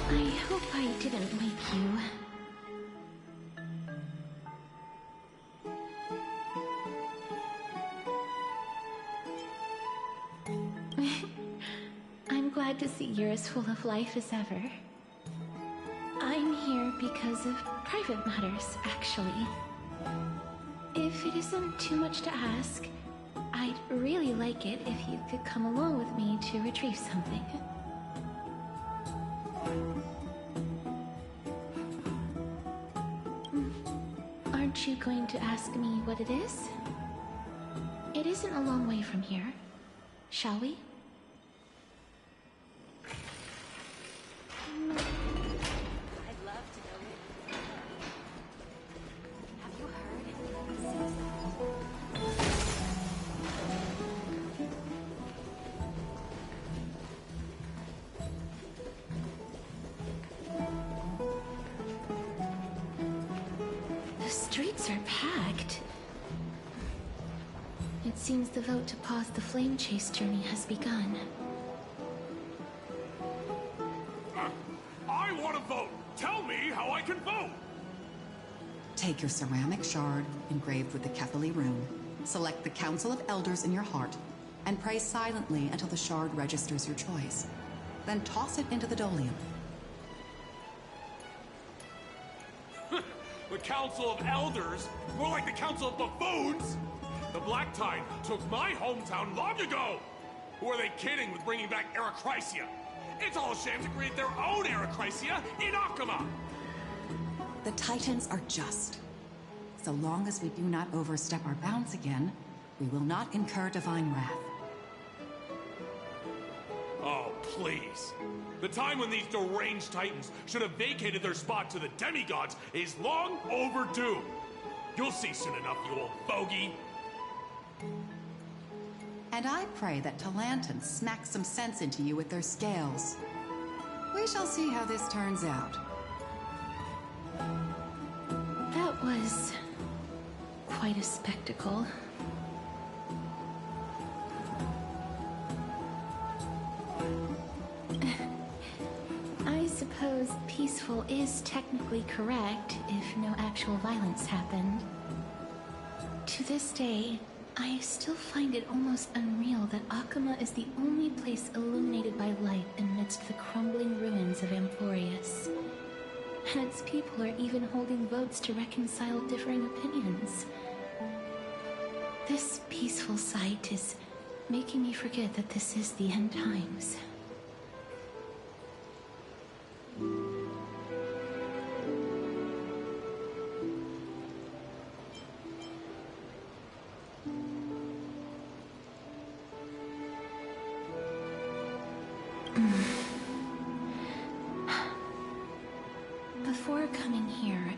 I hope I didn't wake you. I'm glad to see you're as full of life as ever. I'm here because of private matters, actually. If it isn't too much to ask, I'd really like it if you could come along with me to retrieve something. Aren't you going to ask me what it is? It isn't a long way from here. Shall we? I'd love to go with you. Have you heard? The streets are packed. It seems the vote to pause the flame chase journey has begun. I want to vote! Tell me how I can vote! Take your ceramic shard, engraved with the Kethali rune, select the Council of Elders in your heart, and pray silently until the shard registers your choice. Then toss it into the Dolium. The Council of Elders? More like the Council of Buffoons! The Black Tide took my hometown long ago! Who are they kidding with bringing back Erechrysia? It's all a sham to create their own Erechrysia in Akama! The Titans are just. So long as we do not overstep our bounds again, we will not incur divine wrath. Oh, please. The time when these deranged Titans should have vacated their spot to the demigods is long overdue. You'll see soon enough, you old bogey. And I pray that Talanton smacks some sense into you with their scales. We shall see how this turns out. That was quite a spectacle. I suppose peaceful is technically correct if no actual violence happened. To this day, I still find it almost unreal that Akama is the only place illuminated by light amidst the crumbling ruins of Amphorius. And its people are even holding votes to reconcile differing opinions. This peaceful sight is making me forget that this is the end times. Before coming here,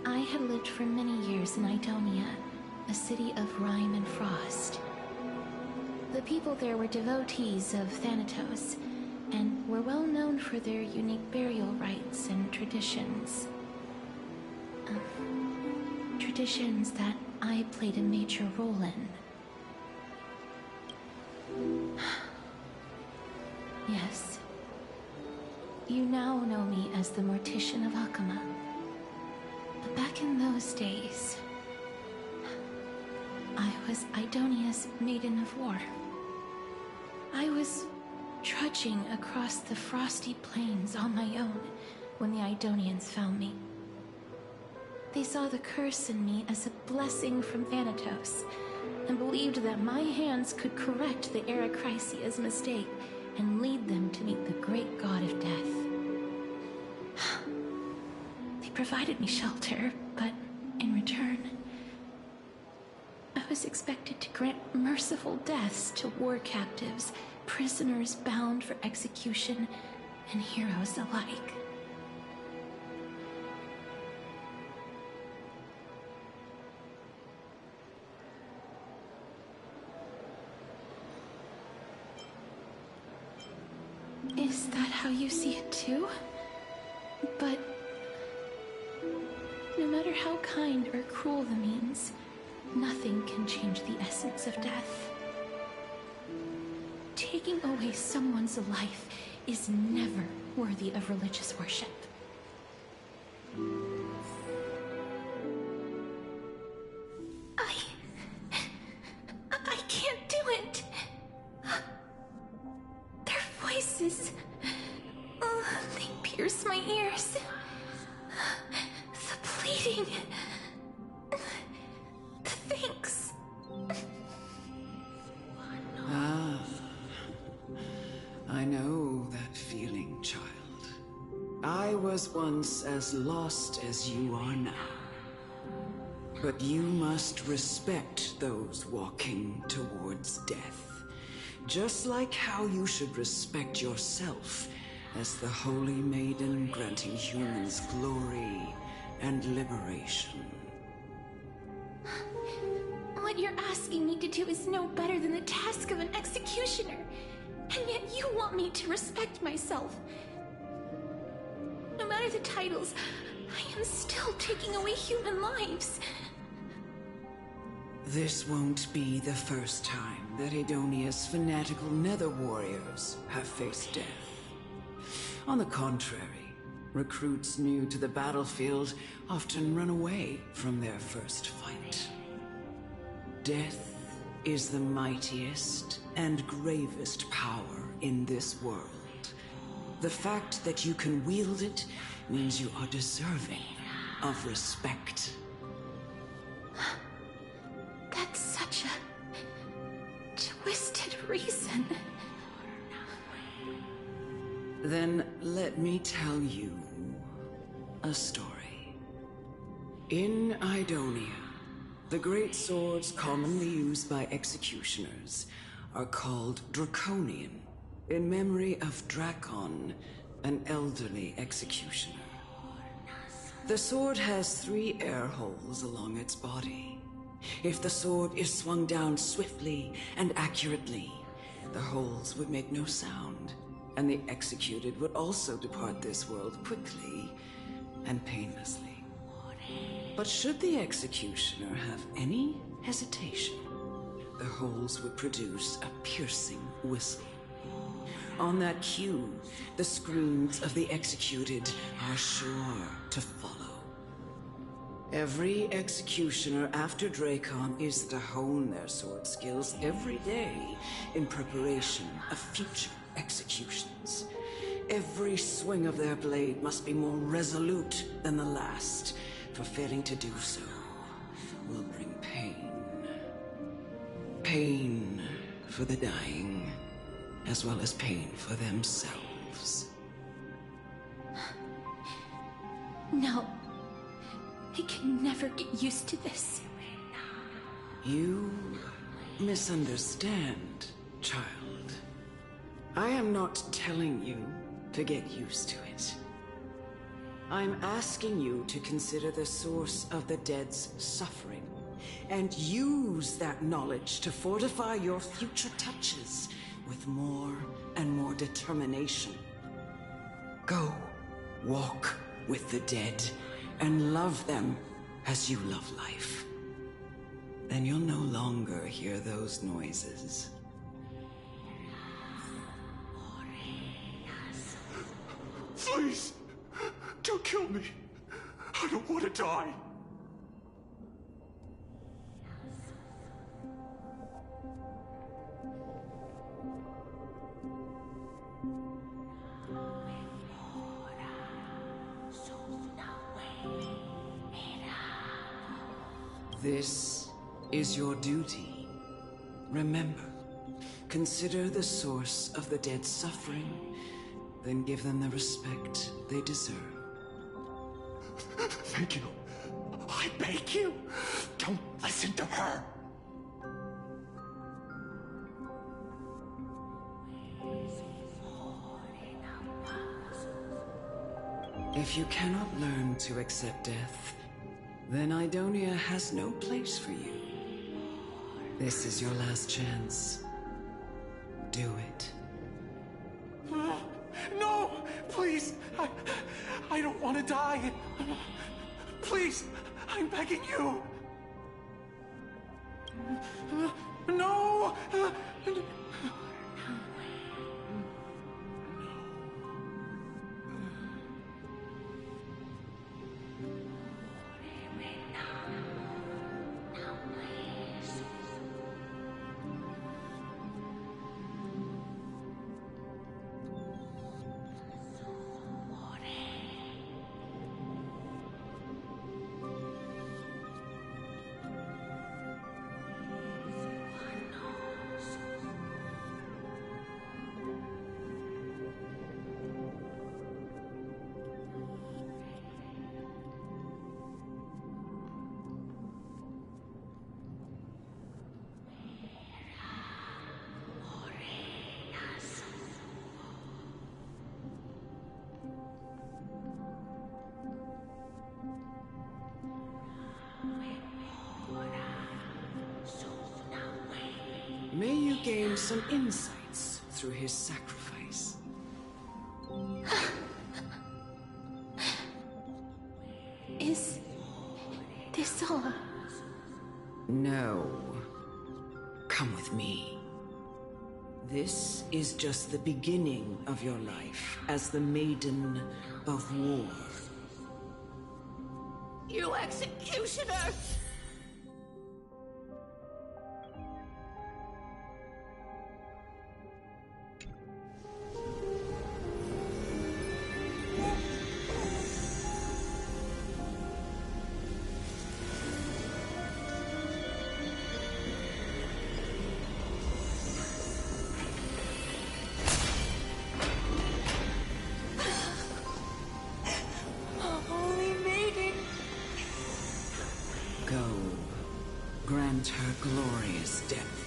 I had lived for many years in Idonia, a city of rime and frost. The people there were devotees of Thanatos, and were well known for their unique burial rites and traditions. Traditions that I played a major role in. Yes. You now know me as the Mortician of Akama. But back in those days, I was Idonia's Maiden of War. I was trudging across the frosty plains on my own when the Idonians found me. They saw the curse in me as a blessing from Thanatos, and believed that my hands could correct the Erechrysia's mistake and lead them to meet the great god of death. They provided me shelter, but in return, I was expected to grant merciful deaths to war captives, prisoners bound for execution, and heroes alike. Is that how you see it too? But no matter how kind or cruel the means, nothing can change the essence of death. Taking away someone's life is never worthy of religious worship. I can't do it. Their voices, they pierce my ears. The pleading, the thanks. I know that feeling, child. I was once as lost as you are now. But you must respect those walking towards death. Just like how you should respect yourself as the Holy Maiden granting humans glory and liberation. What you're asking me to do is no better than the task of an executioner. And yet you want me to respect myself. No matter the titles, I am still taking away human lives. This won't be the first time that Edonia's fanatical nether warriors have faced death. On the contrary, recruits new to the battlefield often run away from their first fight. Death is the mightiest and gravest power in this world. The fact that you can wield it means you are deserving of respect. That's such a twisted reason. Then let me tell you a story. In Idonia, the great swords commonly used by executioners are called Draconian, in memory of Drakon, an elderly executioner. The sword has 3 air holes along its body. If the sword is swung down swiftly and accurately, the holes would make no sound, and the executed would also depart this world quickly and painlessly. But should the executioner have any hesitation, the holes would produce a piercing whistle. On that cue, the screams of the executed are sure to follow. Every executioner after Drakon is to hone their sword skills every day in preparation of future executions. Every swing of their blade must be more resolute than the last, for failing to do so will bring pain. Pain for the dying, as well as pain for themselves. No. I can never get used to this. You misunderstand, child. I am not telling you to get used to it. I'm asking you to consider the source of the dead's suffering, and use that knowledge to fortify your future touches with more and more determination. Go, walk with the dead, and love them as you love life. Then you'll no longer hear those noises. me. I don't want to die. This is your duty. Remember, consider the source of the dead's suffering, then give them the respect they deserve. Thank you. I beg you. Don't listen to her. If you cannot learn to accept death, then Idonia has no place for you. This is your last chance. Do it. No! Please! I don't want to die! Please! I'm begging you! No! May you gain some insights through his sacrifice. Is this all? No. Come with me. This is just the beginning of your life as the Maiden of War. You executioner! Go. Grant her glorious death.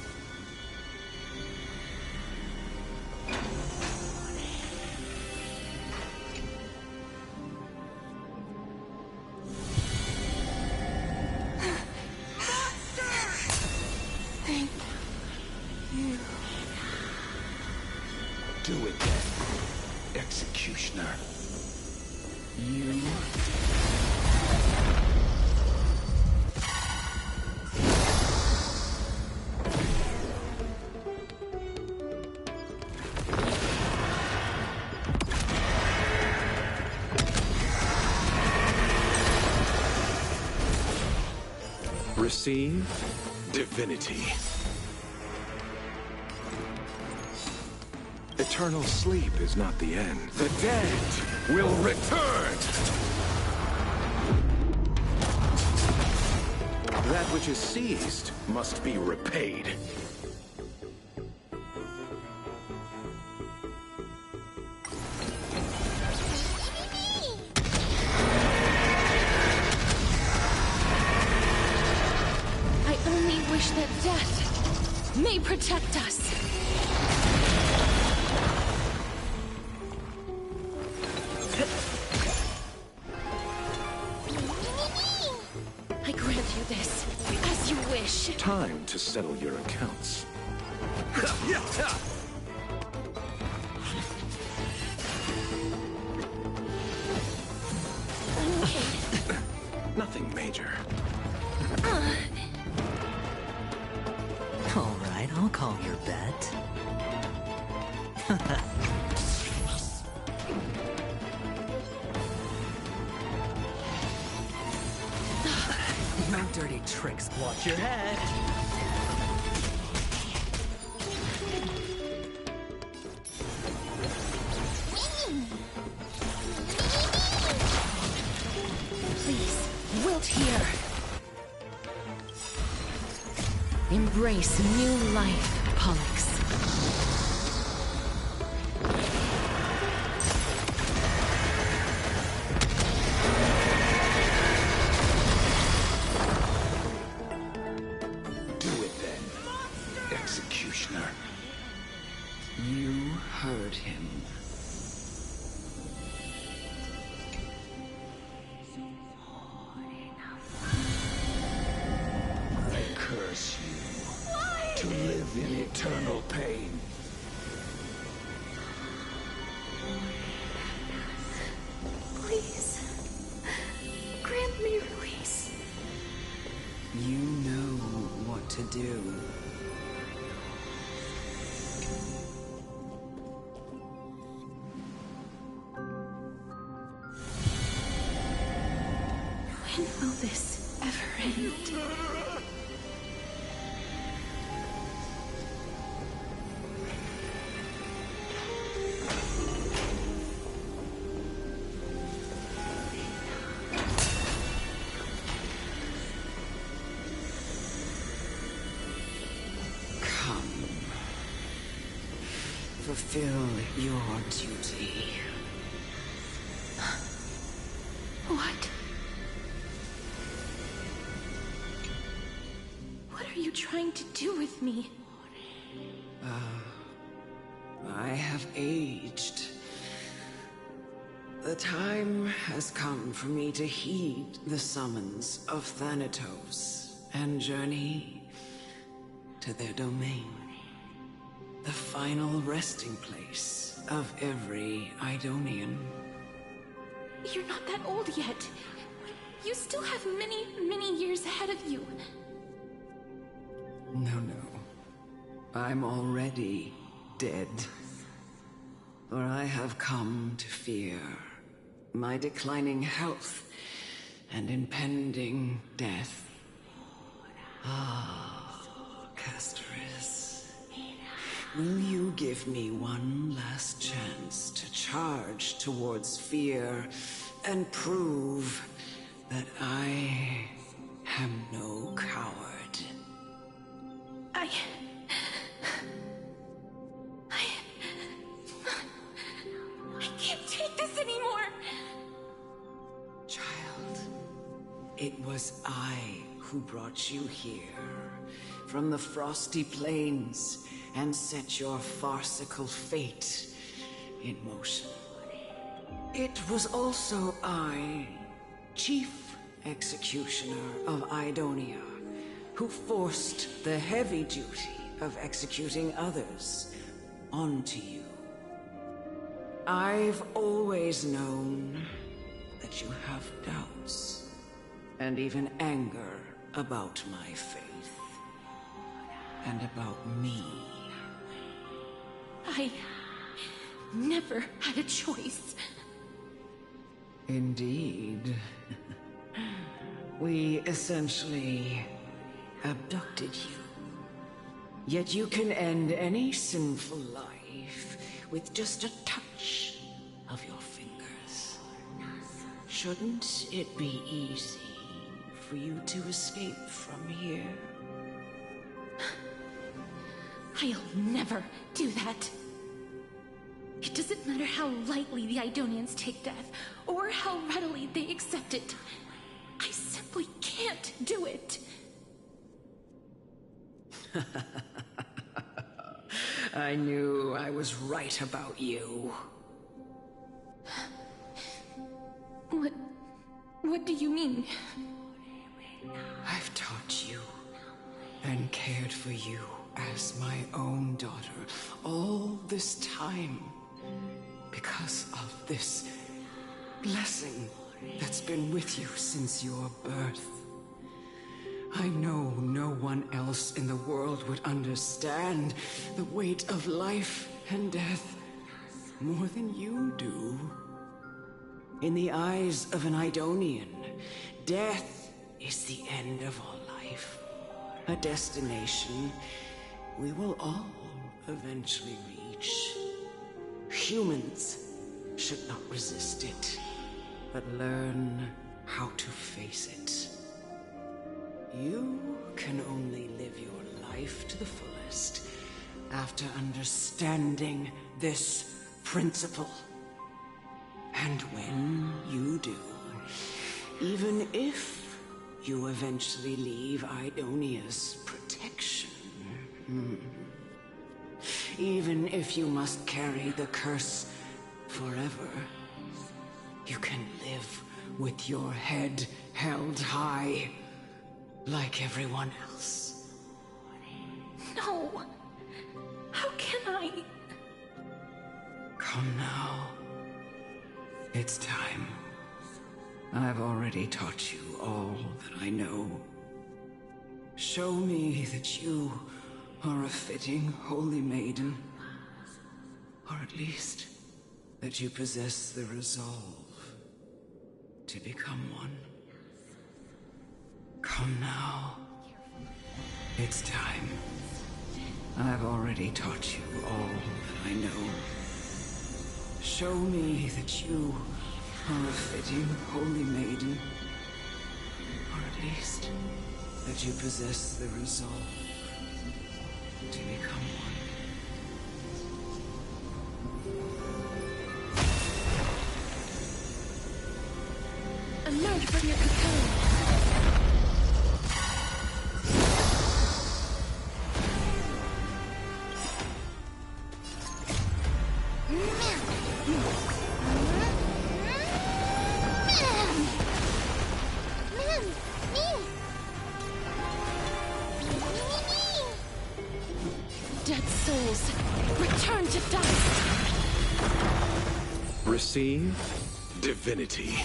Thank you. Do it then, executioner. You... Receive divinity. Eternal sleep is not the end. The dead will return! That which is seized must be repaid. I only wish that death may protect us. I grant you this, as you wish. Time to settle your accounts. Nothing major. All right, I'll call your bet. dirty tricks. Watch your head. Please, wilt here. Embrace new life, Pollux. Do it then, Executioner. You heard him. I curse you to live in eternal pain. Please, grant me release. You know what to do. When will this ever end? Come. Fulfill your duty. What? What are you trying to do with me? I have aged. The time has come for me to heed the summons of Thanatos and journey to their domain. The final resting place of every Idonian. You're not that old yet. You still have many, many years ahead of you. No. I'm already dead. For I have come to fear my declining health and impending death. Castoris. Will you give me one last chance to charge towards fear and prove that I am no coward? I can't take this anymore. Child, it was I who brought you here from the frosty plains and set your farcical fate in motion. It was also I, Chief Executioner of Idonia, who forced the heavy duty of executing others onto you. I've always known that you have doubts and even anger about my faith and about me. I never had a choice. Indeed. We essentially abducted you. Yet you can end any sinful life with just a touch of your fingers. Shouldn't it be easy for you to escape from here? I'll never do that. It doesn't matter how lightly the Idonians take death, or how readily they accept it. I simply can't do it. I knew I was right about you. What do you mean? I've taught you and cared for you as my own daughter all this time because of this blessing that's been with you since your birth. I know no one else in the world would understand the weight of life and death more than you do. In the eyes of an Idonian, death is the end of all life. A destination we will all eventually reach. Humans should not resist it, but learn how to face it. You can only live your life to the fullest after understanding this principle. And when you do, even if you eventually leave Idonia's protection, even if you must carry the curse forever, you can live with your head held high, like everyone else. No! How can I? Come now. It's time. I've already taught you all that I know. Show me that you are a fitting holy maiden. Or at least, that you possess the resolve to become one. Come now. It's time. I've already taught you all that I know. Show me that you are a fitting holy maiden. Or at least, that you possess the resolve to become one. Emerge from your cocoon! Dead souls, return to dust! Receive divinity.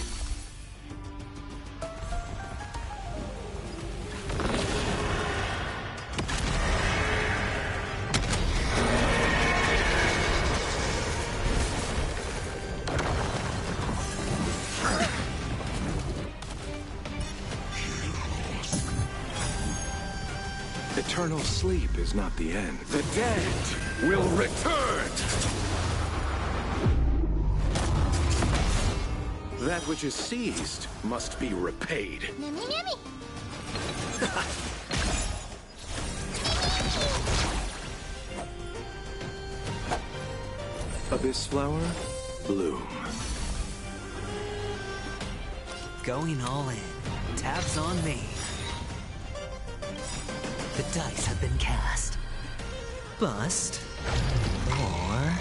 Eternal sleep is not the end. The dead will return! That which is seized must be repaid. Abyss flower, bloom. Going all in. Tabs on me. The dice have been cast. Bust. Or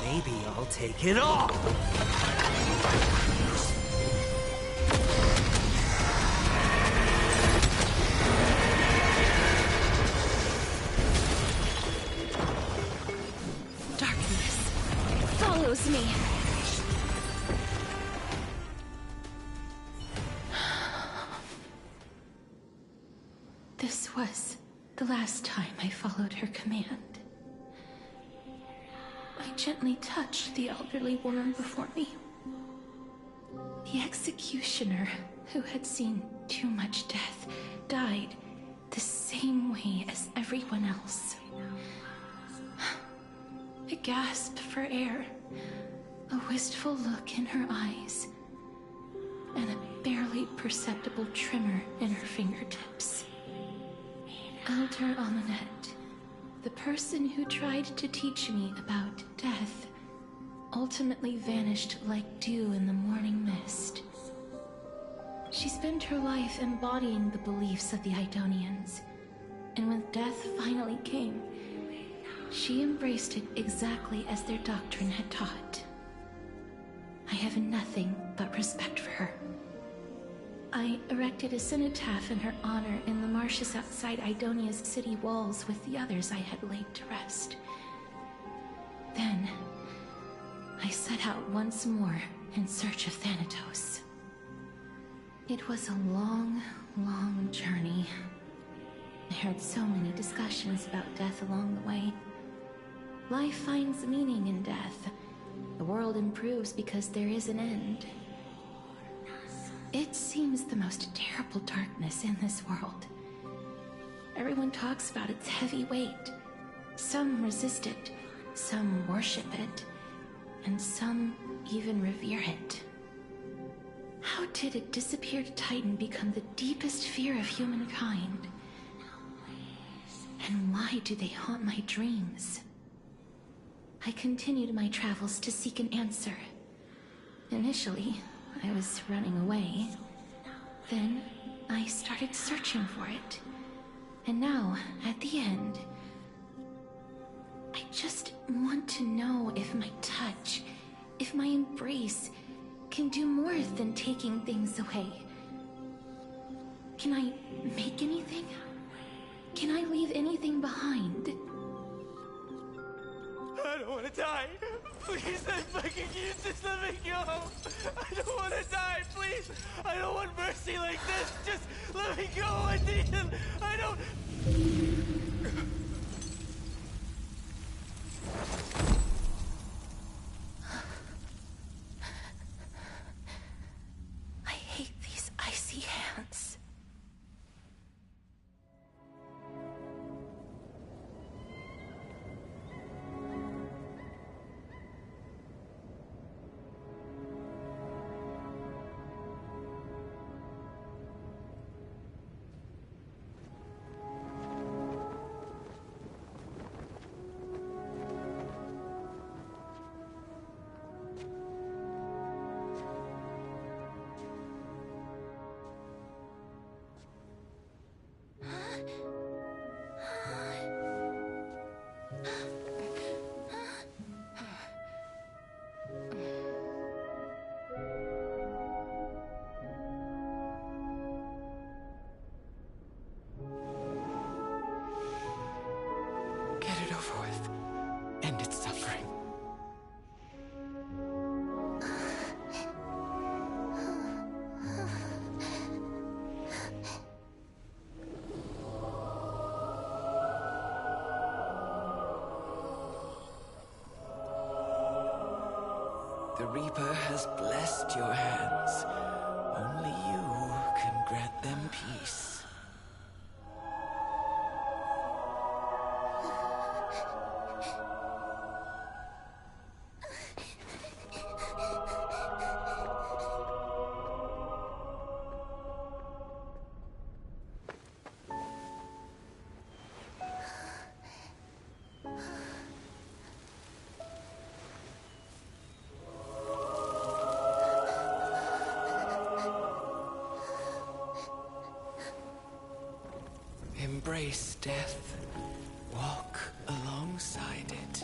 maybe I'll take it all. Darkness follows me. This was the last time I followed her command. I gently touched the elderly woman before me. The executioner, who had seen too much death, died the same way as everyone else. A gasp for air, a wistful look in her eyes, and a barely perceptible tremor in her fingertips. Elder Amunet, the person who tried to teach me about death, ultimately vanished like dew in the morning mist. She spent her life embodying the beliefs of the Idonians, and when death finally came, she embraced it exactly as their doctrine had taught. I have nothing but respect for her. I erected a cenotaph in her honor in the marshes outside Idonia's city walls with the others I had laid to rest. Then, I set out once more in search of Thanatos. It was a long, long journey. I heard so many discussions about death along the way. Life finds meaning in death. The world improves because there is an end. If It seems the most terrible darkness in this world. Everyone talks about its heavy weight. Some resist it, some worship it, and some even revere it. How did a disappeared titan become the deepest fear of humankind? And why do they haunt my dreams? I continued my travels to seek an answer. Initially, I was running away. Then, I started searching for it. And now, at the end, I just want to know if my touch, if my embrace, can do more than taking things away. Can I make anything? Can I leave anything behind? I don't want to die. Please, I'm begging you, just let me go. I don't want to die, please. I don't want mercy like this. Just let me go. I don't... I hate these icy hands. Get it over with. End its suffering. The Reaper has blessed your hands. Only you can grant them peace. Embrace death. Walk alongside it.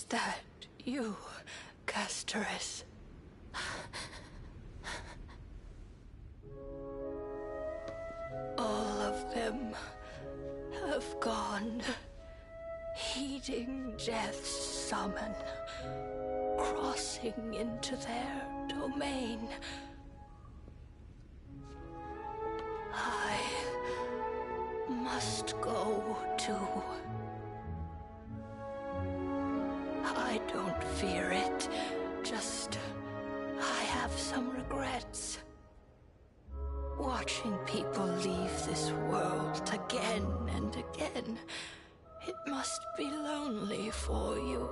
that you, Castoris? All of them have gone, heeding death's summon, crossing into their domain. I must go too. I don't fear it, just I have some regrets. Watching people leave this world again and again, it must be lonely for you.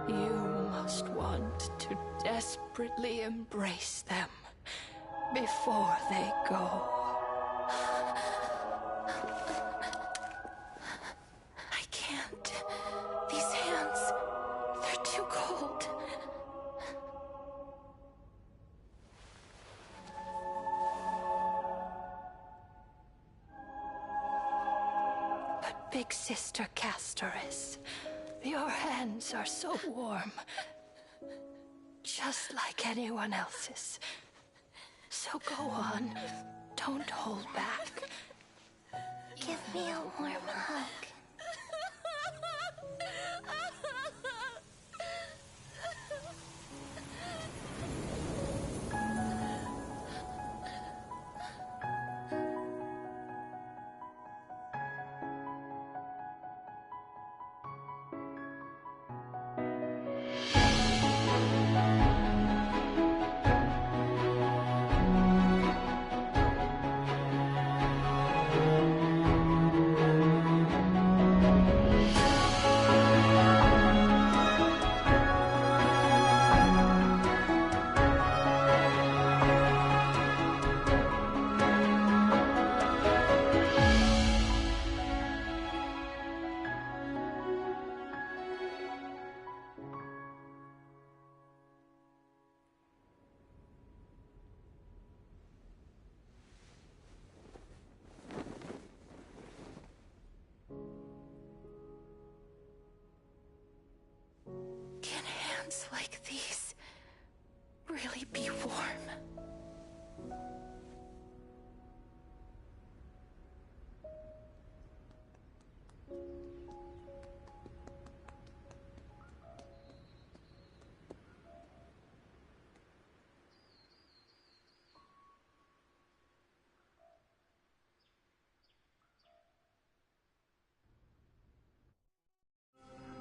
You must want to desperately embrace them before they go. I can't. These hands, they're too cold. But Big Sister Castoris, your hands are so warm. Just like anyone else's. So go on. Don't hold back. Give me a warm hug. Can hands like these really be warm?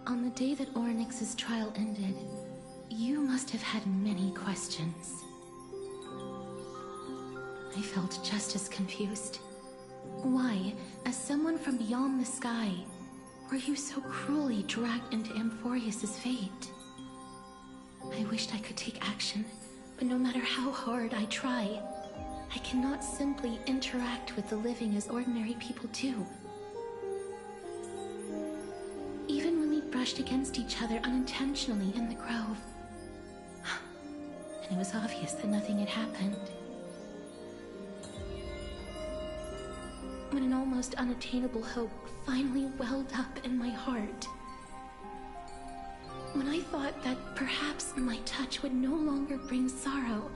On the day that Oryx's trial ended, you must have had many questions. I felt just as confused. Why, as someone from beyond the sky, were you so cruelly dragged into Amphorius's fate? I wished I could take action, but no matter how hard I try, I cannot simply interact with the living as ordinary people do. Even when we brushed against each other unintentionally in the grove, and it was obvious that nothing had happened. When an almost unattainable hope finally welled up in my heart, when I thought that perhaps my touch would no longer bring sorrow,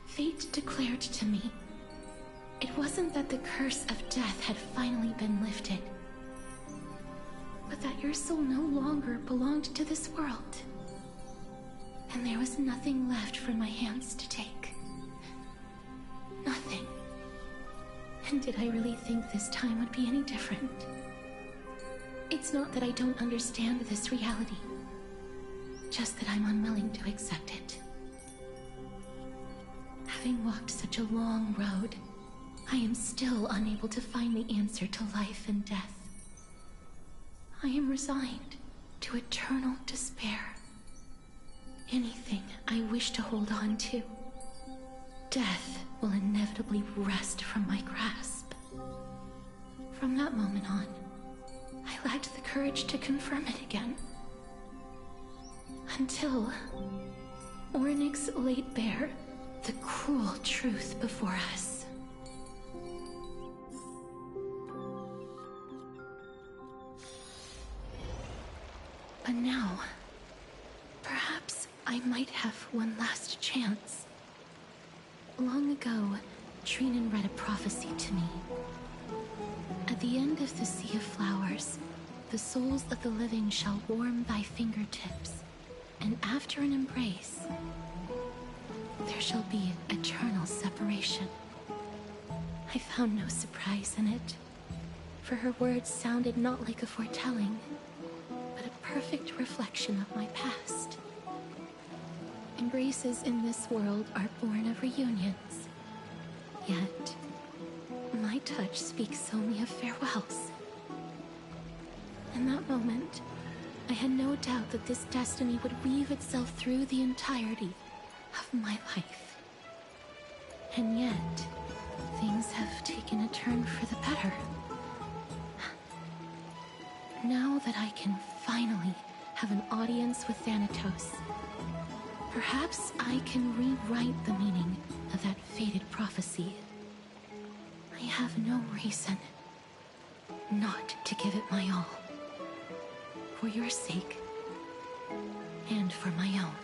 fate declared to me, it wasn't that the curse of death had finally been lifted, but that your soul no longer belonged to this world. And there was nothing left for my hands to take. Nothing. And did I really think this time would be any different? It's not that I don't understand this reality, just that I'm unwilling to accept it. Having walked such a long road, I am still unable to find the answer to life and death. I am resigned to eternal despair. Anything I wish to hold on to, death will inevitably wrest from my grasp. From that moment on, I lacked the courage to confirm it again. Until Oryx laid bare the cruel truth before us. But now, perhaps I might have one last chance. Long ago, Trinan read a prophecy to me. At the end of the Sea of Flowers, the souls of the living shall warm thy fingertips, and after an embrace, there shall be eternal separation. I found no surprise in it, for her words sounded not like a foretelling, but a perfect reflection of my past. Embraces in this world are born of reunions, yet my touch speaks only of farewells. In that moment, I had no doubt that this destiny would weave itself through the entirety of my life. And yet, things have taken a turn for the better. Now that I can finally have an audience with Thanatos, perhaps I can rewrite the meaning of that fated prophecy. I have no reason not to give it my all. For your sake, and for my own.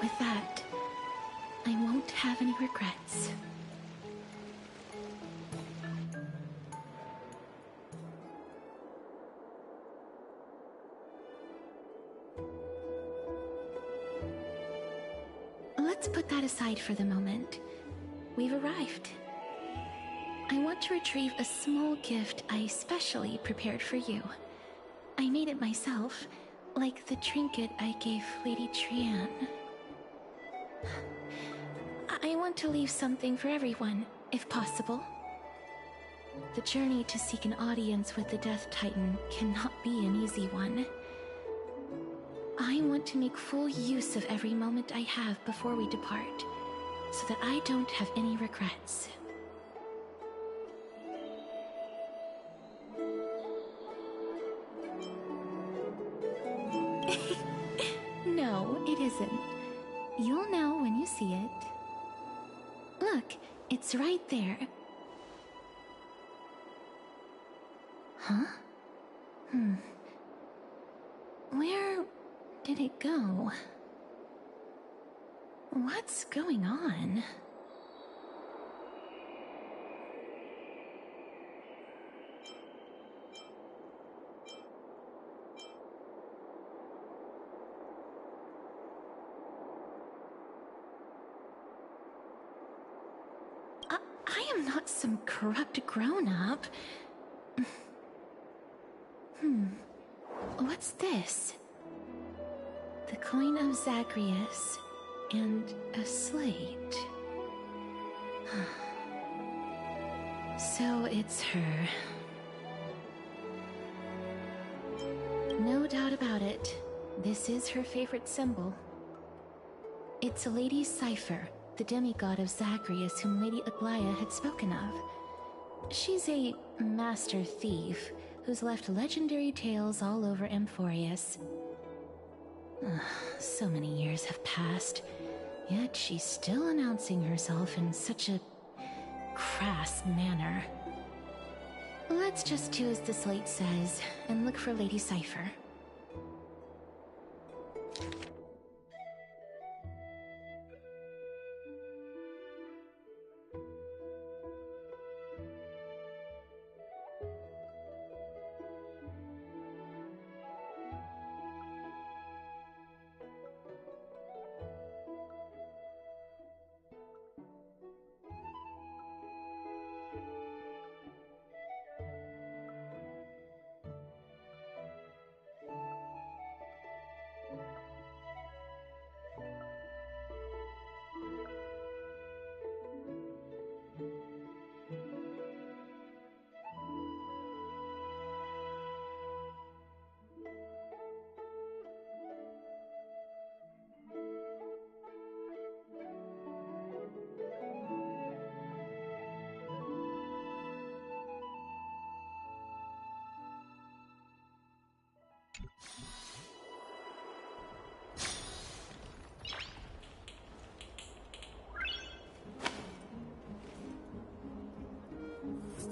With that, I won't have any regrets. Let's put that aside for the moment. We've arrived. I want to retrieve a small gift I specially prepared for you. I made it myself, like the trinket I gave Lady Trian. I want to leave something for everyone, if possible. The journey to seek an audience with the Death Titan cannot be an easy one. I want to make full use of every moment I have before we depart, so that I don't have any regrets. No, it isn't. You'll know when you see it. Look, it's right there. Huh? Where did it go? What's going on? I am not some corrupt grown-up. What's this? The coin of Zagreus and a slate. So it's her. No doubt about it. This is her favorite symbol. It's a lady's cipher, the demigod of Zagreus whom Lady Aglaia had spoken of. She's a master thief who's left legendary tales all over Amphorius. So many years have passed, yet she's still announcing herself in such a crass manner. Let's just do as the slate says and look for Lady Cipher.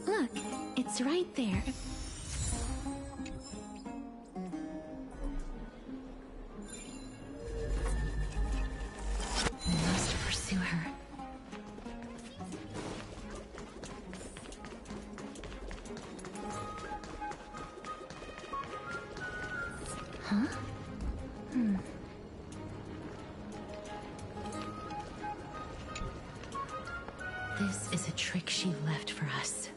Look, it's It's right there. We must pursue her. Huh? This is a trick she left for us.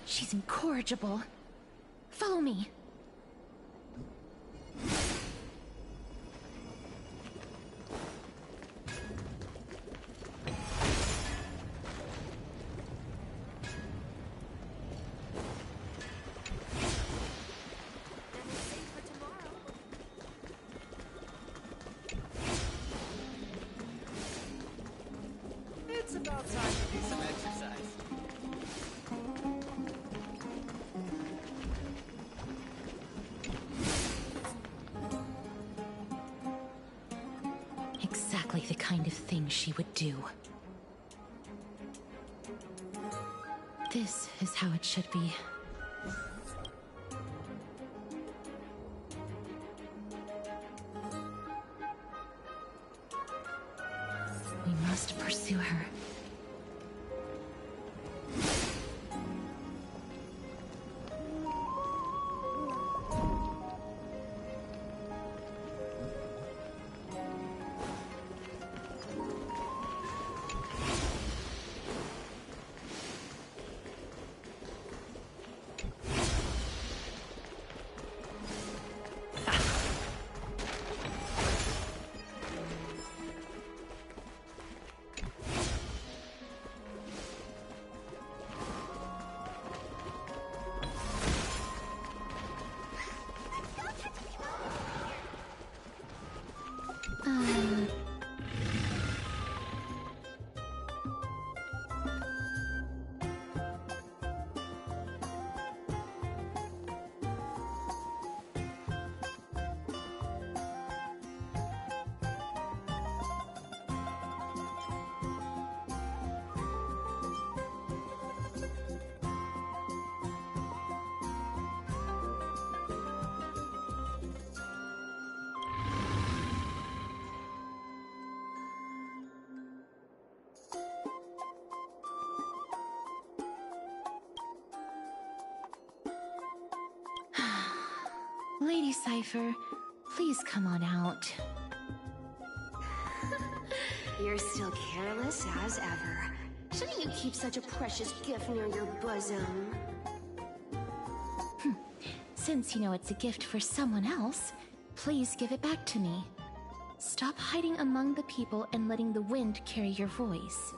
She's incorrigible. Follow me. It's about time to do some exercise. Exactly the kind of thing she would do. This is how it should be. We must pursue her. Lady Cypher, please come on out. You're still careless as ever. Shouldn't you keep such a precious gift near your bosom? Since you know it's a gift for someone else, please give it back to me. Stop hiding among the people and letting the wind carry your voice.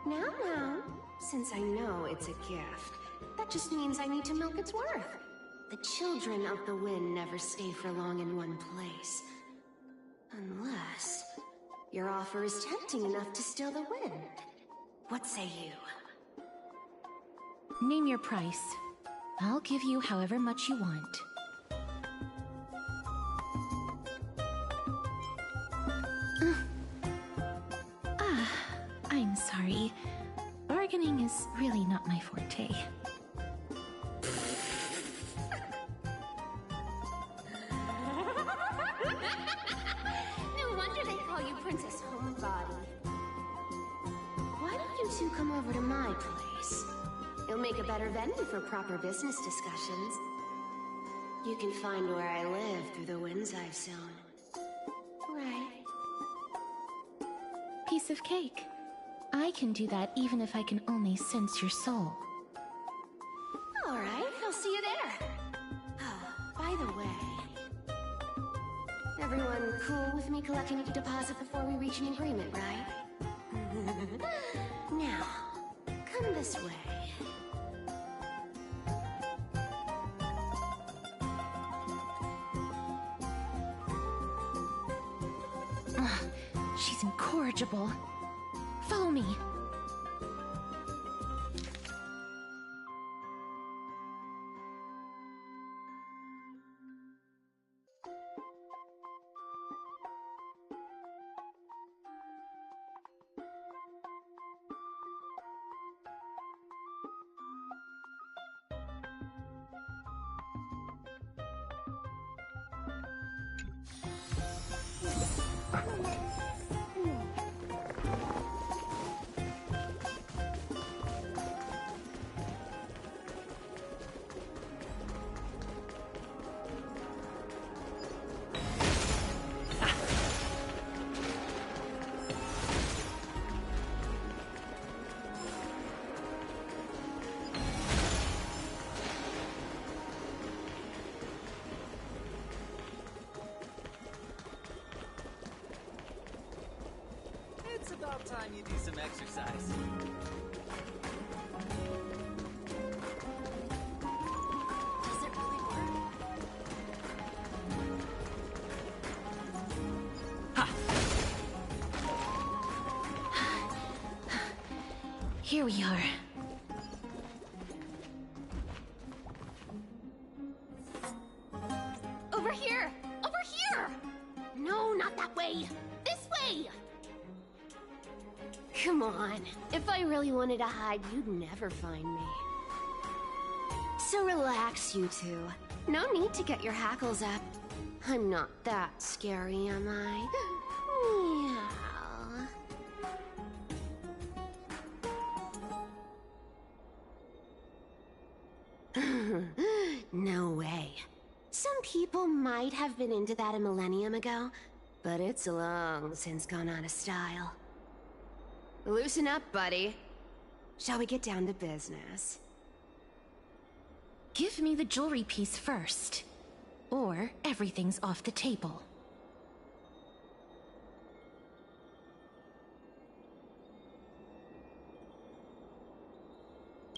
Now, since I know it's a gift, that just means I need to milk its worth. The children of the wind never stay for long in one place. Unless your offer is tempting enough to steal the wind. What say you? Name your price. I'll give you however much you want. I'm sorry. Bargaining is really not my forte. No wonder they call you Princess Homebody. Why don't you two come over to my place? It'll make a better venue for proper business discussions. You can find where I live through the winds I've sown. Right. Piece of cake. I can do that even if I can only sense your soul. All right, I'll see you there. Oh, by the way, everyone cool with me collecting a deposit before we reach an agreement, right? Now, come this way. She's incorrigible. Follow me. It's about time you do some exercise. Does it really work? Here we are. Over here! Over here! No, not that way! This way! Come on. If I really wanted to hide, you'd never find me. So relax, you two. No need to get your hackles up. I'm not that scary, am I? Meow. No way. Some people might have been into that a millennium ago, but it's long since gone out of style. Loosen up, buddy. Shall we get down to business? Give me the jewelry piece first. Or everything's off the table.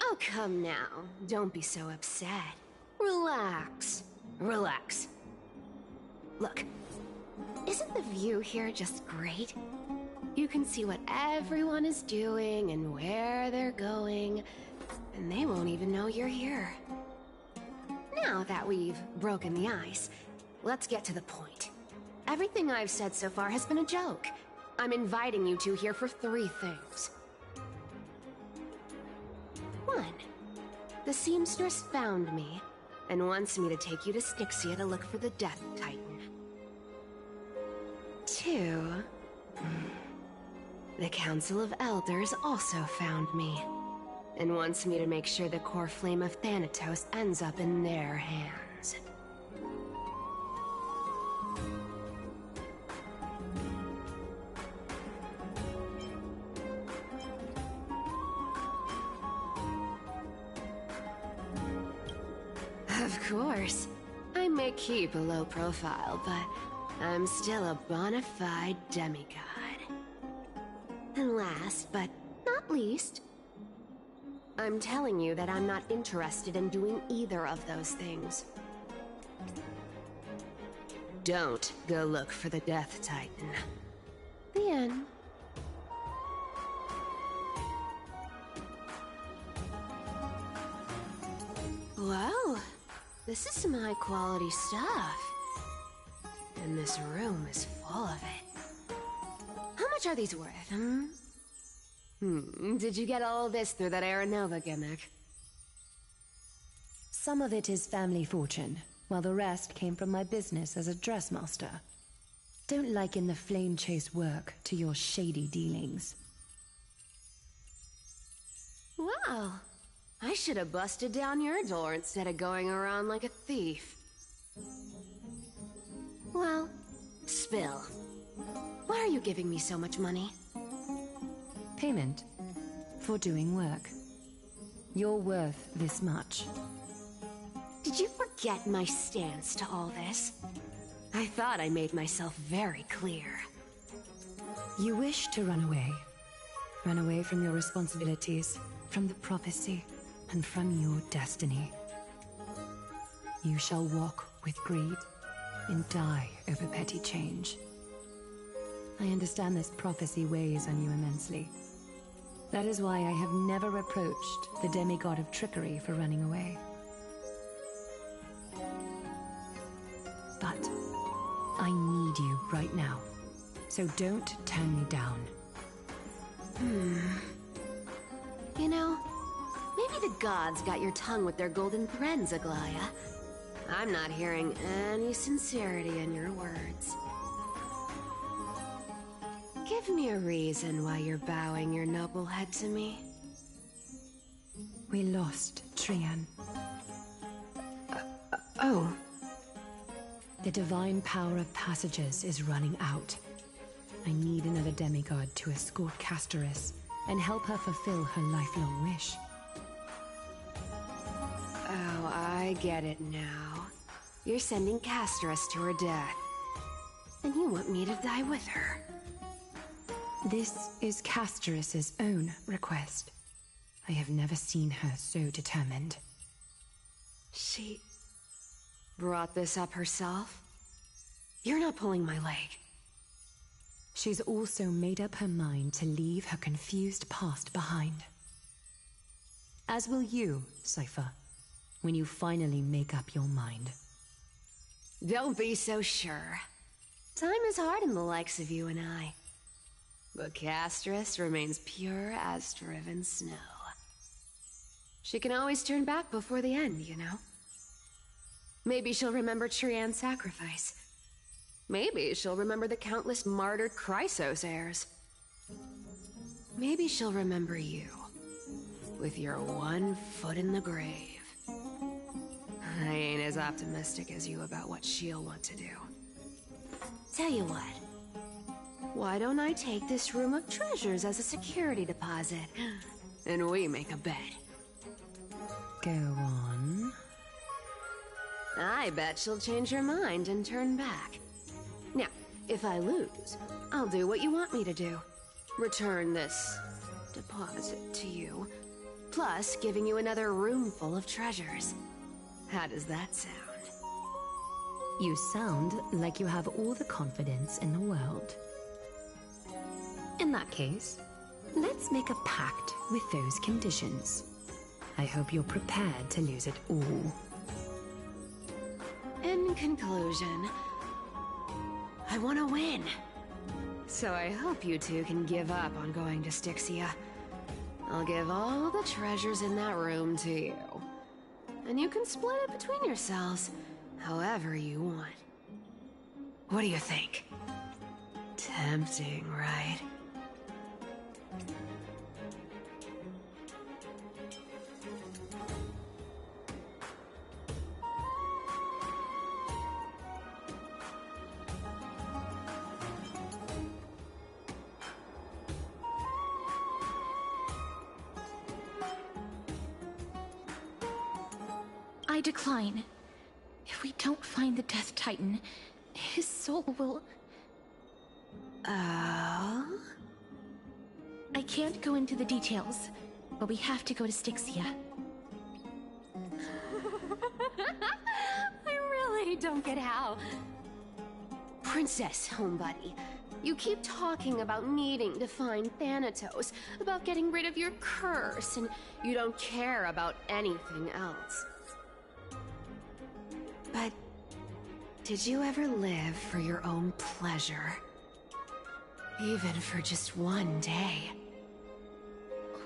Oh, come now. Don't be so upset. Relax. Relax. Look, isn't the view here just great? You can see what everyone is doing and where they're going, and they won't even know you're here. Now that we've broken the ice, let's get to the point. Everything I've said so far has been a joke. I'm inviting you two here for 3 things. 1. The seamstress found me and wants me to take you to Styxia to look for the Death Titan. 2. The Council of Elders also found me and wants me to make sure the core flame of Thanatos ends up in their hands. Of course. I may keep a low profile, but I'm still a bona fide demigod. And last, but not least, I'm telling you that I'm not interested in doing either of those things. Don't go look for the Death Titan. The end. Well, this is some high-quality stuff. And this room is full of it. How much are these worth, Did you get all this through that Aranova gimmick? Some of it is family fortune, while the rest came from my business as a dressmaster. Don't liken the flame chase work to your shady dealings. Wow. I should have busted down your door instead of going around like a thief. Well, spill. Why are you giving me so much money? Payment for doing work. You're worth this much. Did you forget my stance to all this? I thought I made myself very clear. You wish to run away. Run away from your responsibilities, from the prophecy, and from your destiny. You shall walk with greed and die over petty change. I understand this prophecy weighs on you immensely. That is why I have never reproached the demigod of trickery for running away. But I need you right now, so don't turn me down. You know, maybe the gods got your tongue with their golden threads, Aglaya. I'm not hearing any sincerity in your words. Give me a reason why you're bowing your noble head to me. We lost Trian. Oh. The divine power of passages is running out. I need another demigod to escort Castoris and help her fulfill her lifelong wish. Oh, I get it now. You're sending Castoris to her death. And you want me to die with her. This is Castoris' own request. I have never seen her so determined. She brought this up herself? You're not pulling my leg. She's also made up her mind to leave her confused past behind. As will you, Cypher, when you finally make up your mind. Don't be so sure. Time is hard in the likes of you and I. But Castoris remains pure as driven snow. She can always turn back before the end, you know? Maybe she'll remember Trian's sacrifice. Maybe she'll remember the countless martyred Chrysos heirs. Maybe she'll remember you, with your one foot in the grave. I ain't as optimistic as you about what she'll want to do. Tell you what, why don't I take this room of treasures as a security deposit, and we make a bet? Go on. I bet she'll change her mind and turn back. Now, if I lose, I'll do what you want me to do. Return this deposit to you, plus giving you another room full of treasures. How does that sound? You sound like you have all the confidence in the world. In that case, let's make a pact with those conditions. I hope you're prepared to lose it all. In conclusion, I want to win. So I hope you two can give up on going to Styxia. I'll give all the treasures in that room to you. And you can split it between yourselves, however you want. What do you think? Tempting, right? I decline. If we don't find the Death Titan, his soul will... Oh? I can't go into the details, but we have to go to Styxia. I really don't get how. Princess, homebuddy, you keep talking about needing to find Thanatos, about getting rid of your curse, and you don't care about anything else. But did you ever live for your own pleasure? Even for just one day?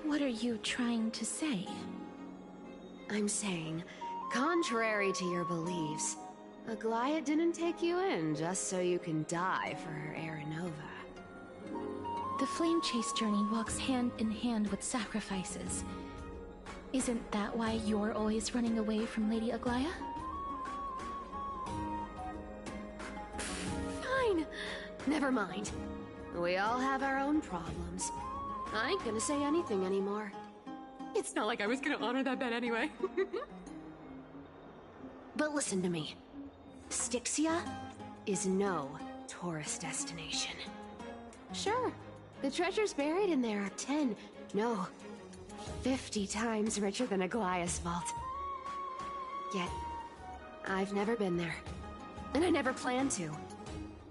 What are you trying to say? I'm saying, contrary to your beliefs, Aglaia didn't take you in just so you can die for her Aranova. The flame chase journey walks hand in hand with sacrifices. Isn't that why you're always running away from Lady Aglaia? Fine. Never mind. We all have our own problems. I ain't gonna say anything anymore. It's not like I was gonna honor that bet anyway. But listen to me. Styxia is no tourist destination. Sure, the treasures buried in there are 10, no, 50 times richer than Aglaia's vault. Yet, I've never been there. And I never plan to.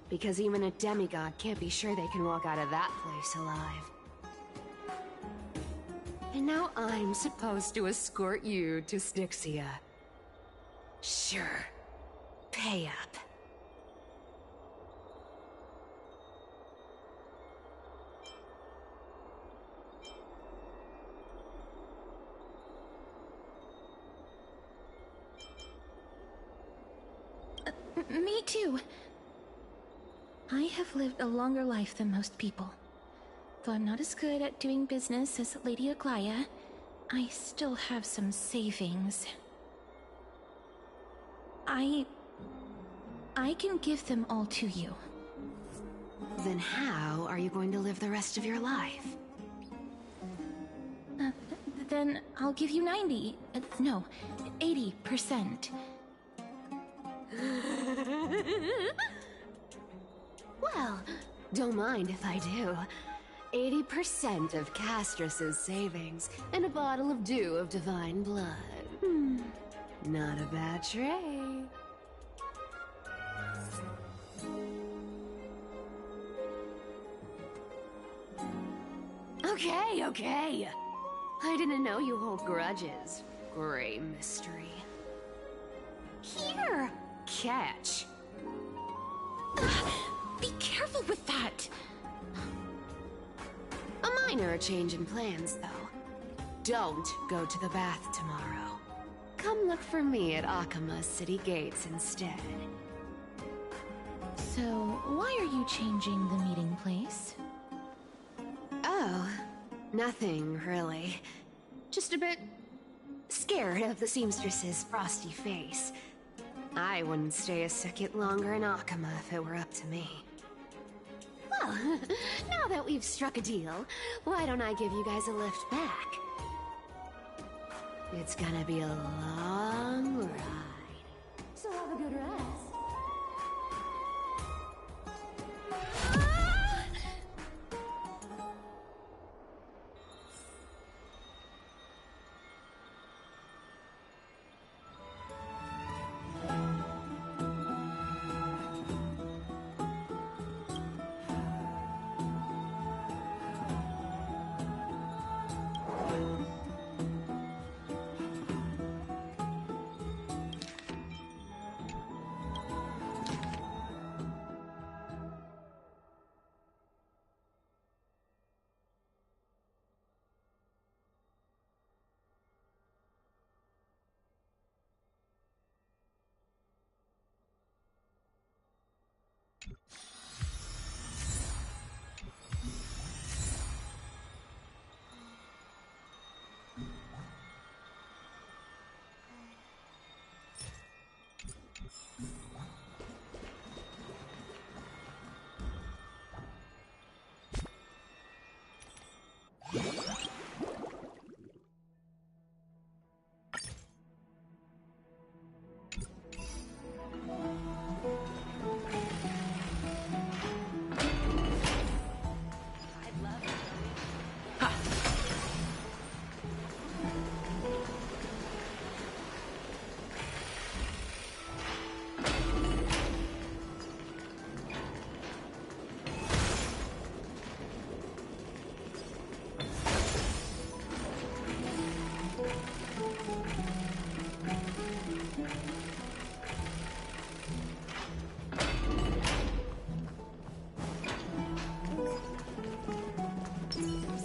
Because even a demigod can't be sure they can walk out of that place alive. And now I'm supposed to escort you to Styxia. Sure. Pay up. Me too. I have lived a longer life than most people. Though I'm not as good at doing business as Lady Aglaia, I still have some savings. I can give them all to you. Then how are you going to live the rest of your life? Then I'll give you 90. No, 80%. Well, don't mind if I do. 80% of Castrus's savings and a bottle of dew of divine blood. Not a bad trade. Okay. I didn't know you hold grudges. Gray mystery. Here! Catch. Be careful with that! A minor change in plans, though. Don't go to the bath tomorrow. Come look for me at Akama's city gates instead. So, why are you changing the meeting place? Oh, nothing, really. Just a bit scared of the seamstress's frosty face. I wouldn't stay a second longer in Akama if it were up to me. Well, now that we've struck a deal, why don't I give you guys a lift back? It's gonna be a long ride. So have a good rest.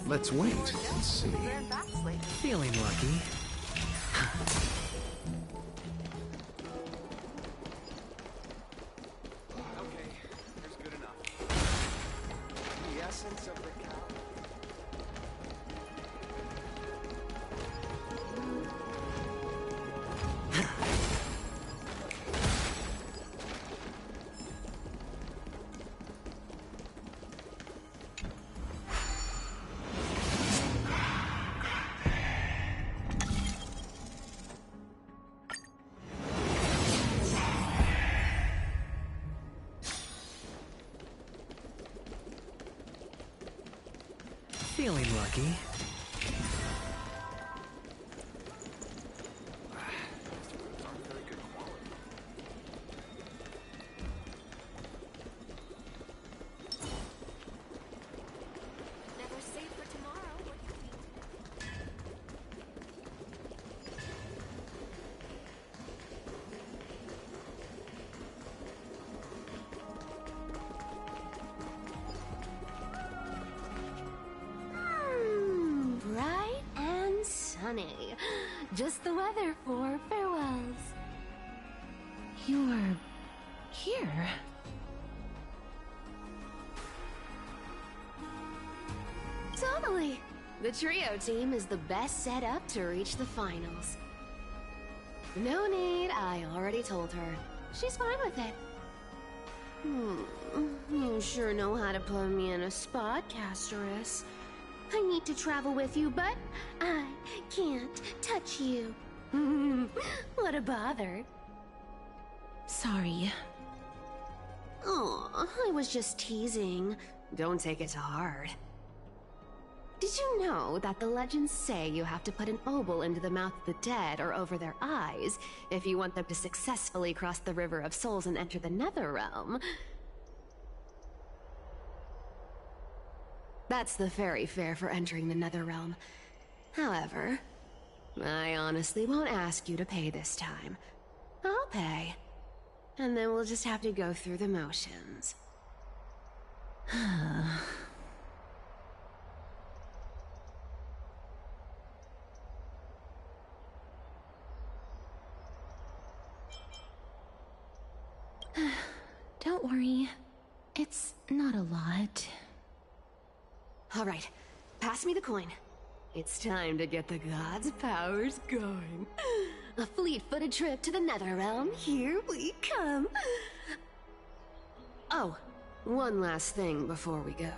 Let's wait and see. Feeling lucky. Feeling lucky. Never save for tomorrow, what do you bright and sunny. Just the weather for farewells. You're here. Totally. The trio team is the best set up to reach the finals. No need, I already told her. She's fine with it. You sure know how to put me in a spot, Castoris. I need to travel with you, but I can't touch you. What a bother. Sorry. Aw, I was just teasing. Don't take it to heart. Did you know that the legends say you have to put an obol into the mouth of the dead or over their eyes if you want them to successfully cross the River of Souls and enter the Netherrealm? That's the fairy fare for entering the Netherrealm. However, I honestly won't ask you to pay this time. I'll pay. And then we'll just have to go through the motions. Don't worry. It's not a lot. All right, pass me the coin. It's time to get the gods' powers going. A fleet-footed trip to the Netherrealm. Here we come. Oh, one last thing before we go.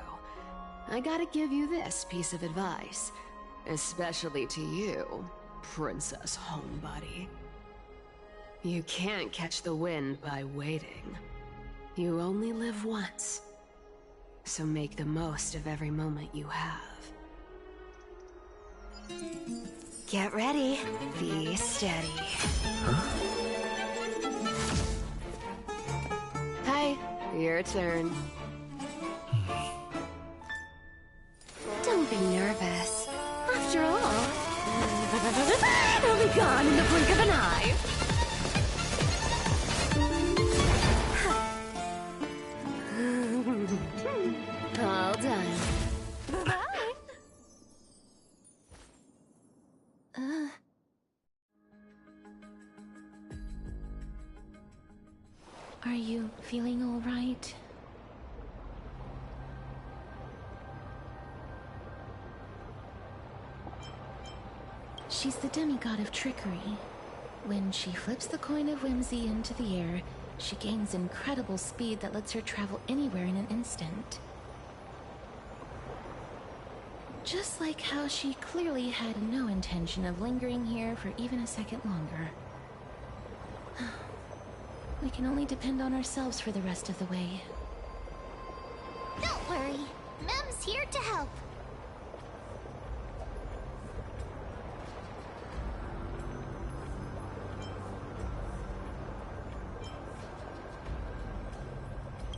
I gotta give you this piece of advice. Especially to you, Princess Homebody. You can't catch the wind by waiting. You only live once. So make the most of every moment you have. Get ready. Be steady. Hi, your turn. Don't be nervous. After all, it'll be gone in the blink of an eye. All done. Bye-bye. Are you feeling all right? She's the demigod of trickery. When she flips the coin of whimsy into the air, she gains incredible speed that lets her travel anywhere in an instant. Just like how she clearly had no intention of lingering here for even a second longer. We can only depend on ourselves for the rest of the way. Don't worry. Mem's here to help.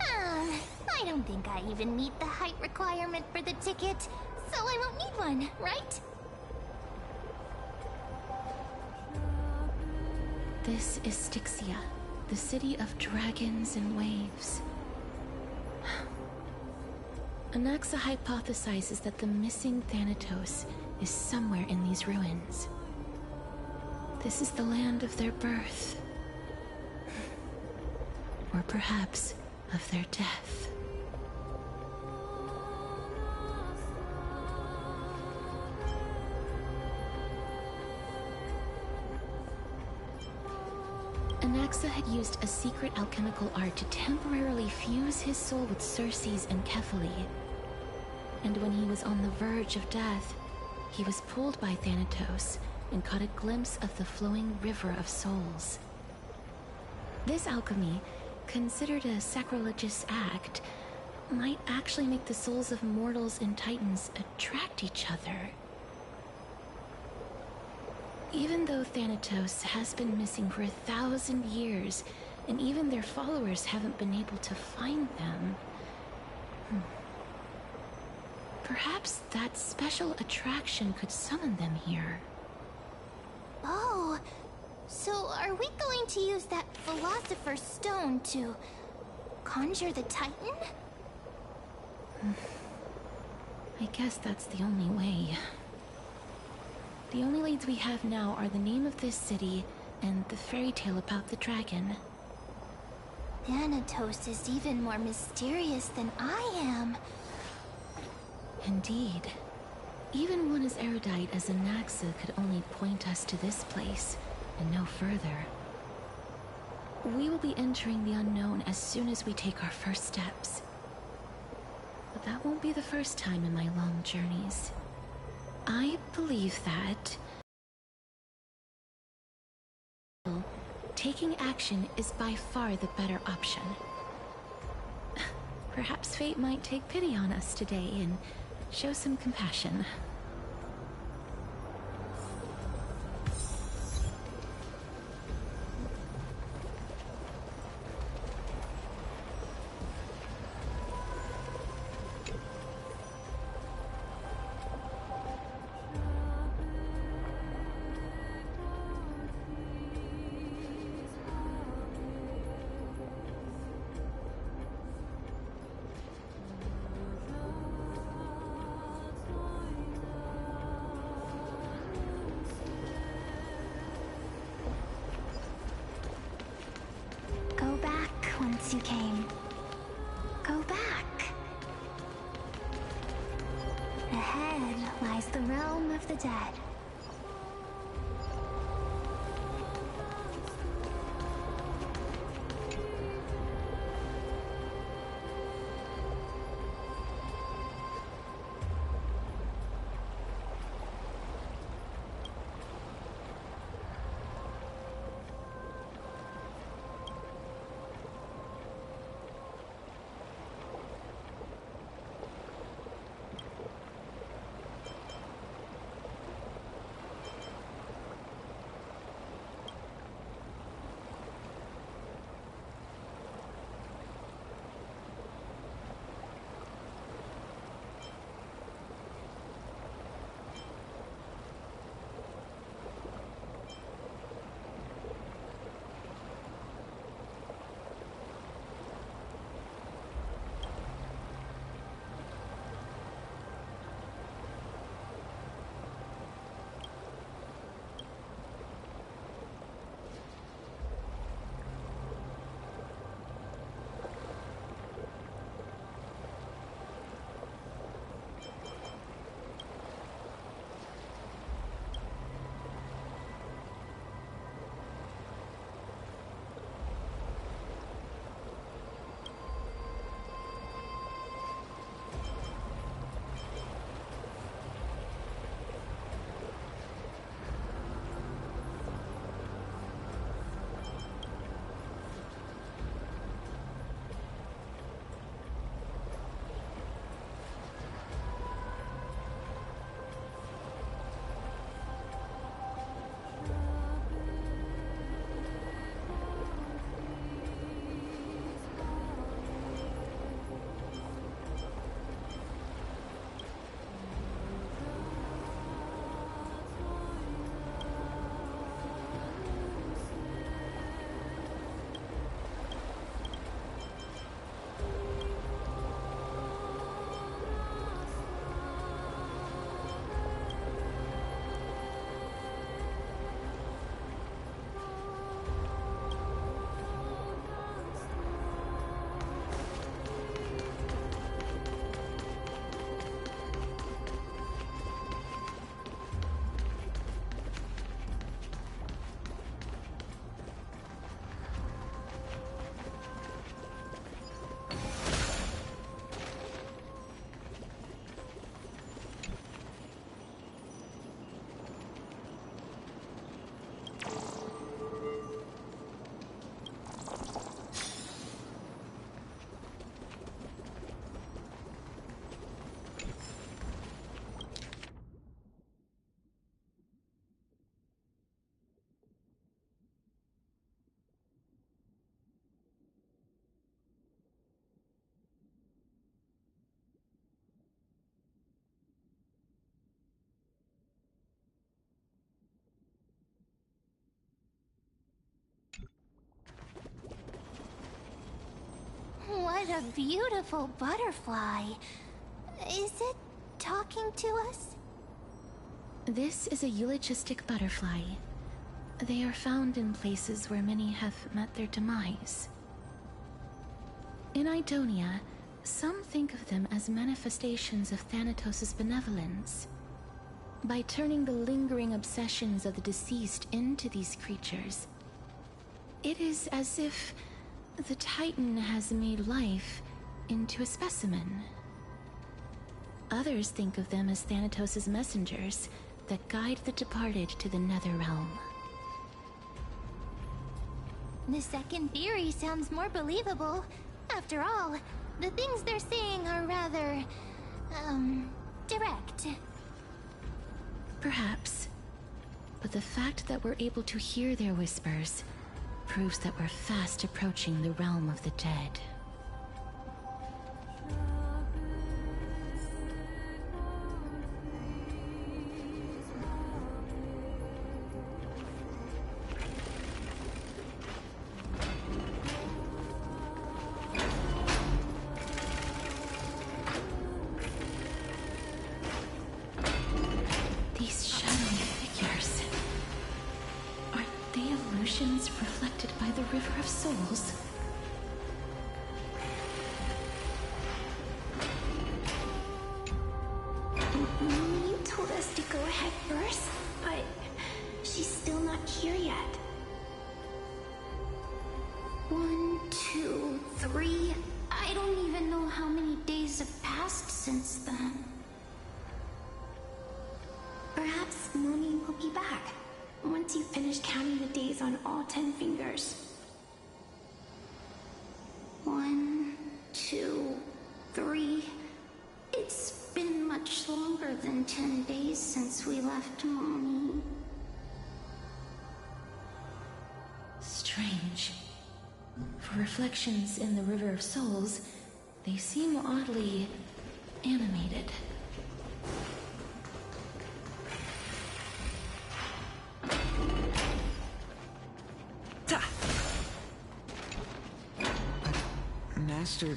I don't think I even meet the height requirement for the ticket, so I won't need one, right? This is Styxia, the city of dragons and waves. Anaxa hypothesizes that the missing Thanatos is somewhere in these ruins. This is the land of their birth. Or perhaps of their death. Anaxa had used a secret alchemical art to temporarily fuse his soul with Circe's and Kephae. And when he was on the verge of death, he was pulled by Thanatos and caught a glimpse of the flowing river of souls. This alchemy, considered a sacrilegious act, might actually make the souls of mortals and titans attract each other. Even though Thanatos has been missing for 1,000 years, and even their followers haven't been able to find them, perhaps that special attraction could summon them here. Oh, so are we going to use that Philosopher's Stone to conjure the Titan? I guess that's the only way. The only leads we have now are the name of this city and the fairy tale about the dragon. Thanatos is even more mysterious than I am. Indeed. Even one as erudite as Anaxa could only point us to this place, and no further. We will be entering the unknown as soon as we take our first steps. But that won't be the first time in my long journeys. I believe that taking action is by far the better option. Perhaps fate might take pity on us today and show some compassion. Go back whence you came. Go back. Ahead lies the realm of the dead. What a beautiful butterfly. Is it talking to us? This is a eulogistic butterfly. They are found in places where many have met their demise. In Idonia, some think of them as manifestations of Thanatos' benevolence. By turning the lingering obsessions of the deceased into these creatures, it is as if the Titan has made life into a specimen. Others think of them as Thanatos' messengers that guide the departed to the nether realm. The second theory sounds more believable. After all, the things they're saying are rather, direct. Perhaps. But the fact that we're able to hear their whispers proves that we're fast approaching the realm of the dead. These shadowy figures. Are they illusions reflected by the River of Souls? You told us to go ahead first, but she's still not here yet. 1, 2, 3. I don't even know how many days have passed since then. Perhaps Moni will be back once you finish counting the days on all 10 fingers. 1, 2, 3. It's been much longer than 10 days since we left Mommy. Strange. For reflections in the River of Souls, they seem oddly animated. Master,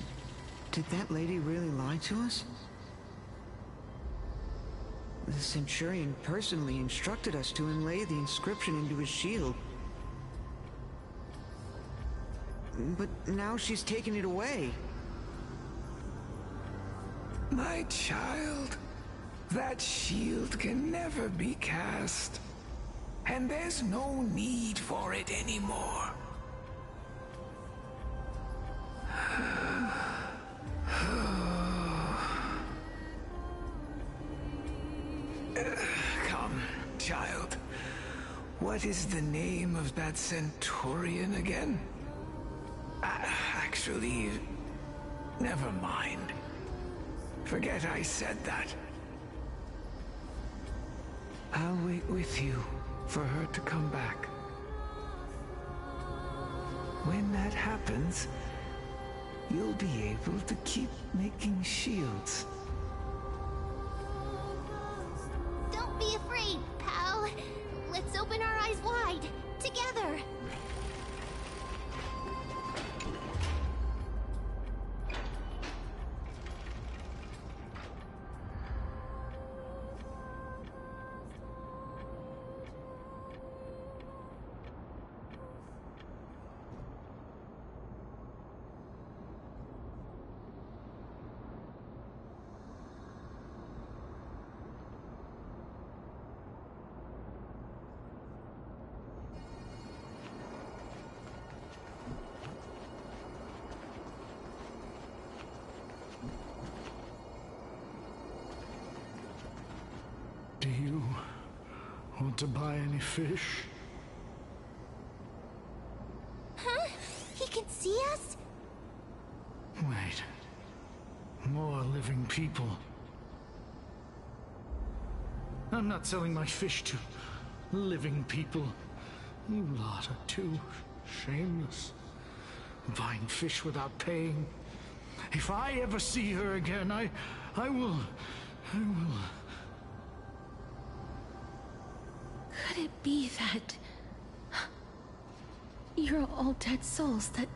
did that lady really lie to us? The Centurion personally instructed us to inlay the inscription into his shield. But now she's taken it away. My child, that shield can never be cast. And there's no need for it anymore. Come, child. What is the name of that Centurion again? Actually, never mind. Forget I said that. I'll wait with you for her to come back. When that happens, you'll be able to keep making shields. Don't be afraid, pal. Let's open our eyes wide, together. Do you want to buy any fish? Huh? He can see us? Wait. More living people. I'm not selling my fish to living people. You lot are too shameless. Buying fish without paying. If I ever see her again, I will... Could it be that you're all dead souls that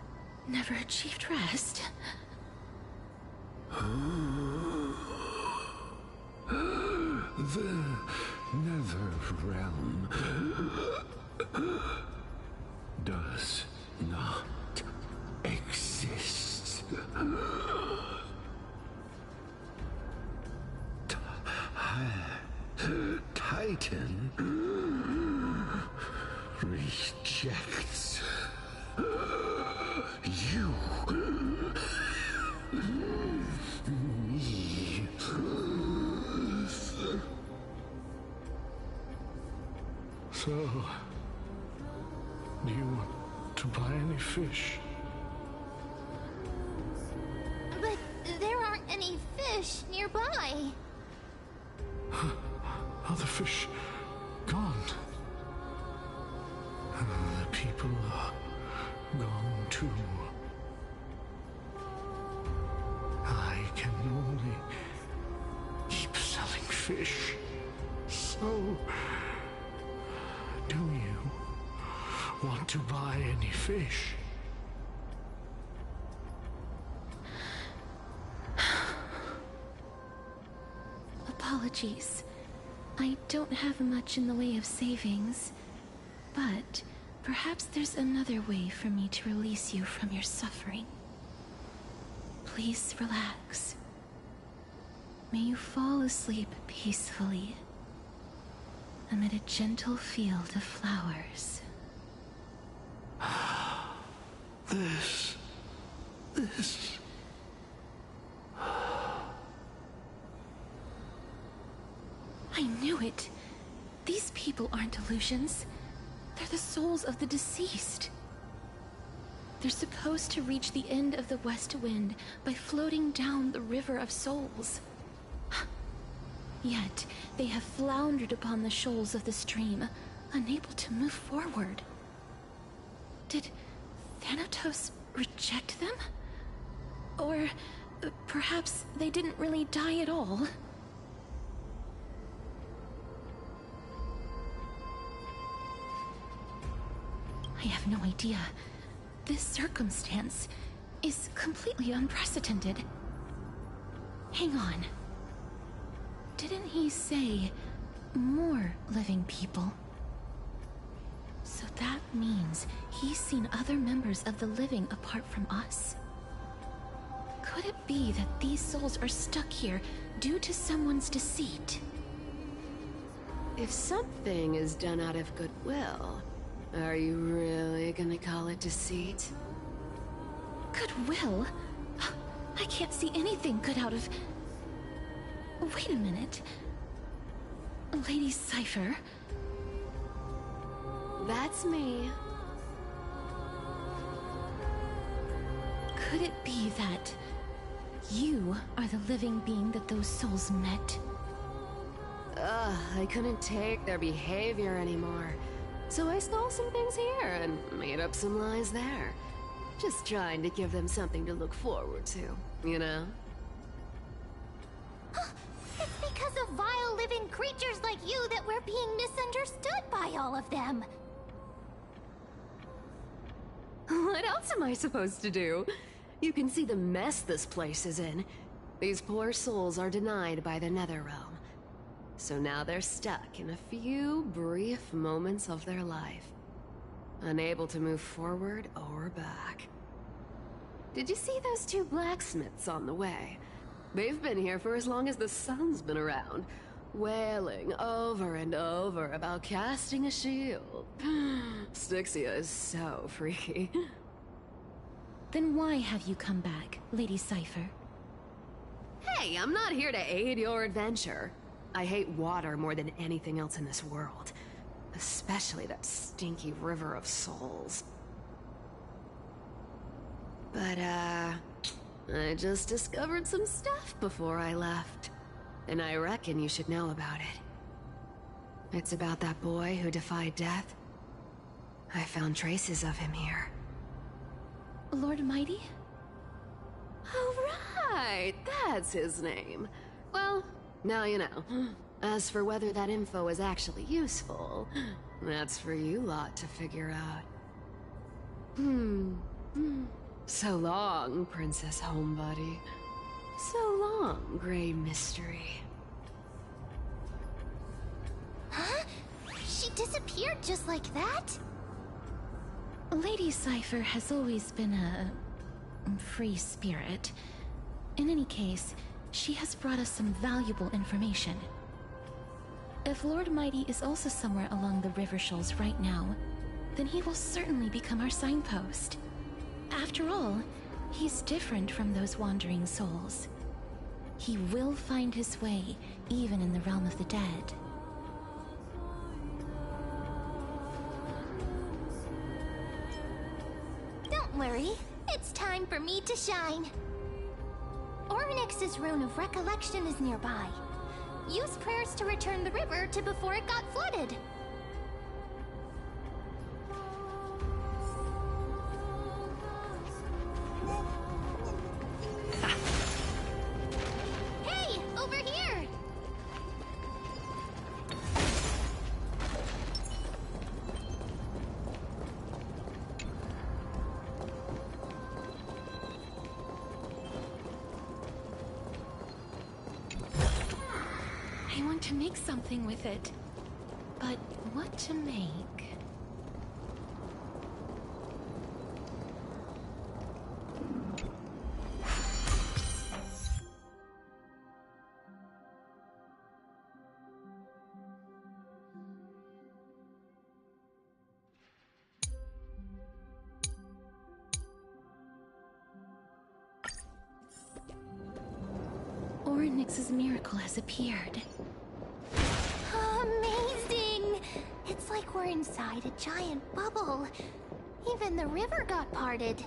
never achieved rest? The Nether Realm does not exist. Titan rejects you. Me. So, do you want to buy any fish? But there aren't any fish nearby. Are the fish gone? The people are gone too. I can only keep selling fish. So, do you want to buy any fish? Apologies. I don't have much in the way of savings, but perhaps there's another way for me to release you from your suffering. Please relax. May you fall asleep peacefully amid a gentle field of flowers. This... I knew it. These people aren't illusions. They're the souls of the deceased. They're supposed to reach the end of the West Wind by floating down the River of Souls. Yet, they have floundered upon the shoals of the stream, unable to move forward. Did Thanatos reject them? Or perhaps they didn't really die at all? I have no idea. This circumstance is completely unprecedented. Hang on. Didn't he say more living people? So that means he's seen other members of the living apart from us? Could it be that these souls are stuck here due to someone's deceit? If something is done out of goodwill, are you really gonna call it deceit? Goodwill? I can't see anything good out of... Wait a minute. Lady Cypher? That's me. Could it be that you are the living being that those souls met? Ugh, I couldn't take their behavior anymore. So I stole some things here and made up some lies there. Just trying to give them something to look forward to, you know? It's because of vile living creatures like you that we're being misunderstood by all of them. What else am I supposed to do? You can see the mess this place is in. These poor souls are denied by the Netherrealm. So now they're stuck in a few brief moments of their life. Unable to move forward or back. Did you see those two blacksmiths on the way? They've been here for as long as the sun's been around, wailing over and over about casting a shield. Styxia is so freaky. Then why have you come back, Lady Cypher? Hey, I'm not here to aid your adventure. I hate water more than anything else in this world. Especially that stinky river of souls. But, I just discovered some stuff before I left. And I reckon you should know about it. It's about that boy who defied death. I found traces of him here. Lord Mighty? Oh, right! That's his name. Well, now you know. As for whether that info is actually useful, that's for you lot to figure out. So long, Princess Homebody. So long, Gray Mystery. Huh? She disappeared just like that? Lady Cypher has always been a free spirit. In any case, she has brought us some valuable information. If Lord Mighty is also somewhere along the river shoals right now, then he will certainly become our signpost. After all, he's different from those wandering souls. He will find his way, even in the realm of the dead. Don't worry, it's time for me to shine. Ornyx's Rune of Recollection is nearby. Use prayers to return the river to before it got flooded. Hey, over here! I want to make something with it. But what to make? Ornyx's miracle has appeared. Amazing! It's like we're inside a giant bubble. Even the river got parted.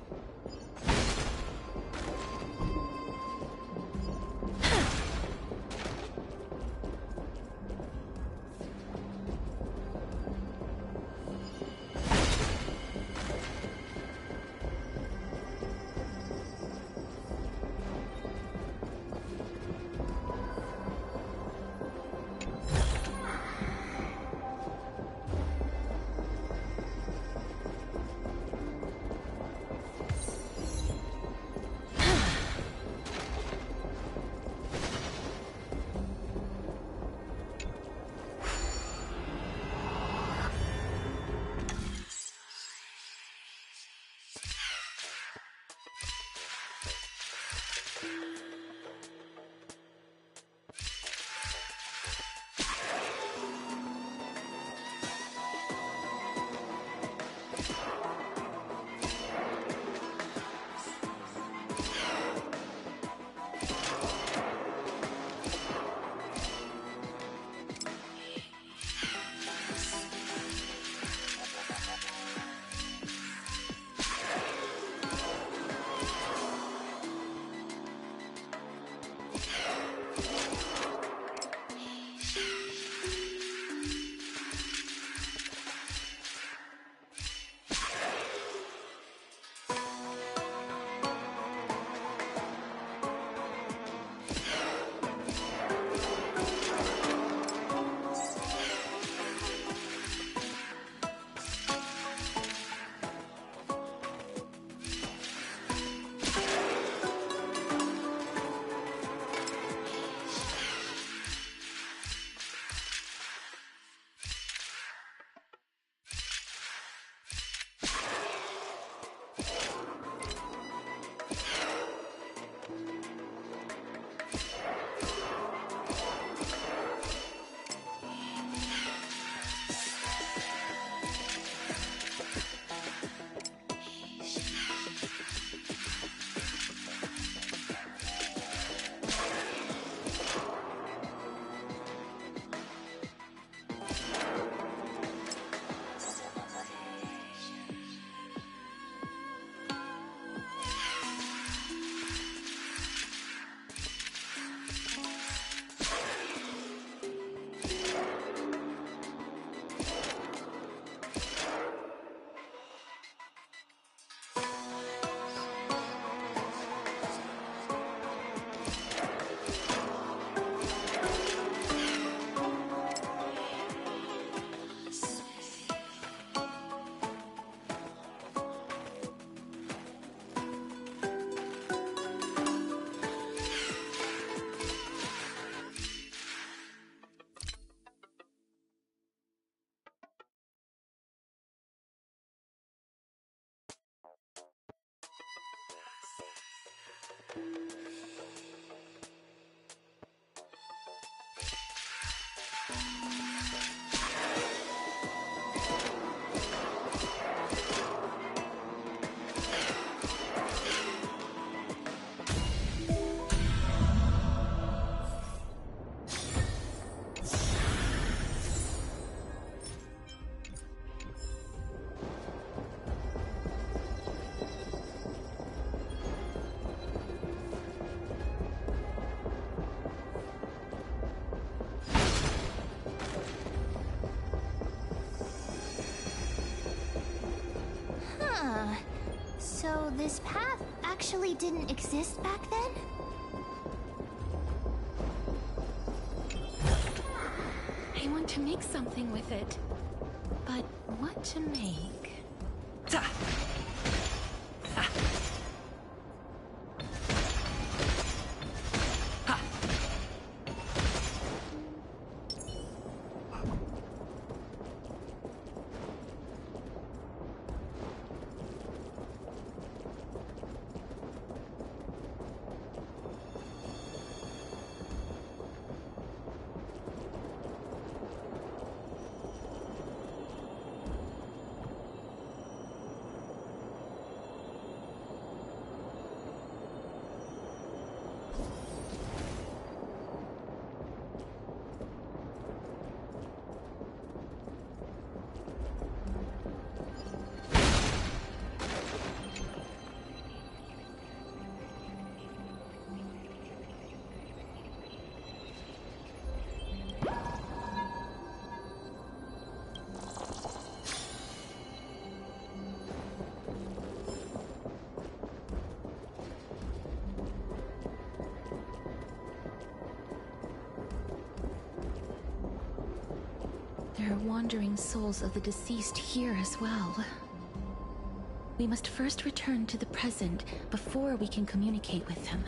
this path actually didn't exist back then? I want to make something with it. But what to make? There are wandering souls of the deceased here as well. We must first return to the present before we can communicate with them.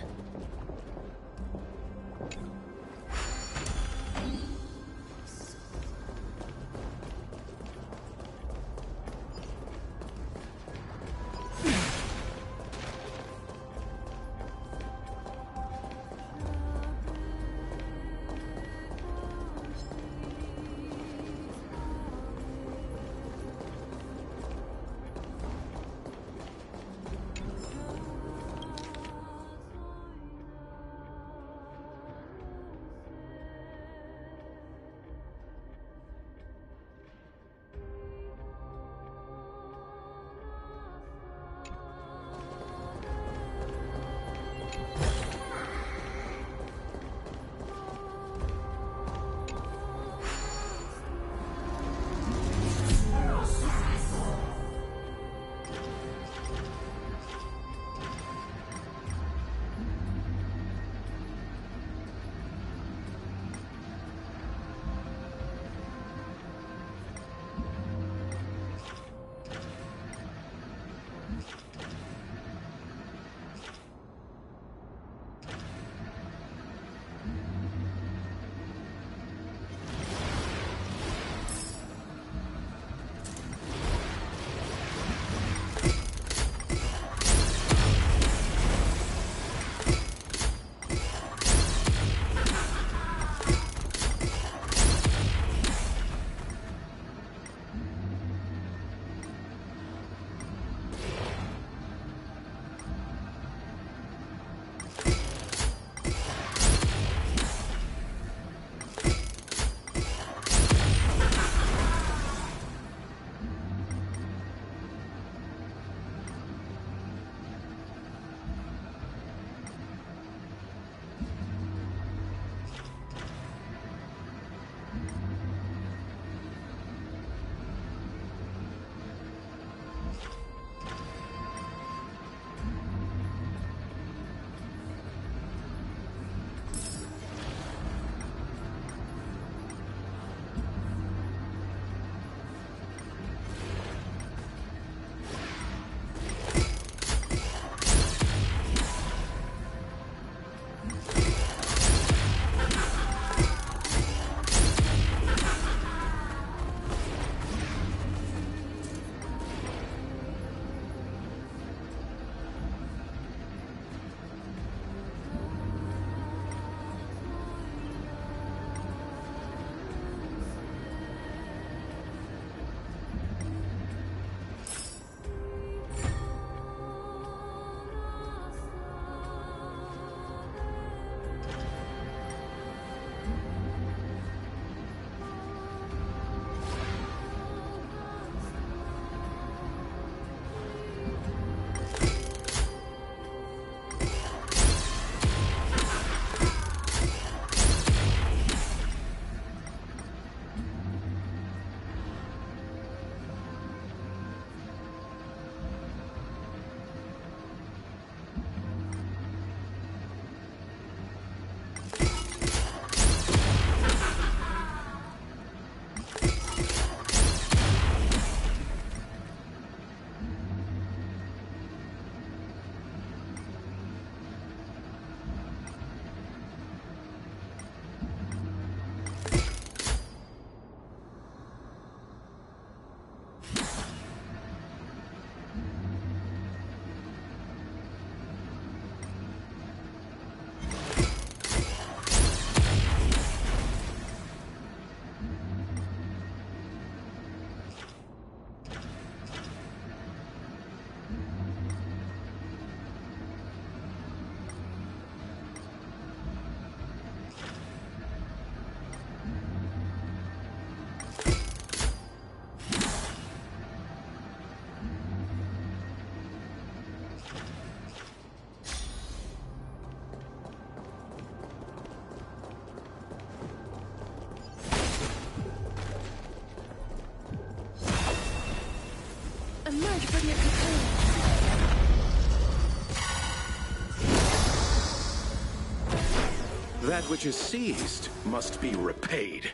That which is seized must be repaid.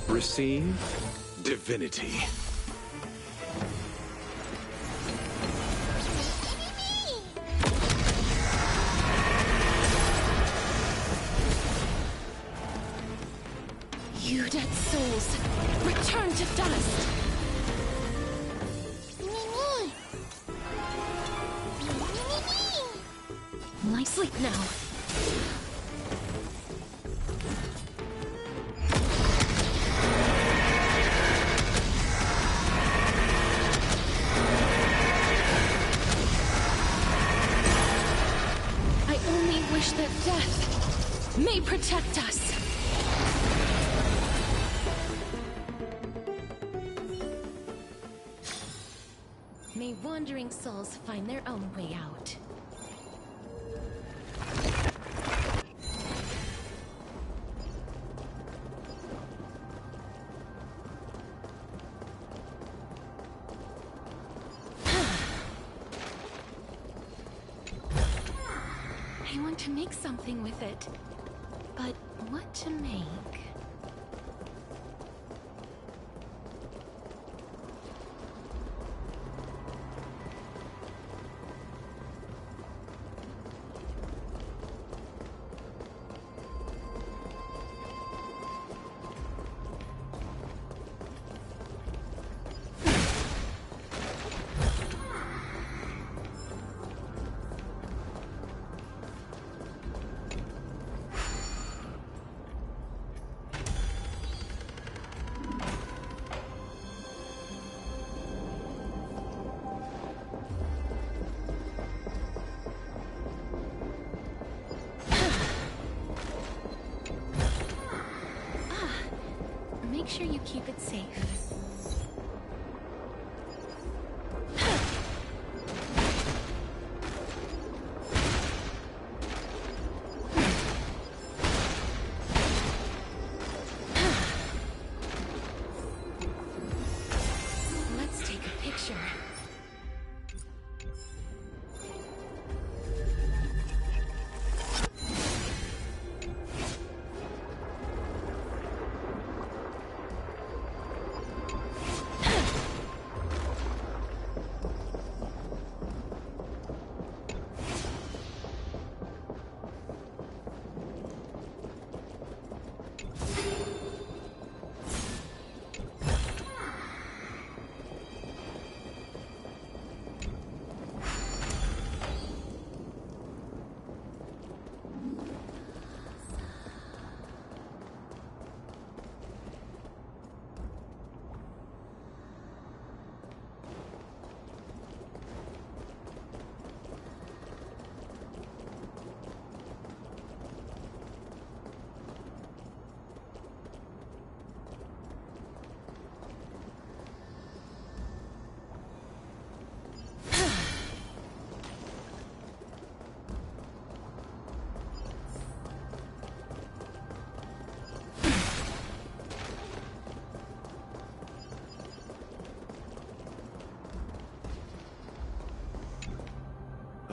Receive divinity. You dead souls, return to dust! Lie sleep now. I only wish that death may protect us. May wandering souls find their own way out. I want to make something with it, but what to make? Make sure you keep it safe. Let's take a picture.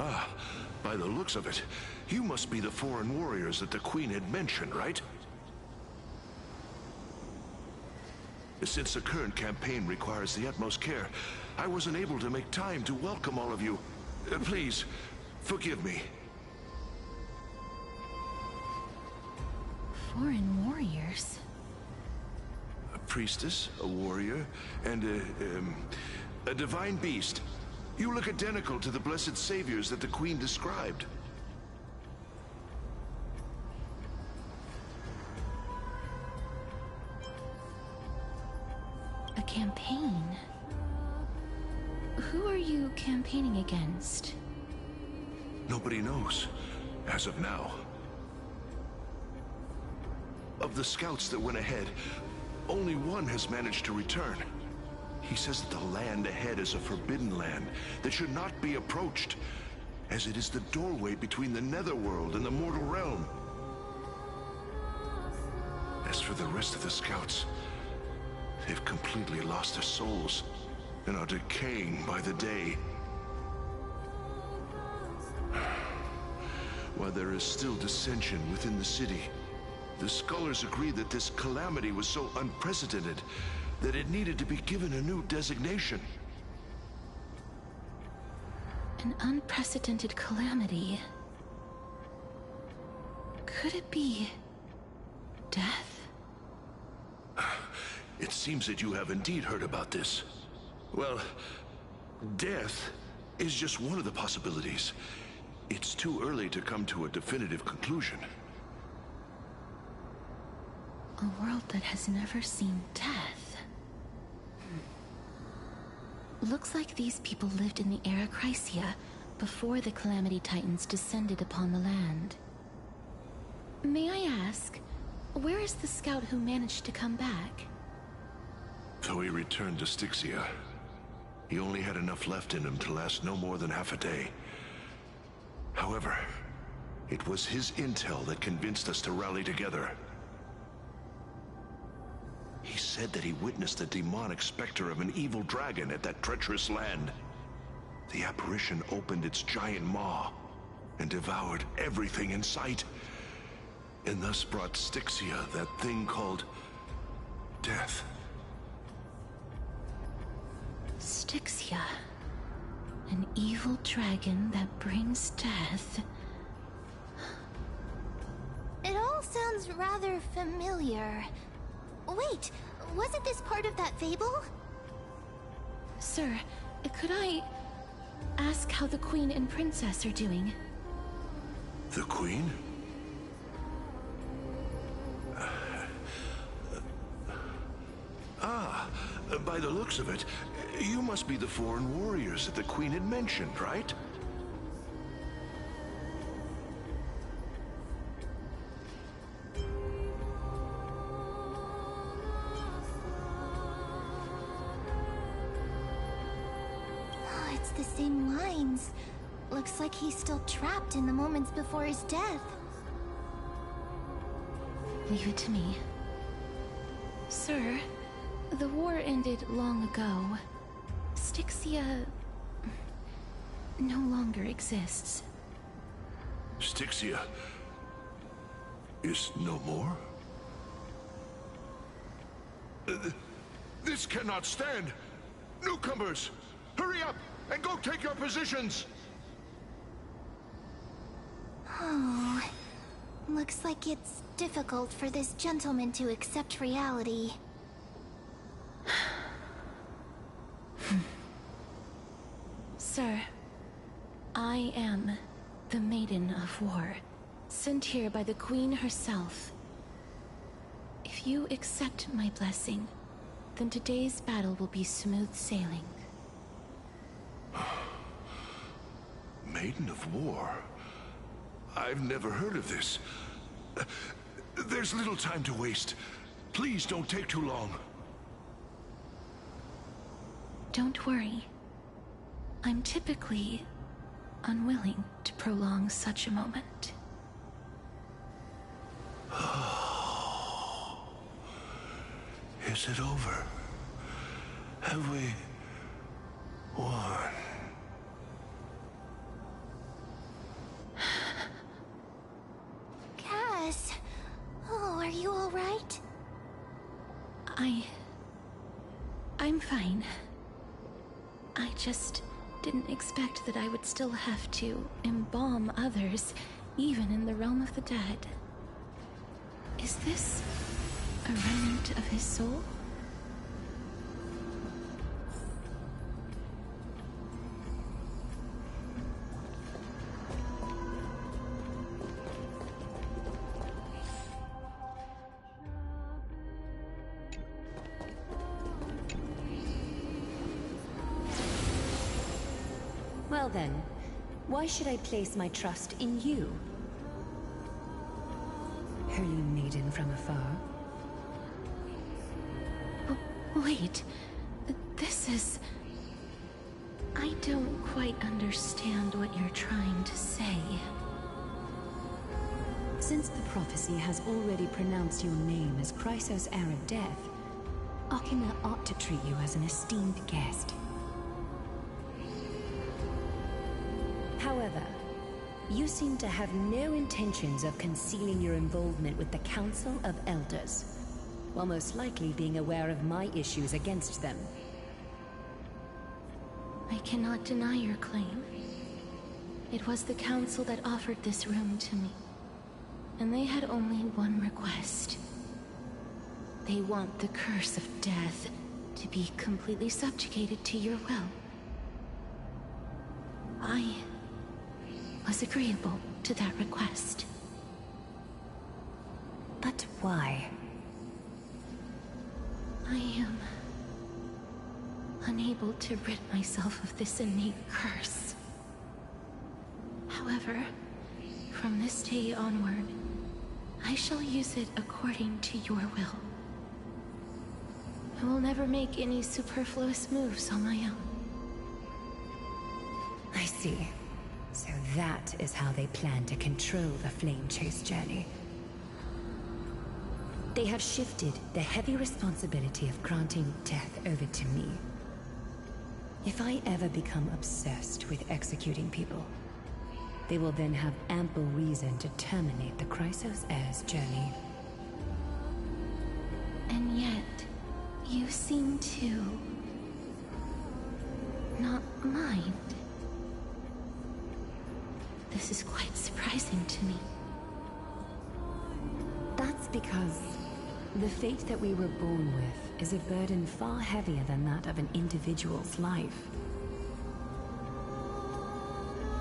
Ah, by the looks of it, you must be the foreign warriors that the Queen had mentioned, right? Since the current campaign requires the utmost care, I wasn't able to make time to welcome all of you. Please, forgive me. Foreign warriors? A priestess, a warrior, and a divine beast. You look identical to the blessed saviors that the Queen described. A campaign? Who are you campaigning against? Nobody knows, as of now. Of the scouts that went ahead, only one has managed to return. He says that the land ahead is a forbidden land that should not be approached, as it is the doorway between the netherworld and the mortal realm. As for the rest of the scouts, they've completely lost their souls. and are decaying by the day. While there is still dissension within the city, the scholars agree that this calamity was so unprecedented that it needed to be given a new designation. An unprecedented calamity. Could it be death? It seems that you have indeed heard about this. Well, death is just one of the possibilities. It's too early to come to a definitive conclusion. A world that has never seen death. Looks like these people lived in the era Chrysia before the Calamity Titans descended upon the land. May I ask, where is the scout who managed to come back? So he returned to Styxia. He only had enough left in him to last no more than half a day. However, it was his intel that convinced us to rally together. He said that he witnessed the demonic specter of an evil dragon at that treacherous land. The apparition opened its giant maw and devoured everything in sight, and thus brought Styxia that thing called death. Styxia. An evil dragon that brings death. It all sounds rather familiar. Wait, wasn't this part of that fable? Sir, could I ask how the Queen and Princess are doing? The Queen? By the looks of it, you must be the foreign warriors that the Queen had mentioned, right? Oh, it's the same lines. Looks like he's still trapped in the moments before his death. Leave it to me. Sir, the war ended long ago. Styxia no longer exists. Styxia is no more? This cannot stand! Newcomers, hurry up and go take your positions! Oh, looks like it's difficult for this gentleman to accept reality. Sir, I am the Maiden of War, sent here by the Queen herself. If you accept my blessing, then today's battle will be smooth sailing. Maiden of War? I've never heard of this. There's little time to waste. Please don't take too long. Don't worry. I'm typically unwilling to prolong such a moment. Is it over? Have we won? Cass! Oh, are you alright? I'm fine. I just didn't expect that I would still have to embalm others, even in the realm of the dead. Is this a remnant of his soul? Well then, why should I place my trust in you? Holy maiden from afar. Wait, this is... I don't quite understand what you're trying to say. Since the prophecy has already pronounced your name as Chrysos' heir of death, Akina ought to treat you as an esteemed guest. However, you seem to have no intentions of concealing your involvement with the Council of Elders, while most likely being aware of my issues against them. I cannot deny your claim. It was the Council that offered this room to me, and they had only one request. They want the curse of death to be completely subjugated to your will. I was agreeable to that request. But why? I am unable to rid myself of this innate curse. However, from this day onward, I shall use it according to your will. I will never make any superfluous moves on my own. I see. So that is how they plan to control the Flame Chase journey. They have shifted the heavy responsibility of granting death over to me. If I ever become obsessed with executing people, they will then have ample reason to terminate the Chrysos Heir's journey. And yet, you seem to not mind. This is quite surprising to me. That's because the fate that we were born with is a burden far heavier than that of an individual's life.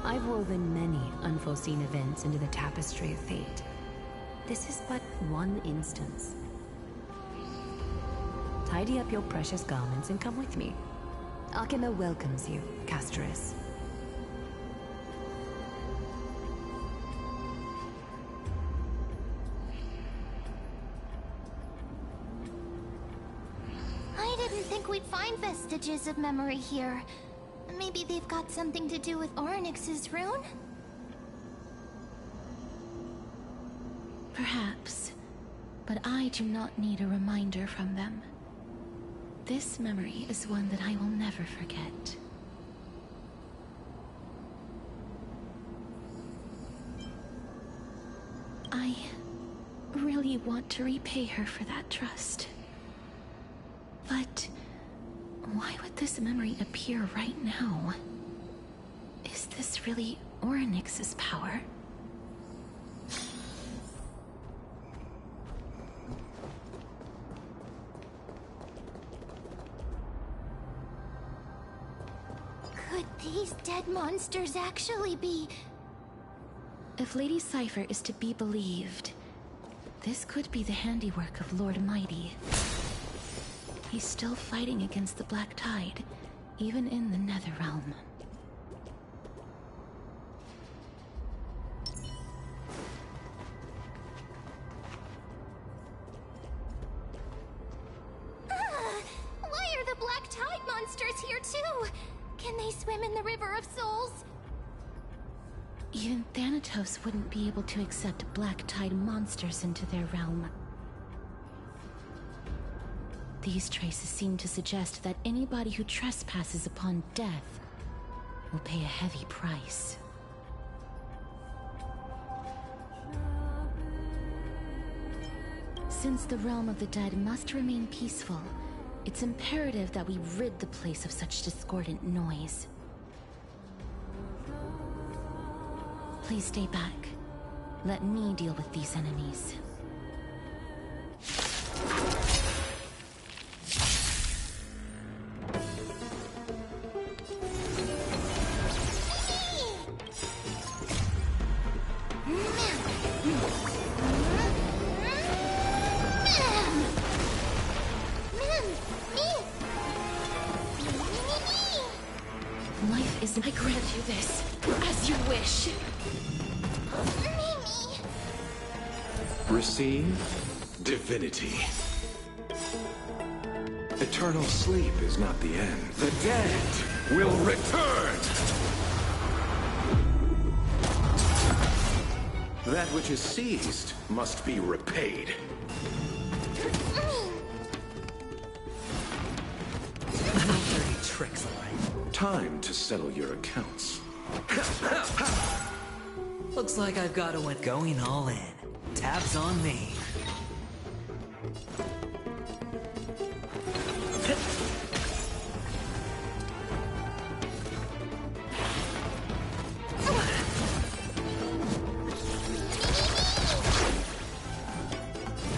I've woven many unforeseen events into the tapestry of fate. This is but one instance. Tidy up your precious garments and come with me. Arkema welcomes you, Castoris. I didn't think we'd find vestiges of memory here. Maybe they've got something to do with Orynyx's rune? Perhaps, but I do not need a reminder from them. This memory is one that I will never forget. I really want to repay her for that trust. But why would this memory appear right now? Is this really Orynyx's power? Could these dead monsters actually be... If Lady Cypher is to be believed, this could be the handiwork of Lord Mighty. He's still fighting against the Black Tide, even in the Netherrealm. Why are the Black Tide monsters here too? Can they swim in the River of Souls? Even Thanatos wouldn't be able to accept Black Tide monsters into their realm. These traces seem to suggest that anybody who trespasses upon death will pay a heavy price. Since the realm of the dead must remain peaceful, it's imperative that we rid the place of such discordant noise. Please stay back. Let me deal with these enemies. Life is... I grant you this, as you wish. Receive divinity. Eternal sleep is not the end. The dead will return! That which is seized must be repaid. Dirty tricks, all right. Time to settle your accounts. Looks like I've got to win. Going all in. Tabs on me.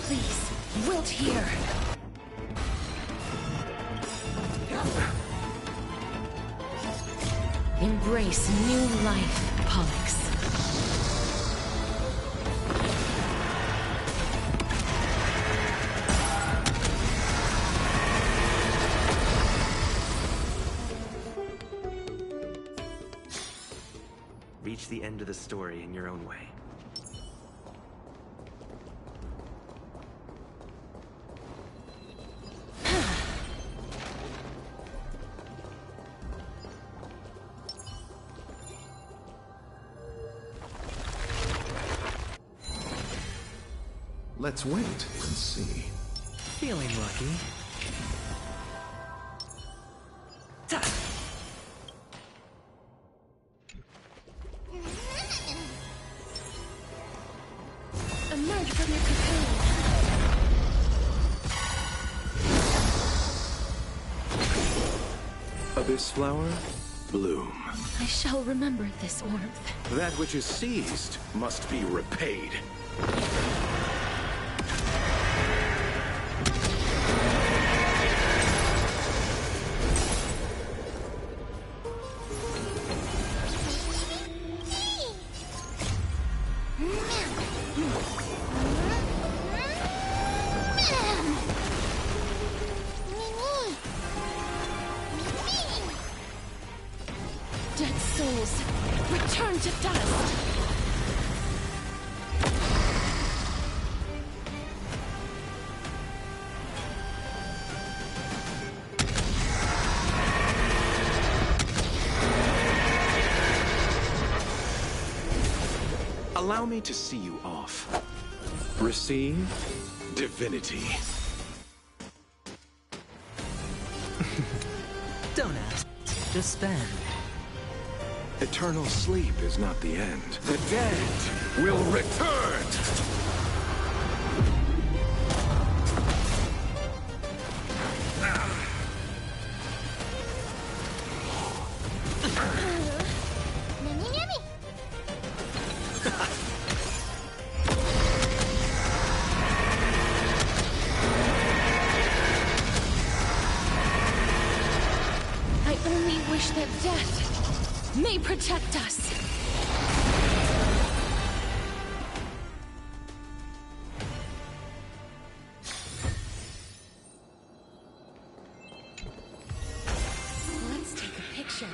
Please, wilt here. Embrace new life, Pollux. Reach the end of the story in your own way. Let's wait and see. Feeling lucky. Emerge from your cocoon. Abyss flower, bloom. I shall remember this warmth. That which is seized must be repaid. Dead souls, return to dust! Allow me to see you off. Receive divinity. Don't ask, just spend. Eternal sleep is not the end. The dead will return! I only wish that death may protect us. Let's take a picture.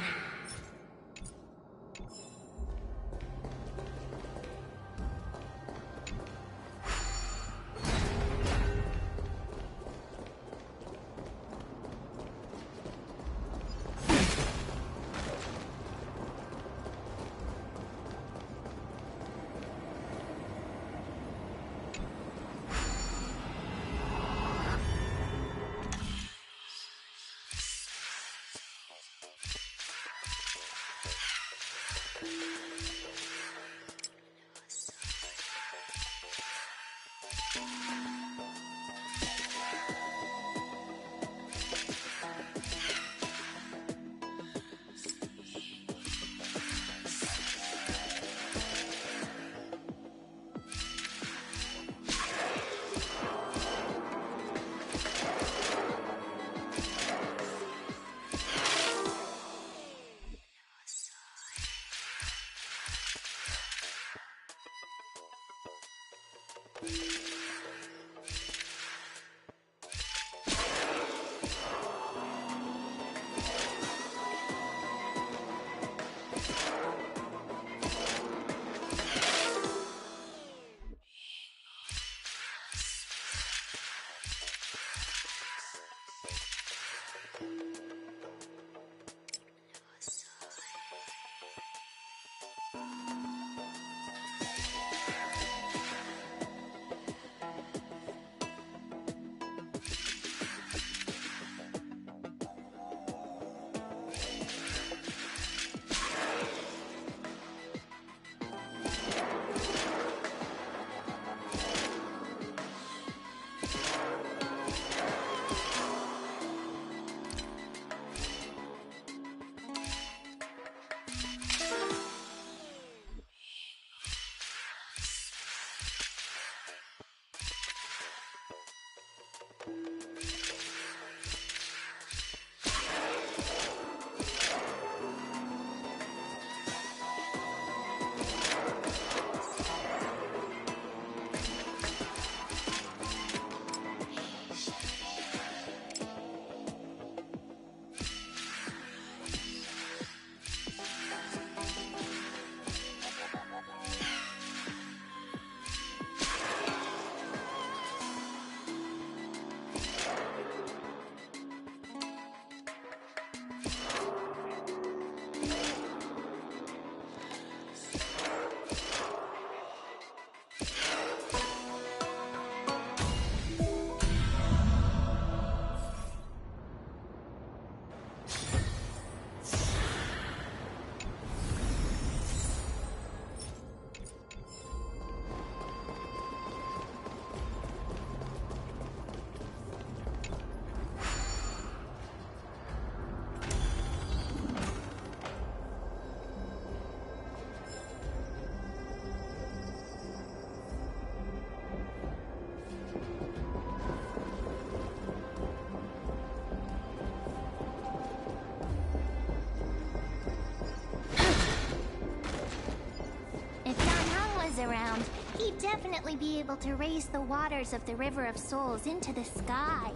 was around, he'd definitely be able to raise the waters of the River of Souls into the sky.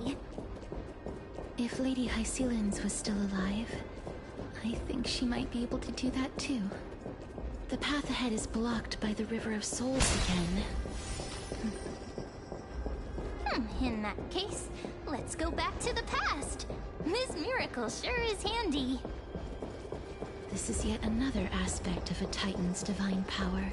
If Lady Hycelens was still alive, I think she might be able to do that too. The path ahead is blocked by the River of Souls again. In that case, let's go back to the past. This miracle sure is handy. This is yet another aspect of a Titan's divine power.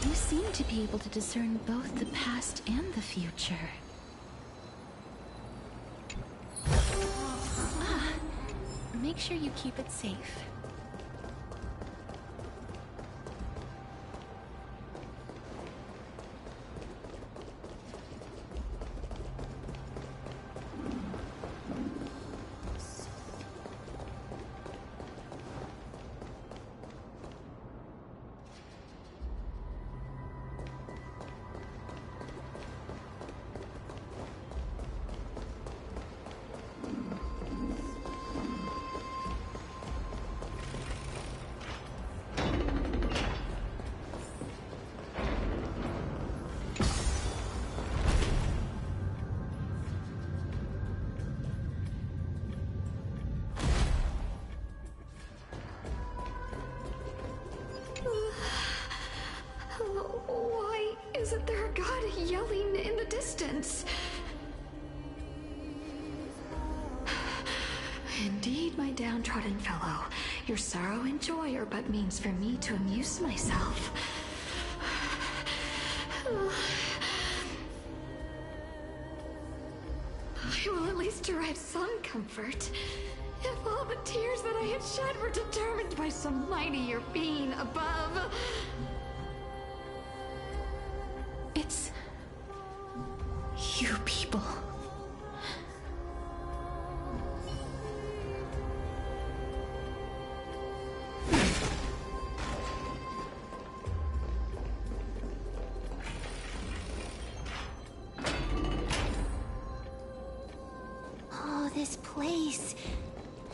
You seem to be able to discern both the past and the future. Make sure you keep it safe. Why isn't there a god yelling in the distance? Indeed, my downtrodden fellow, your sorrow and joy are but means for me to amuse myself. I will at least derive some comfort. If all the tears that I had shed were determined by some mightier being above. It's you people. Oh, this place.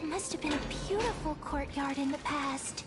It must have been a beautiful courtyard in the past.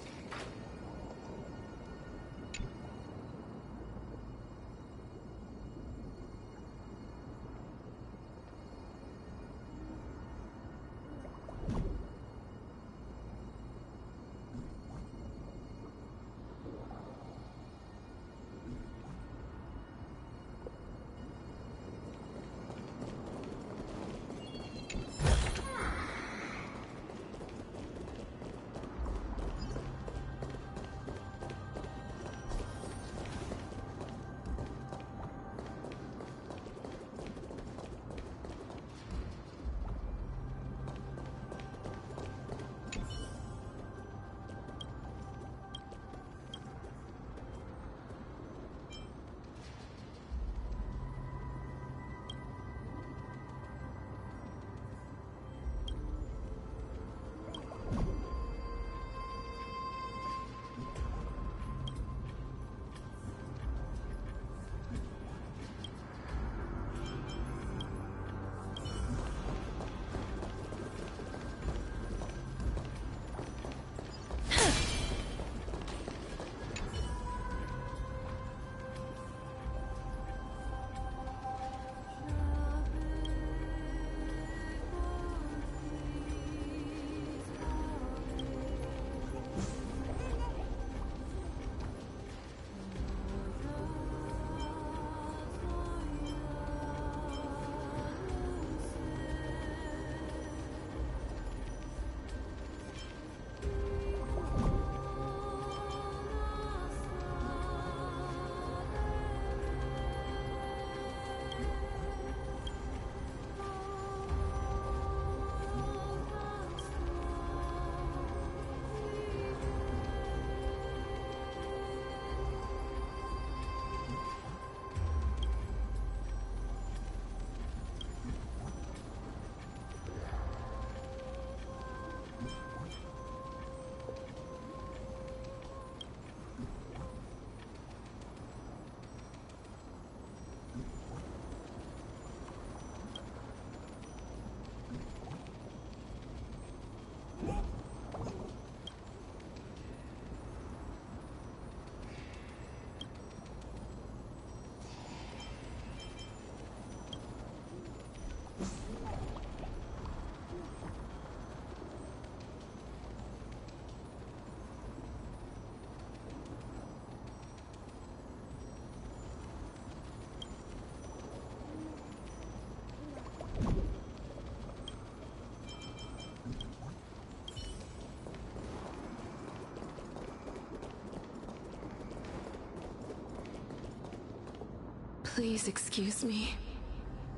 Please excuse me.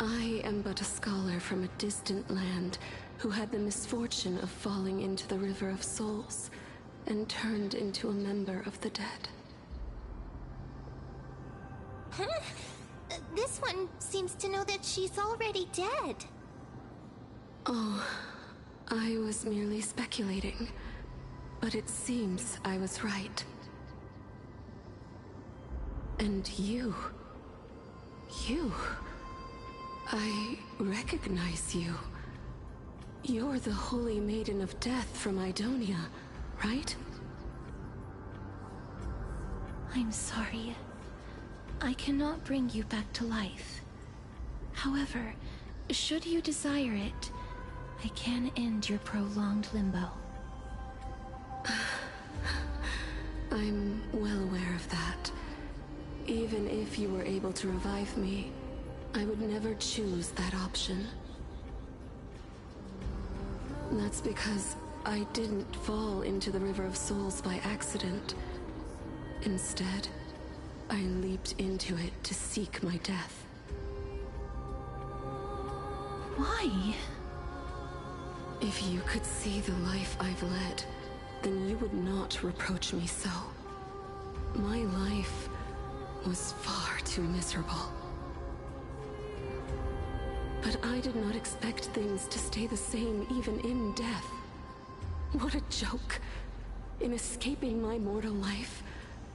I am but a scholar from a distant land who had the misfortune of falling into the River of Souls and turned into a member of the dead. Huh? This one seems to know that she's already dead. Oh, I was merely speculating, but it seems I was right. And you... I recognize you. You're the Holy Maiden of Death from Idonia, right? I'm sorry. I cannot bring you back to life. However, should you desire it, I can end your prolonged limbo. I'm well aware of that. Even if you were able to revive me, I would never choose that option. That's because I didn't fall into the River of Souls by accident. Instead, I leaped into it to seek my death. Why? If you could see the life I've led, then you would not reproach me so. My life was far too miserable. But I did not expect things to stay the same even in death. What a joke. In escaping my mortal life,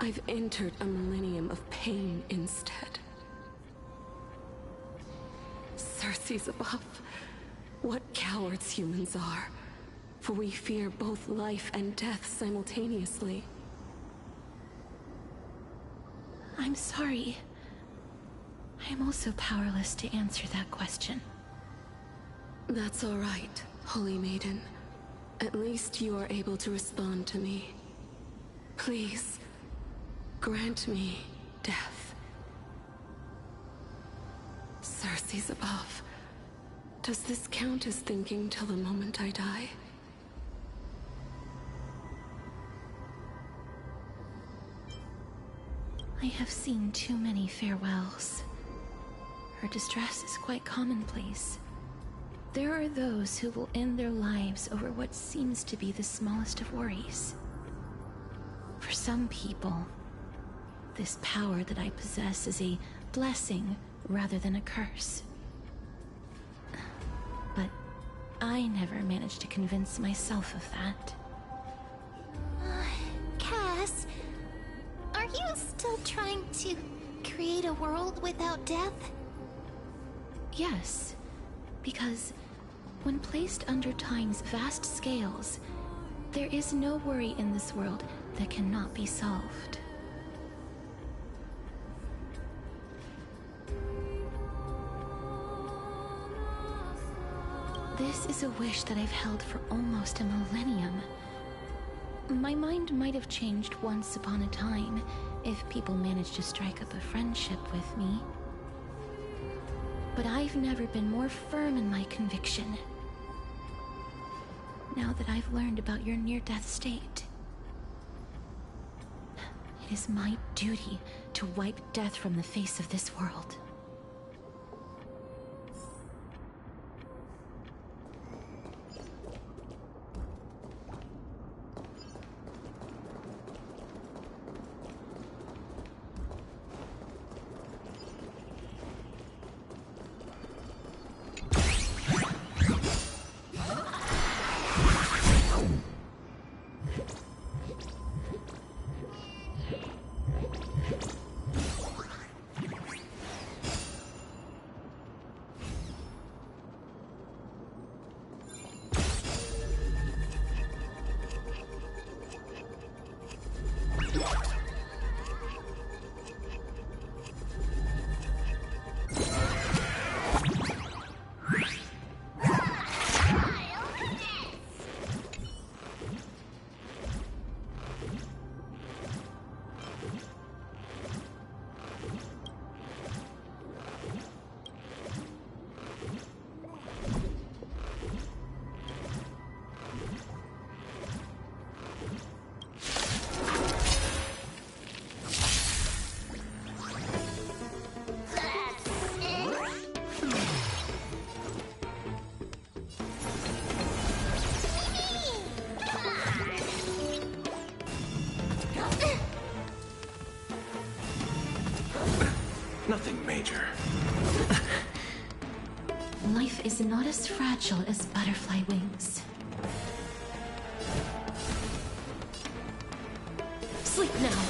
I've entered a millennium of pain instead. Circe's above. What cowards humans are. For we fear both life and death simultaneously. I'm sorry. I am also powerless to answer that question. That's all right, Holy Maiden. At least you are able to respond to me. Please, grant me death. Circe's above. Does this count as thinking till the moment I die? I have seen too many farewells. Her distress is quite commonplace. There are those who will end their lives over what seems to be the smallest of worries. For some people, this power that I possess is a blessing rather than a curse. But I never managed to convince myself of that. Cass, are you still trying to create a world without death? Yes, because when placed under time's vast scales, there is no worry in this world that cannot be solved. This is a wish that I've held for almost a millennium. My mind might have changed once upon a time if people managed to strike up a friendship with me. But I've never been more firm in my conviction. Now that I've learned about your near-death state, it is my duty to wipe death from the face of this world. Nothing major. Life is not as fragile as butterfly wings. Sleep now.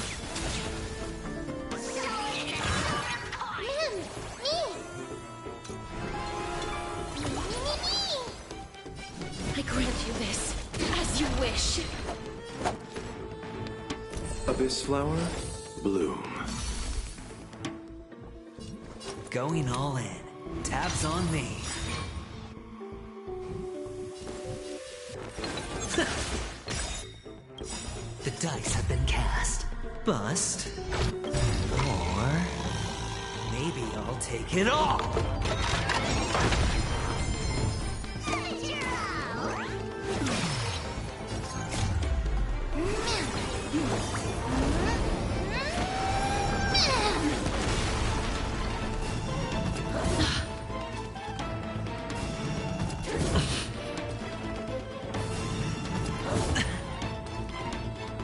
I grant you this, as you wish. Abyss flower, bloom. Going all in. Tabs on me. The dice have been cast. Bust. Or maybe I'll take it all.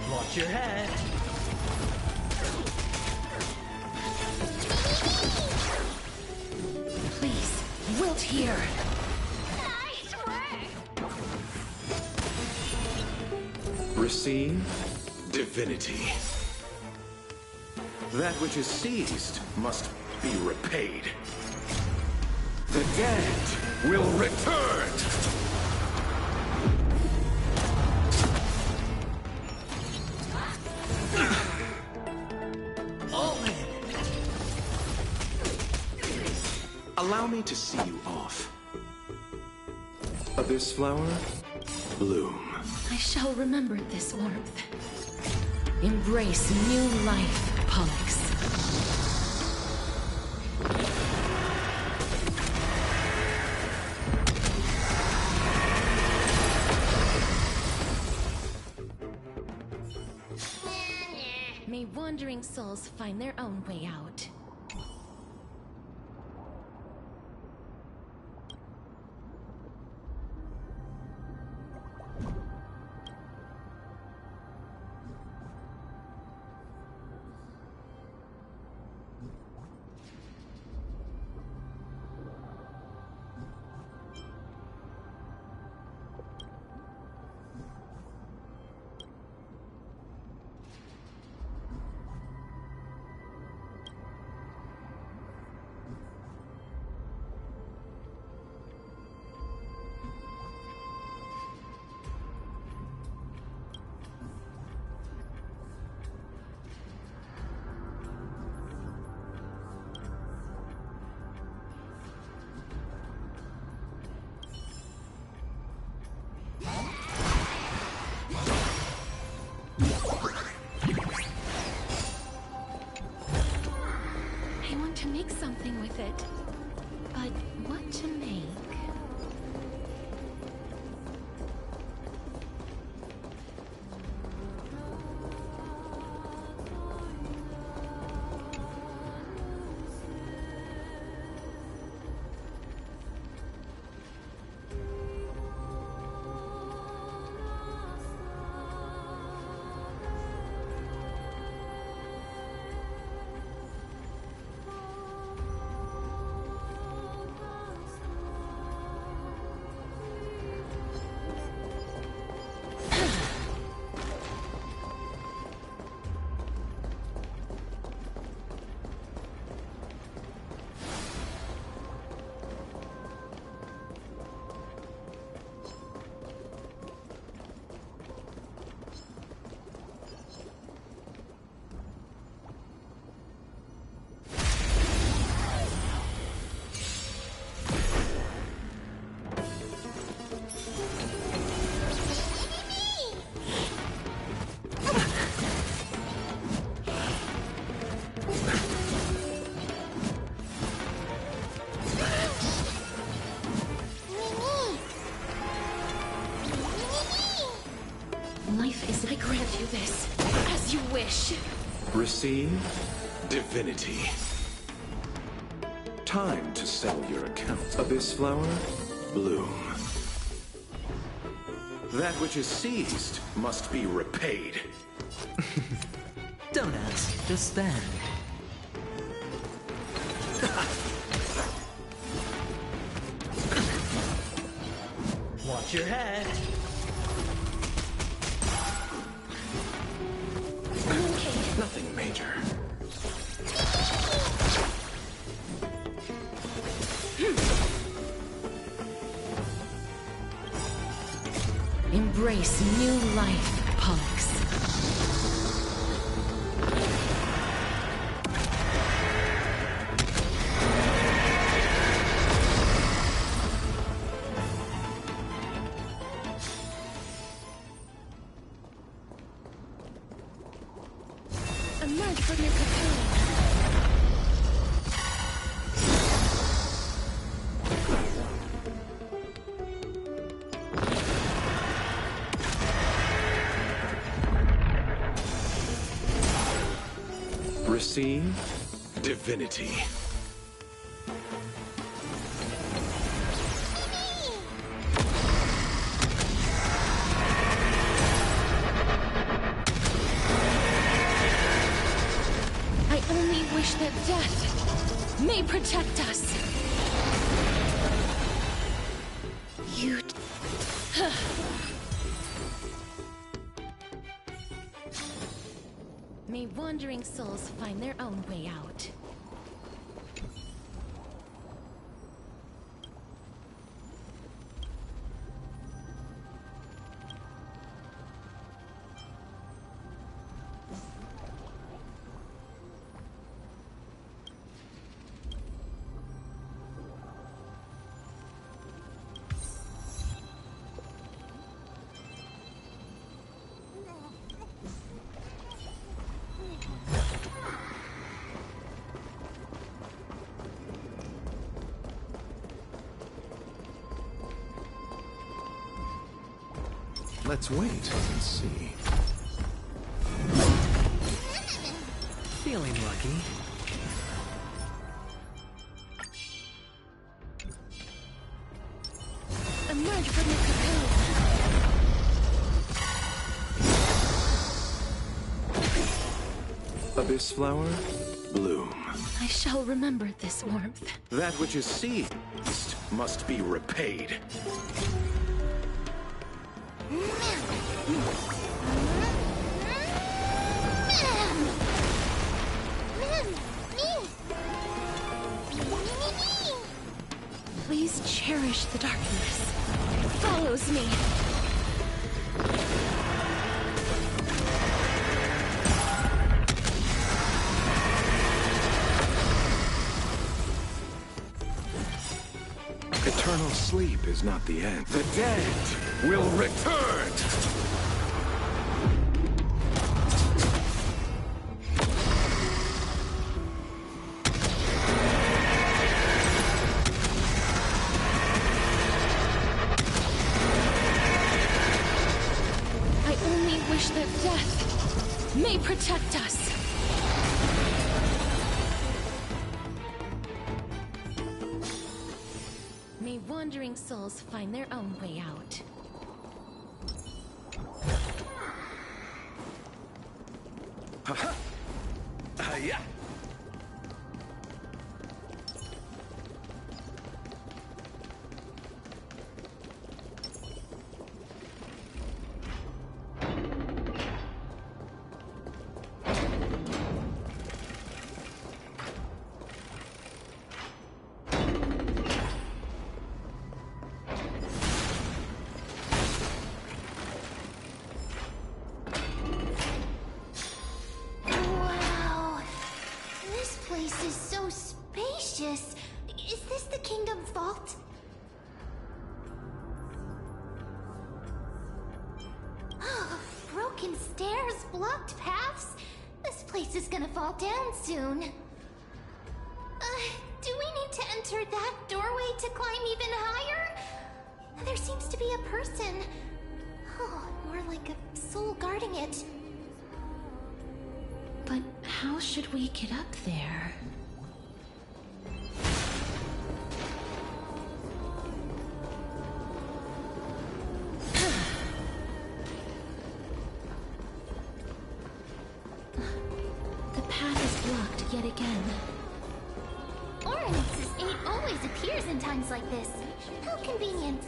Watch your head. Please, wilt here. Receive divinity. That which is seized must be repaid. The dead will return! Allow me to see you off. Abyss flower, bloom. I shall remember this warmth. Embrace new life, Pollux. May wandering souls find their own way out. To make something with it, but what to make? Life is... I grant you this, as you wish. Receive divinity. Time to settle your accounts. Abyss flower, bloom. That which is seized must be repaid. Don't ask, just spend. Watch your head. Nothing major. Embrace new life, Pollux. Emerge from your cocoon. Receive divinity. I only wish that death may protect us. You... May wandering souls find their own way out. Let's wait and see. Feeling lucky. Emerge from the cocoon. Abyss flower, bloom. I shall remember this warmth. That which is seized must be repaid. Please cherish the darkness. It follows me. Eternal sleep is not the end. The dead will return! I only wish that death may protect us. May wandering souls find their own way out. Yeah. Wow. This place is so spacious. Is this the kingdom's vault? Oh, broken stairs, blocked paths. This place is gonna fall down soon. Do we need to enter that doorway to climb even higher? There seems to be a person. Oh, more like a soul guarding it. But how should we get up there? The path is blocked yet again. Oronix's 8 always appears in times like this. How convenient.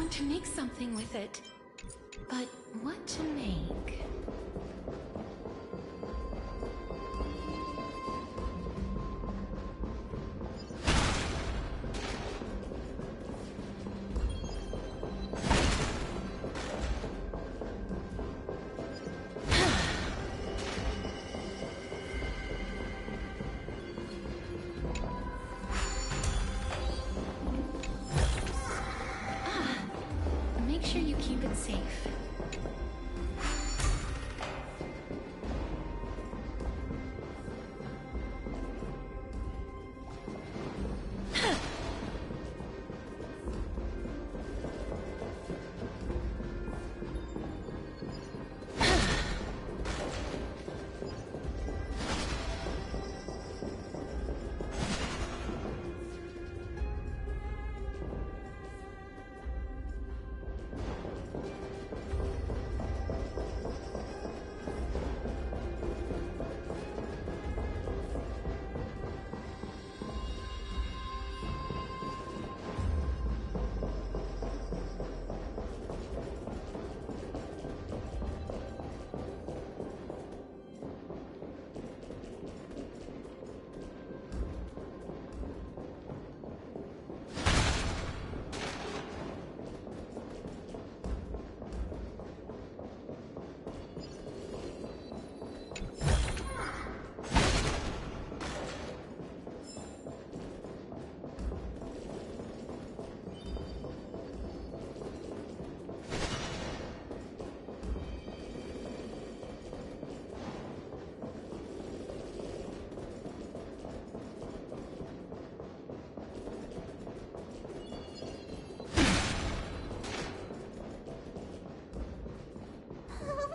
want to make something with it. But what to make? Make sure you keep it safe.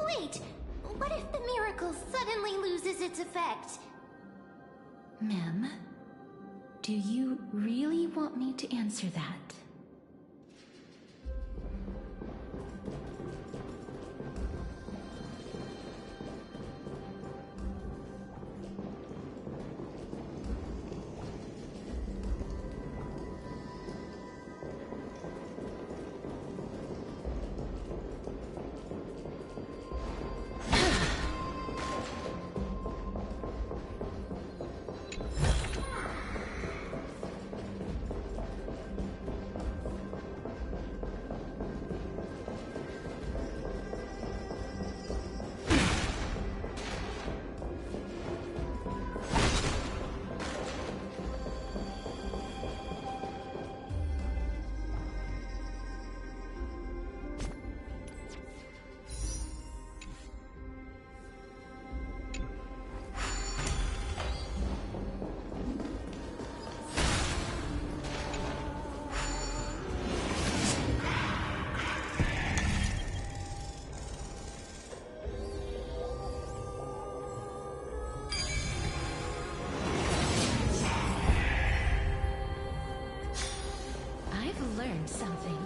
Wait! What if the miracle suddenly loses its effect? Mem, do you really want me to answer that? Something.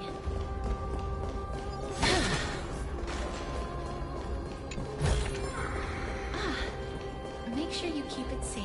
Make sure you keep it safe.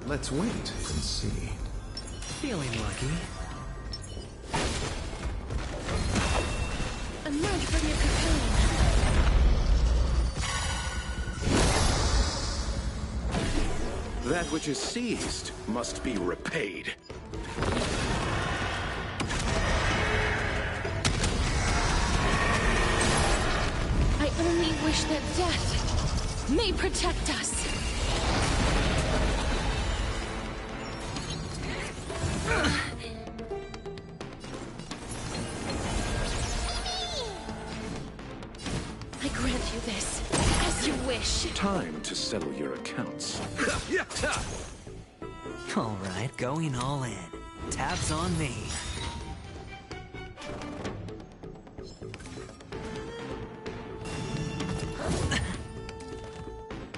Let's wait and see. Feeling lucky. Emerge from your cocoon. That which is seized must be repaid. I only wish that death may protect us. I grant you this, as you wish. Time to settle your accounts. Alright, going all in. Tabs on me.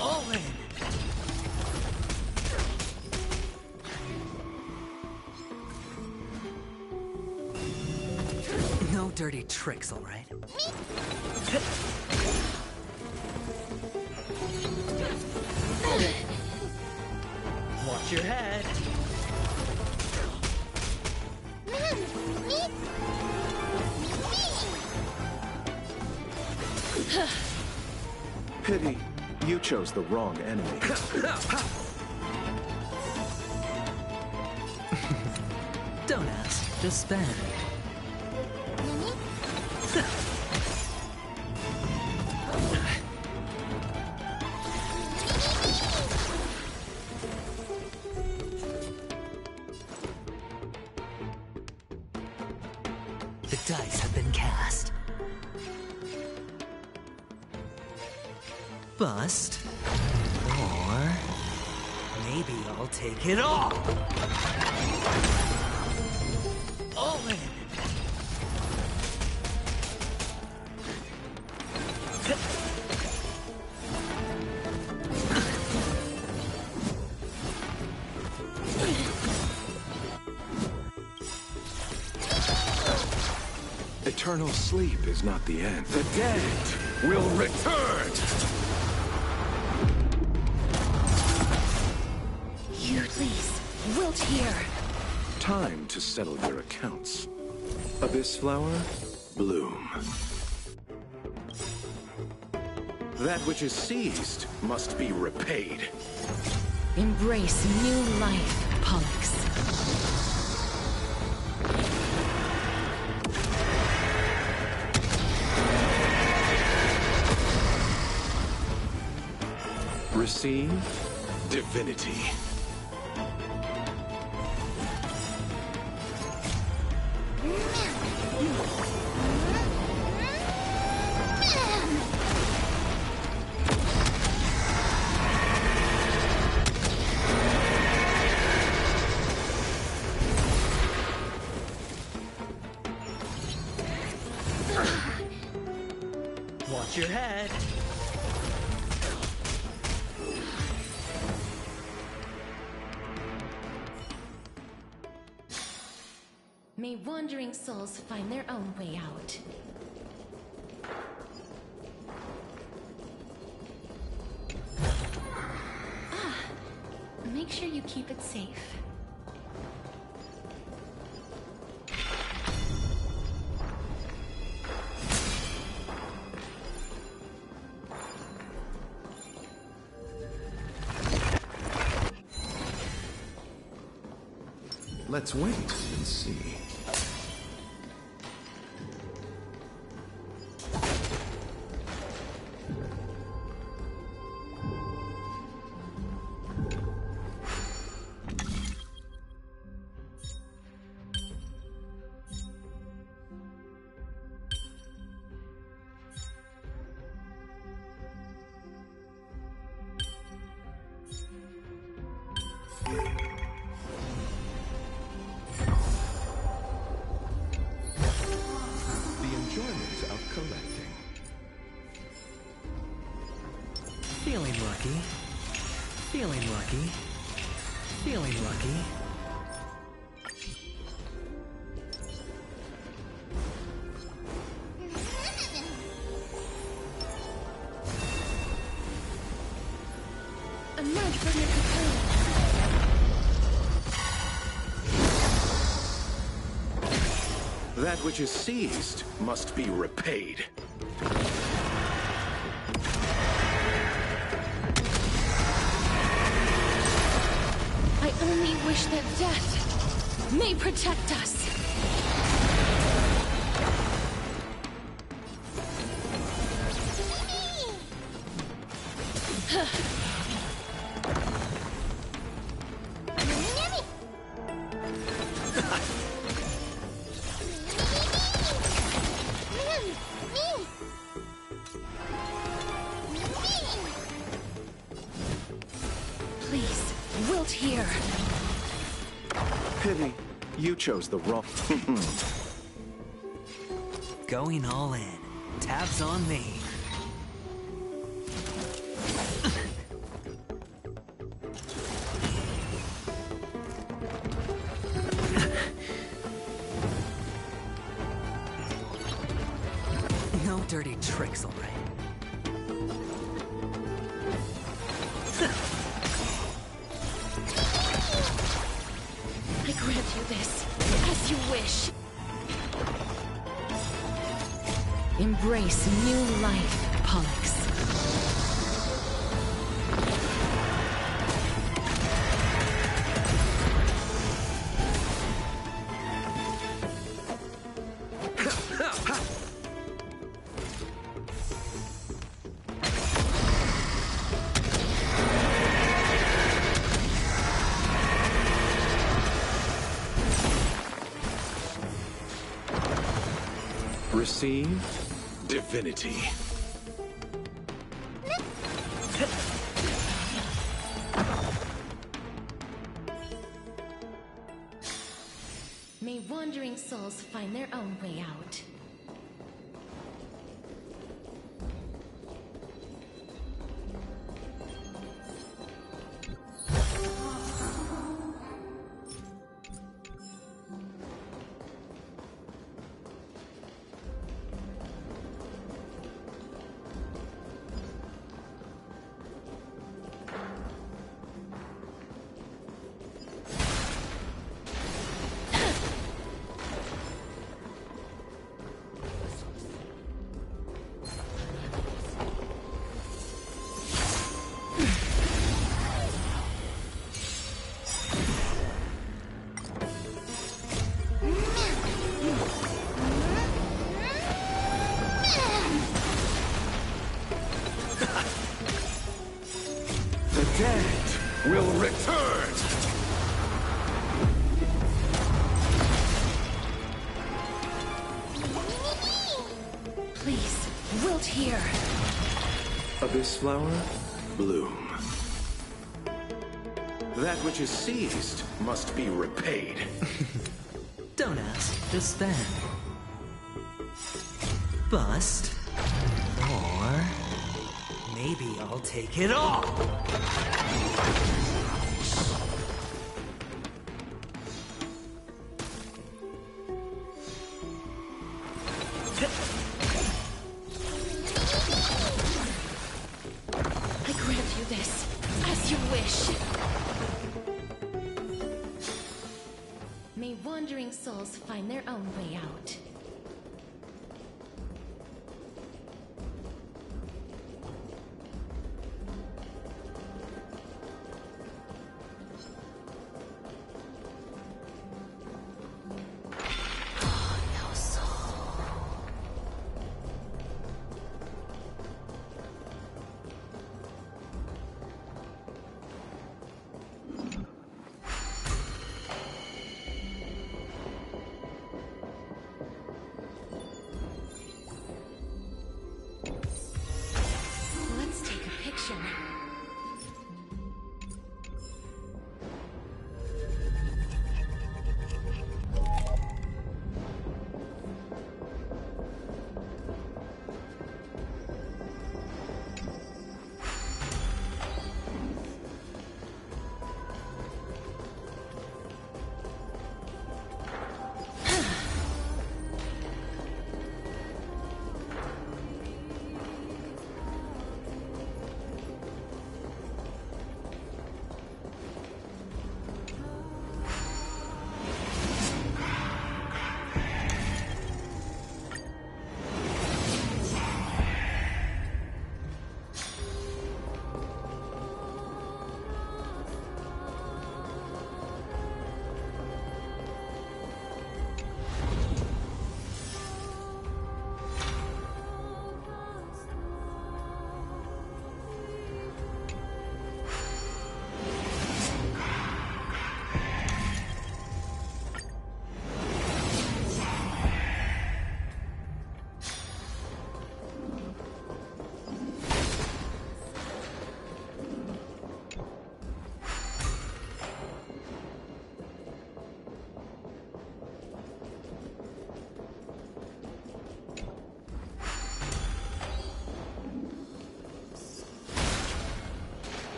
All in! No dirty tricks, alright? Watch your head. Pity, you chose the wrong enemy. Don't ask, just spend. The dice have been cast. Bust. Or maybe I'll take it all. All in. Eternal sleep is not the end. The dead will return! You please, wilt here. Time to settle your accounts. Abyss flower, bloom. That which is seized must be repaid. Embrace new life, Pollux. Receive divinity. Watch your head. May wandering souls find their own way out. Make sure you keep it safe. Let's wait and see. Feeling lucky. Feeling lucky. Feeling lucky. Emerge from your cocoon. That which is seized must be repaid. I only wish that death may protect us. Please, wilt here. Pity. You chose the wrong... Going all in. Tabs on me. No dirty tricks, all right. I grant you this, as you wish. Embrace new life, Pollux. Receive divinity. May wandering souls find their own way out. The dead will return! Please, wilt here. Abyss flower, bloom. That which is seized must be repaid. Don't ask, just spend. Bust. Or... maybe I'll take it all! I grant you this, as you wish. May wandering souls find their own way out. Let's take a picture.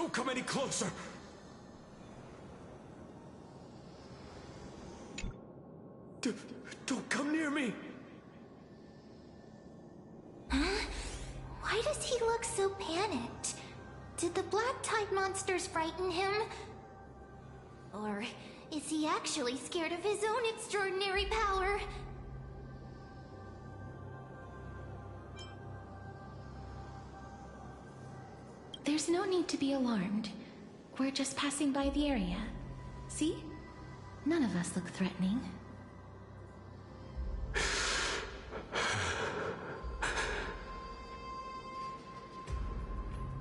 Don't come any closer! Don't come near me! Huh? Why does he look so panicked? Did the Black Tide monsters frighten him? Or is he actually scared of his own extraordinary power? There's no need to be alarmed. We're just passing by the area. See? None of us look threatening.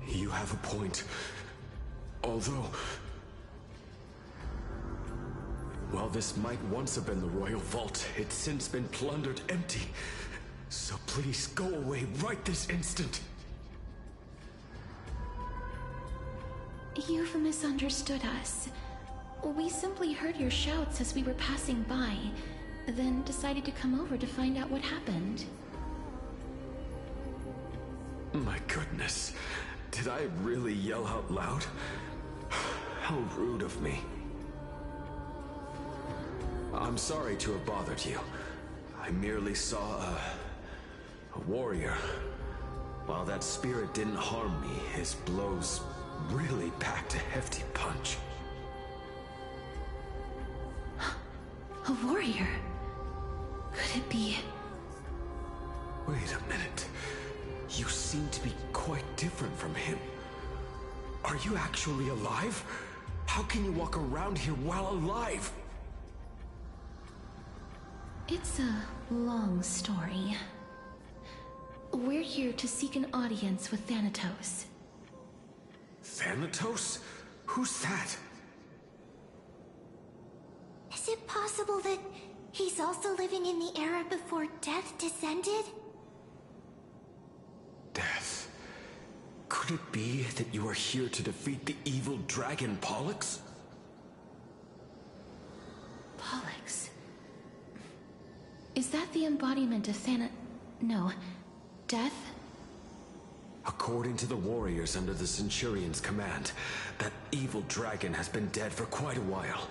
You have a point. Although... while this might once have been the Royal Vault, it's since been plundered empty. So please go away right this instant. You've misunderstood us. We simply heard your shouts as we were passing by, then decided to come over to find out what happened. My goodness. Did I really yell out loud? How rude of me. I'm sorry to have bothered you. I merely saw a warrior. While that spirit didn't harm me, his blows really packed a hefty punch. A warrior? Could it be... Wait a minute. You seem to be quite different from him. Are you actually alive? How can you walk around here while alive? It's a long story. We're here to seek an audience with Thanatos. Thanatos? Who's that? Is it possible that he's also living in the era before death descended? Death? Could it be that you are here to defeat the evil dragon Pollux? Pollux? Is that the embodiment of No. Death? According to the warriors under the Centurion's command, that evil dragon has been dead for quite a while.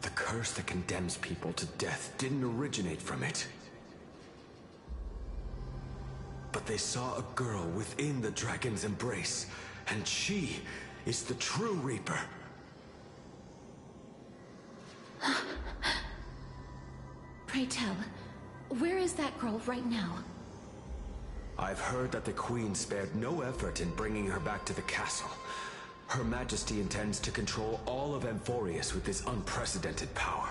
The curse that condemns people to death didn't originate from it. But they saw a girl within the dragon's embrace, and she is the true Reaper. Pray tell, where is that girl right now? I've heard that the Queen spared no effort in bringing her back to the castle. Her Majesty intends to control all of Amphorius with this unprecedented power.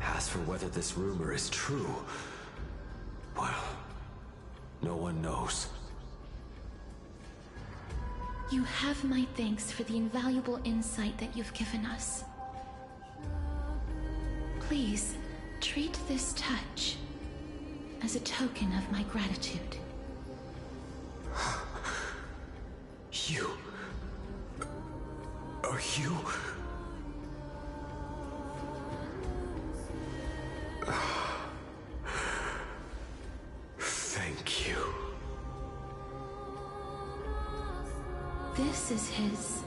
As for whether this rumor is true, well, no one knows. You have my thanks for the invaluable insight that you've given us. Please, treat this touch as a token of my gratitude. You... are you... Thank you. This is his...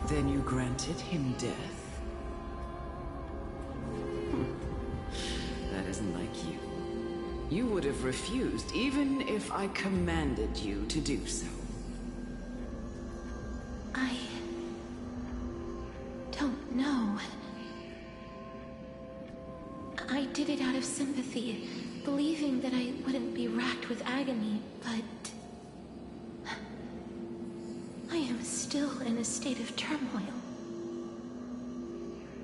Then you granted him death? That isn't like you. You would have refused, even if I commanded you to do so. I... don't know. I did it out of sympathy, believing that I wouldn't be racked with agony, but... I am still in a state of turmoil.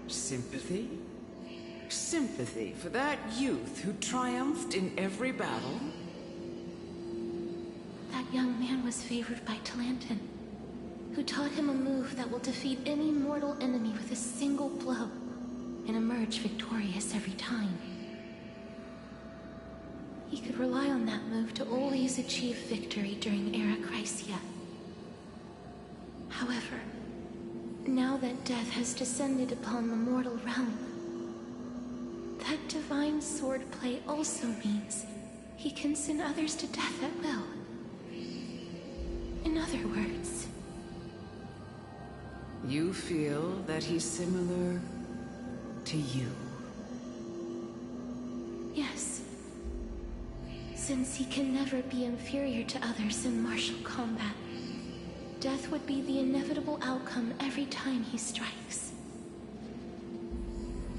Sympathy? Sympathy for that youth who triumphed in every battle? That young man was favored by Talantin, who taught him a move that will defeat any mortal enemy with a single blow and emerge victorious every time. He could rely on that move to always achieve victory during Era Chrysia. However, now that death has descended upon the mortal realm, that divine sword swordplay also means he can send others to death at will. In other words... You feel that he's similar to you? Yes. Since he can never be inferior to others in martial combat, death would be the inevitable outcome every time he strikes.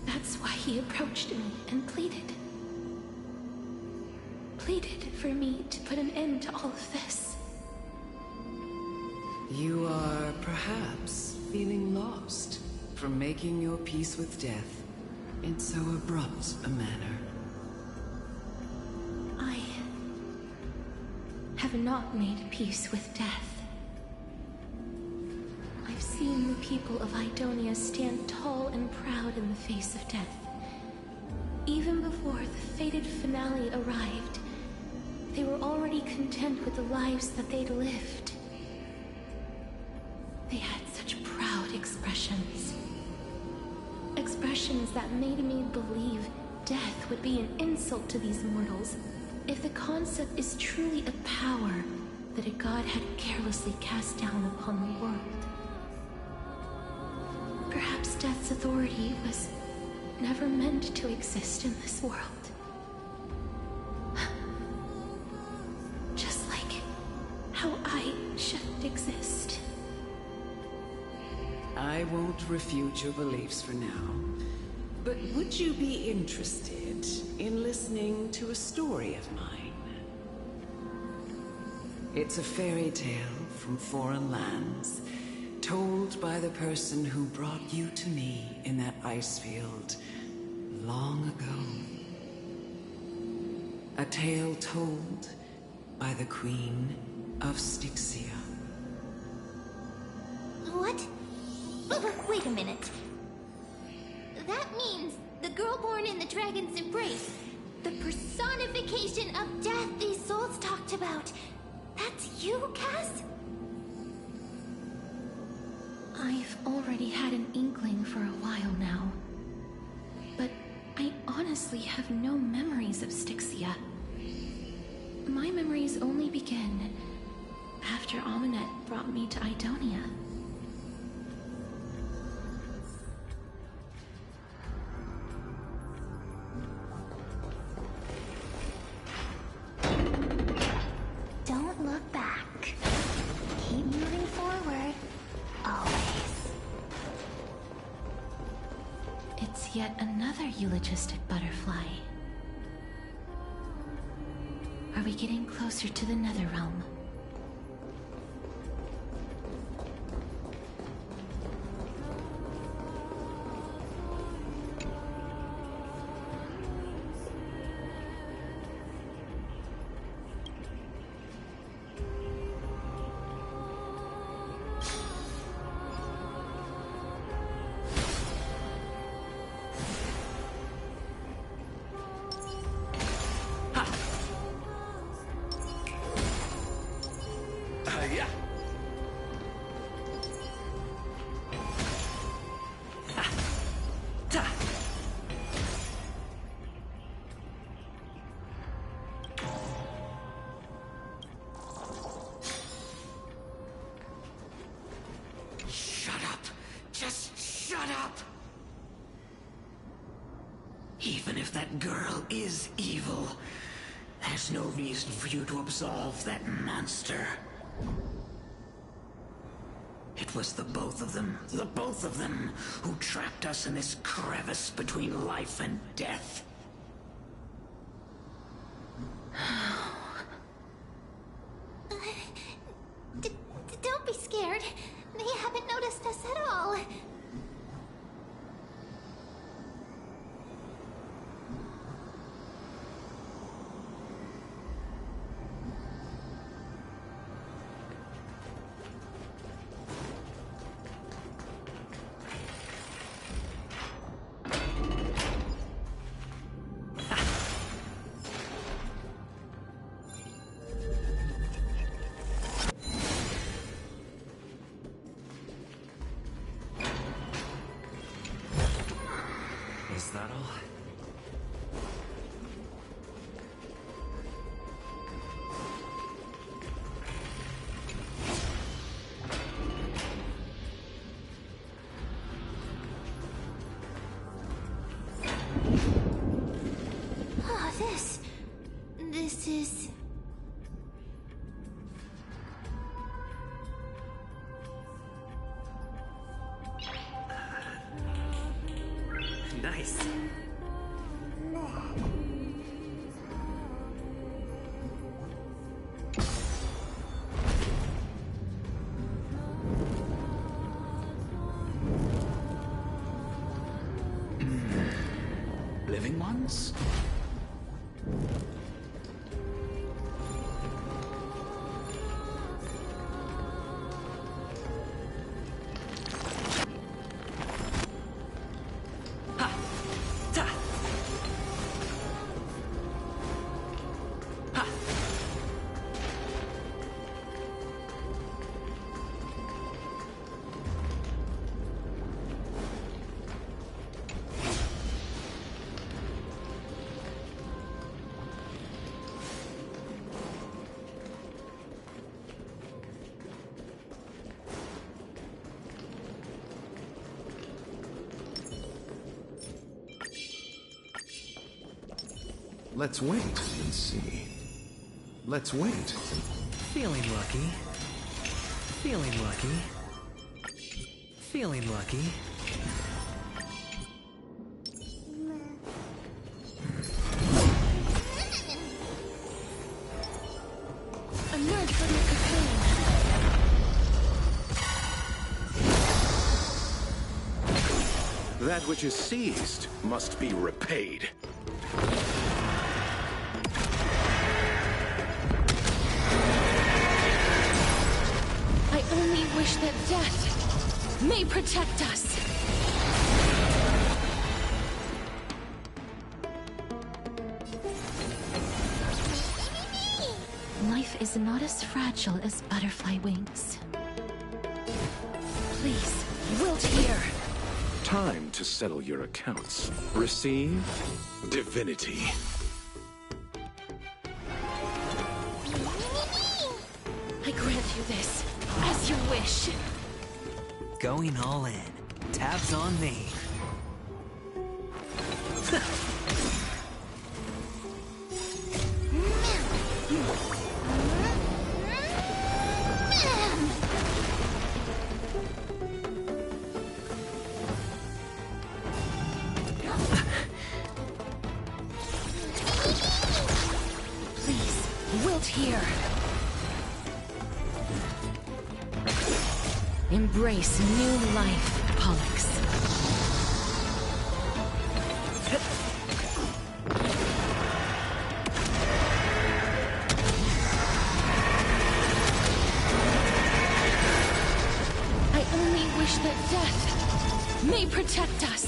That's why he approached me and pleaded. Pleaded for me to put an end to all of this. You are perhaps feeling lost from making your peace with death in so abrupt a manner. I have not made peace with death. I've seen the people of Idonia stand tall and proud in the face of death. Even before the fated finale arrived, they were already content with the lives that they'd lived. They had such proud expressions. Expressions that made me believe death would be an insult to these mortals if the concept is truly a power that a god had carelessly cast down upon the world. Perhaps death's authority was never meant to exist in this world. Just like how I shouldn't exist. I won't refute your beliefs for now, but would you be interested in listening to a story of mine? It's a fairy tale from foreign lands, told by the person who brought you to me in that ice field long ago. A tale told by the Queen of Styxia. What? Wait a minute. That means the girl born in the dragon's embrace, the personification of death these souls talked about. That's you, Cass? I've already had an inkling for a while now. But I honestly have no memories of Styxia. My memories only begin after Amunet brought me to Idonia. Don't look back. Keep moving forward. Always. It's yet another eulogistic butterfly. Are we getting closer to the Netherrealm? Yeah. Shut up. Just shut up. Even if that girl is evil, there's no reason for you to absolve that monster. It was the both of them, who trapped us in this crevice between life and death. Don't be scared. They haven't noticed us at all. Is that all? This is... Nice. Living ones? Let's wait and see. Let's wait. Feeling lucky. Feeling lucky. Feeling lucky. Emerge from your cocoon. That which is seized must be repaid. I only wish that death may protect us. Life is not as fragile as butterfly wings. Please, wilt here. Time to settle your accounts. Receive divinity. I grant you this, as you wish. Going all in. Tabs on me. Please, wilt here. Embrace new life, Pollux. I only wish that death may protect us.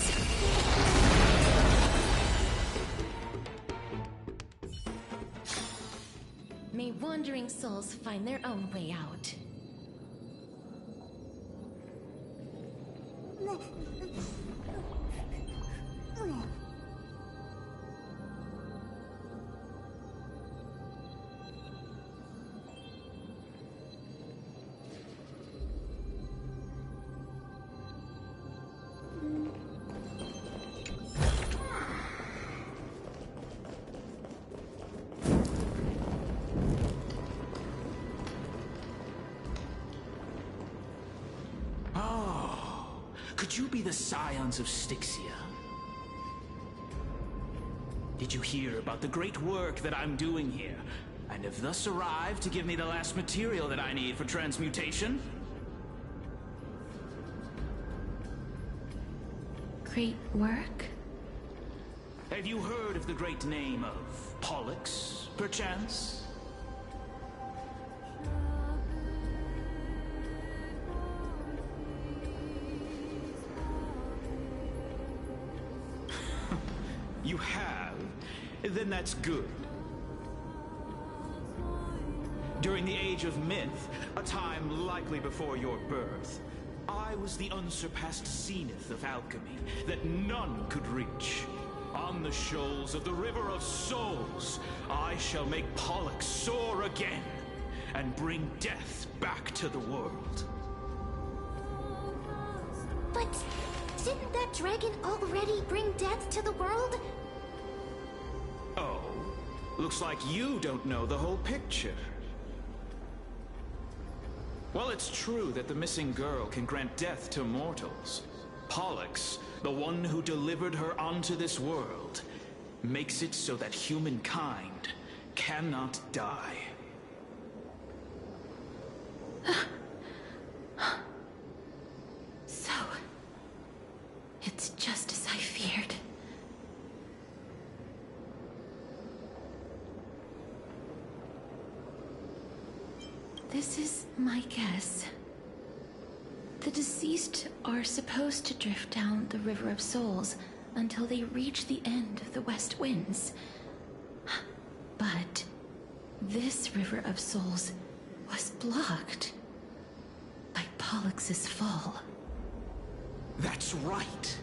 May wandering souls find their own way out. Could you be the scions of Styxia? Did you hear about the great work that I'm doing here, and have thus arrived to give me the last material that I need for transmutation? Great work? Have you heard of the great name of Pollux, perchance? You have? Then that's good. During the Age of Myth, a time likely before your birth, I was the unsurpassed zenith of alchemy that none could reach. On the shoals of the River of Souls, I shall make Pollux soar again and bring death back to the world. But didn't that dragon already bring death to the world? Oh? Looks like you don't know the whole picture. Well, it's true that the missing girl can grant death to mortals. Pollux, the one who delivered her onto this world, makes it so that humankind cannot die. So, it's just as I feared. This is my guess. The deceased are supposed to drift down the River of Souls until they reach the end of the West Winds. But this River of Souls was blocked by Pollux's fall. That's right.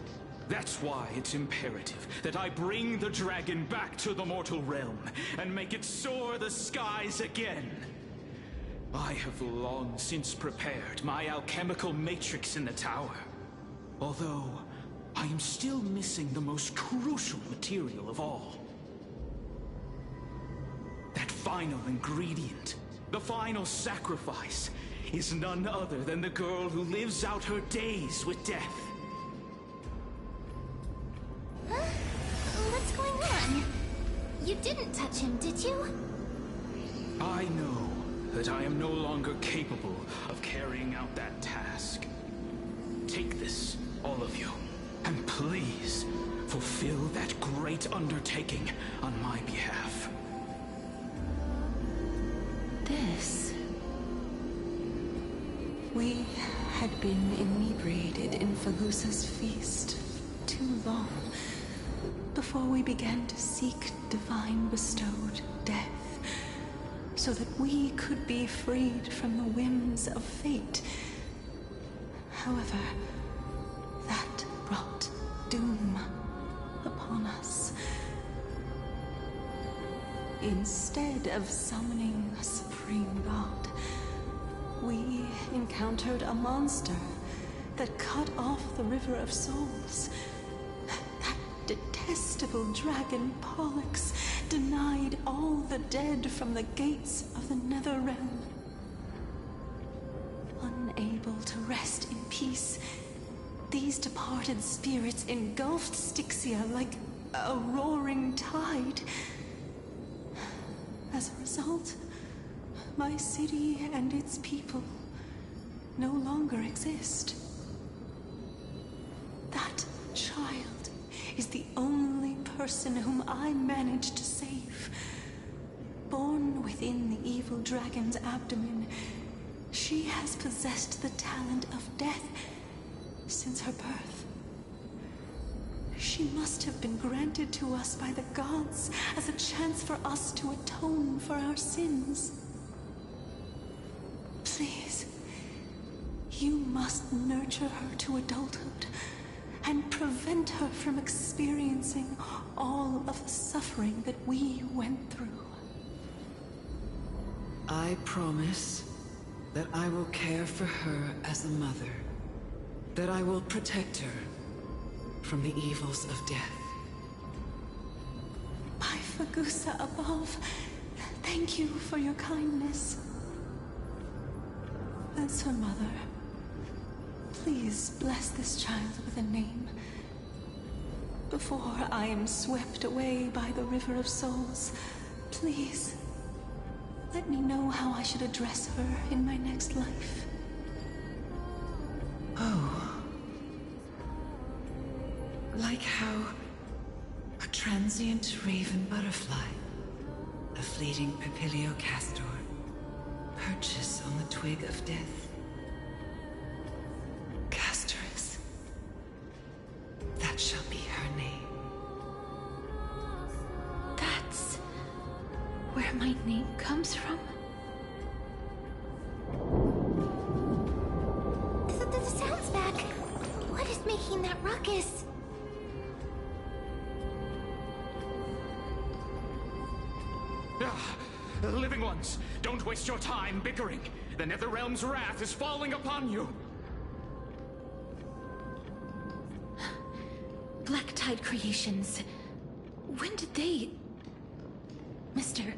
That's why it's imperative that I bring the dragon back to the mortal realm and make it soar the skies again. I have long since prepared my alchemical matrix in the tower. Although, I am still missing the most crucial material of all. That final ingredient, the final sacrifice, is none other than the girl who lives out her days with death. Huh? What's going on? You didn't touch him, did you? I know that I am no longer capable of carrying out that task. Take this, all of you, and please fulfill that great undertaking on my behalf. This... We had been inebriated in Fagusa's feast too long before we began to seek divine bestowed death, so that we could be freed from the whims of fate. However, that brought doom upon us. Instead of summoning a supreme god, we encountered a monster that cut off the River of Souls. That detestable dragon Pollux denied all the dead from the gates of the Nether Realm. Unable to rest in peace, these departed spirits engulfed Styxia like a roaring tide. As a result, my city and its people no longer exist. That child is the only person whom I managed to save. Born within the evil dragon's abdomen, she has possessed the talent of death since her birth. She must have been granted to us by the gods as a chance for us to atone for our sins. Please, you must nurture her to adulthood and prevent her from experiencing all of the suffering that we went through. I promise that I will care for her as a mother, that I will protect her from the evils of death. By Fagusa above, thank you for your kindness. As her mother, please bless this child with a name. Before I am swept away by the River of Souls, please, let me know how I should address her in my next life. Oh. Like how a transient raven butterfly, a fleeting papilio castor, perches on the twig of death. Castorus. That shall be her name. That's where my name comes from? The sound's back. What is making that ruckus? Living ones, don't waste your time bickering. The Netherrealm's wrath is falling upon you. Black Tide Creations. When did they... Mister,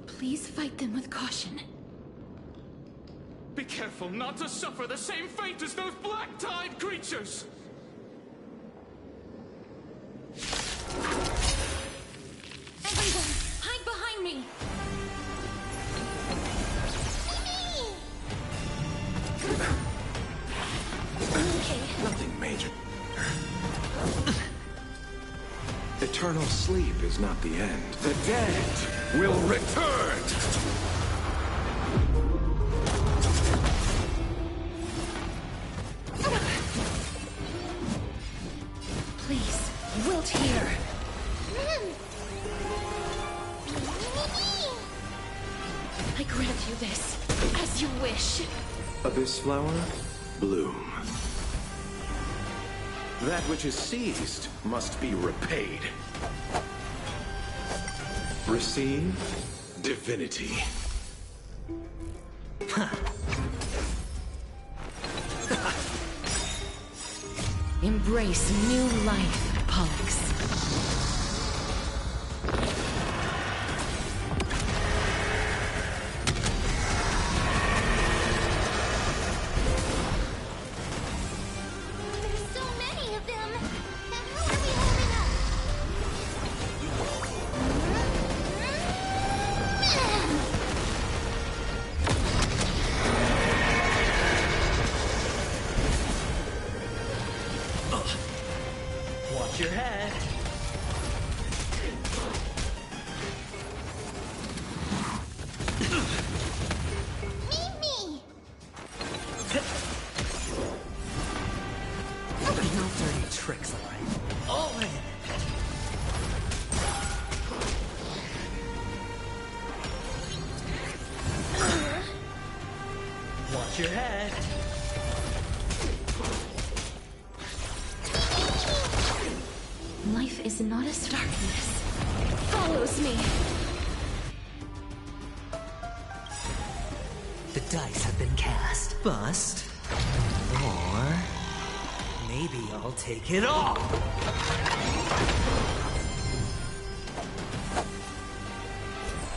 please fight them with caution. Be careful not to suffer the same fate as those Black Tide creatures! Everyone, hide behind me! Okay. Nothing major. Eternal sleep is not the end. The dead will return! Please, wilt here. I grant you this, as you wish. Abyss flower, bloom. That which is seized must be repaid. Receive divinity. Embrace new life, Pollux. There's so many of them! How are we holding up? Watch your head. Me! No dirty tricks, alright? All in. Watch your head. Life is not as darkness. Follows me. The dice have been cast. Bust. Or maybe I'll take it all.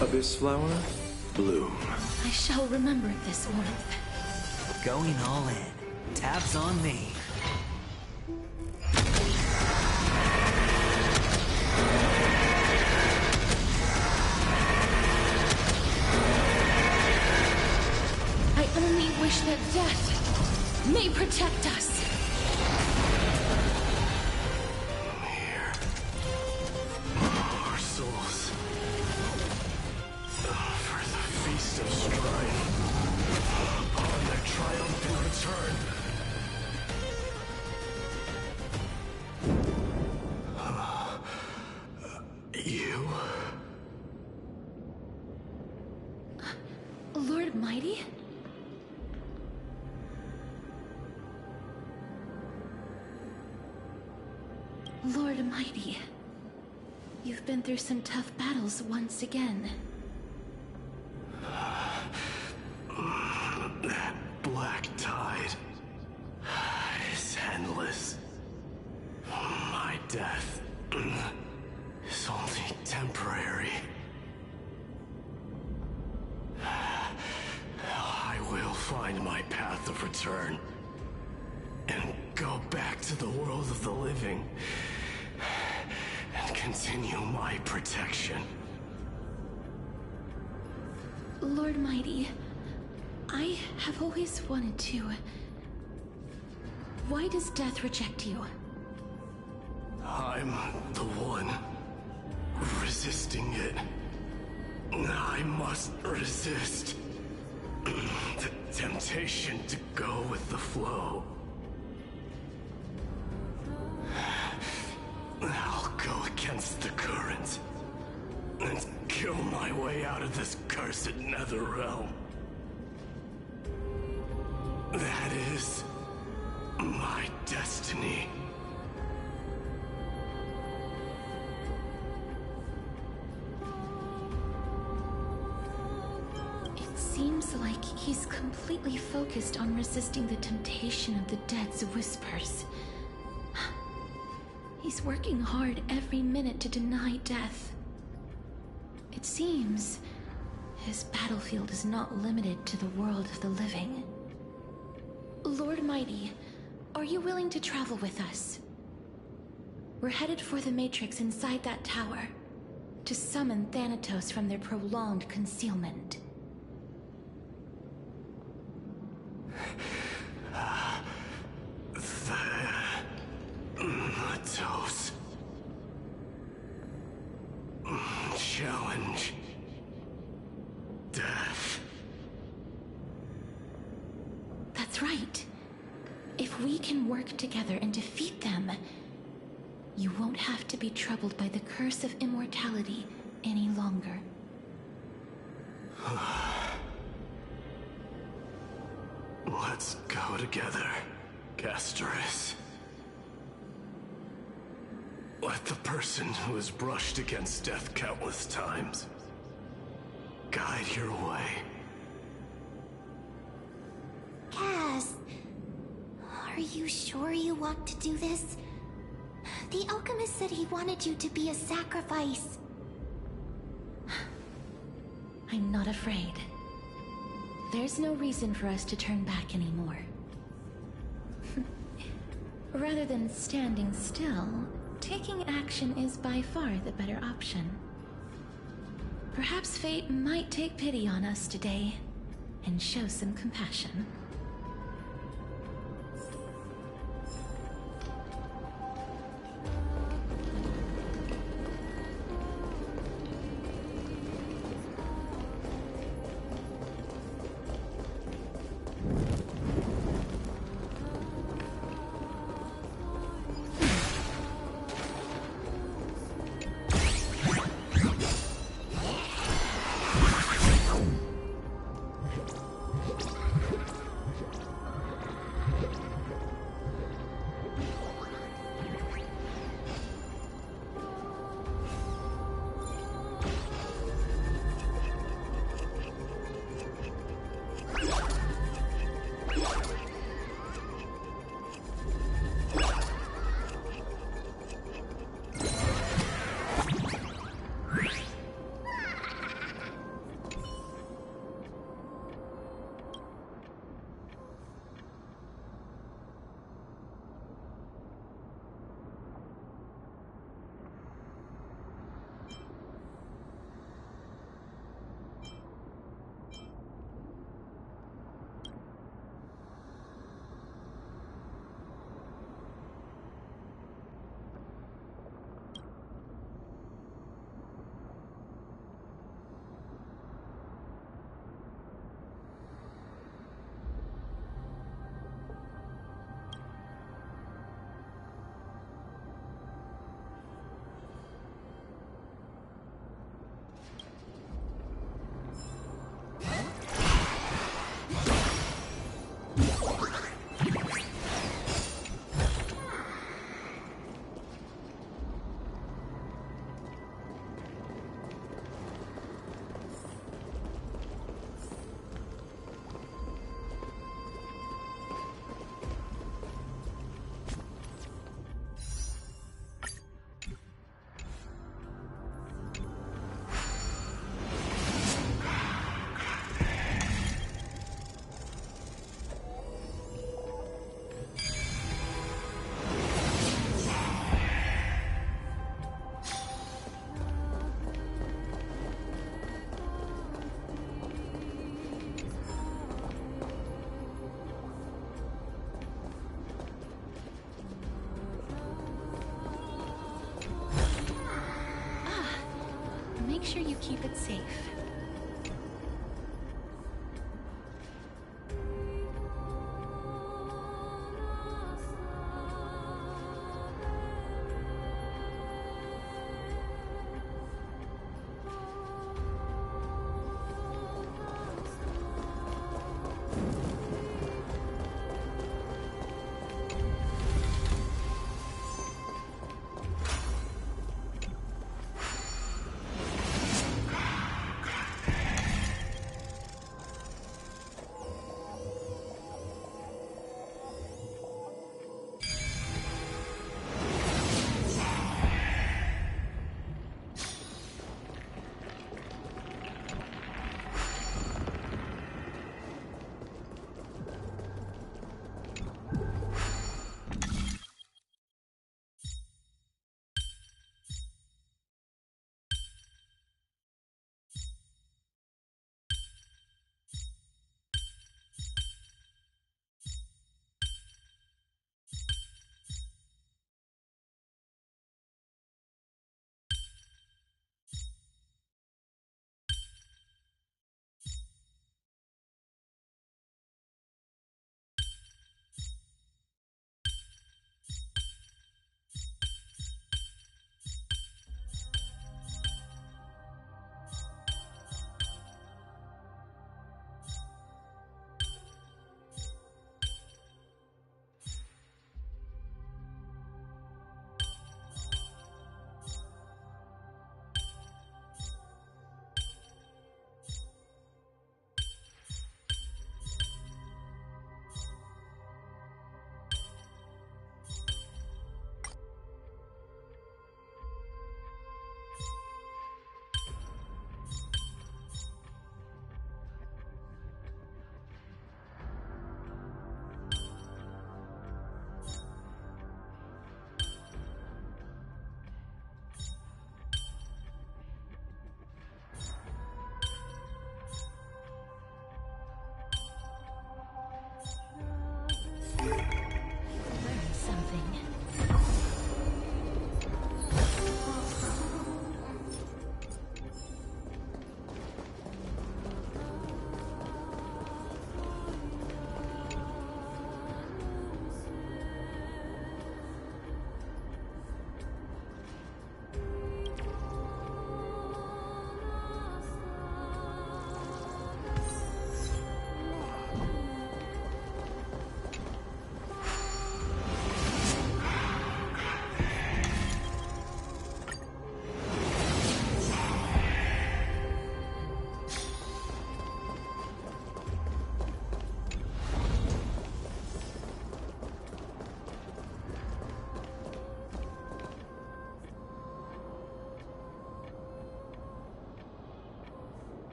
Abyss flower, bloom. I shall remember this warmth. Going all in. Tabs on me. I only wish that death may protect us. Our souls. For the feast of strife. Upon their triumphant return. You? Lord Mighty? Lord Mighty, you've been through some tough battles once again. That black tide is endless. My death is only temporary. I will find my path of return and go back to the world of the living and continue my protection. Lord Mighty, I have always wanted to. Why does death reject you? I'm the one resisting it. I must resist the temptation to go with the flow. I'll go against the current and kill my way out of this cursed nether realm. That is my destiny. It seems like he's completely focused on resisting the temptation of the dead's whispers. He's working hard every minute to deny death. It seems his battlefield is not limited to the world of the living. Lord Mighty, are you willing to travel with us? We're headed for the Matrix inside that tower, to summon Thanatos from their prolonged concealment. Thanatos. Challenge. Death. That's right. If we can work together and defeat them, you won't have to be troubled by the curse of immortality any longer. Let's go together, Castoris. Let the person who has brushed against death countless times guide your way. Cass, are you sure you want to do this? The alchemist said he wanted you to be a sacrifice. I'm not afraid. There's no reason for us to turn back anymore. Rather than standing still, taking action is by far the better option. Perhaps fate might take pity on us today and show some compassion. Make sure you keep it safe.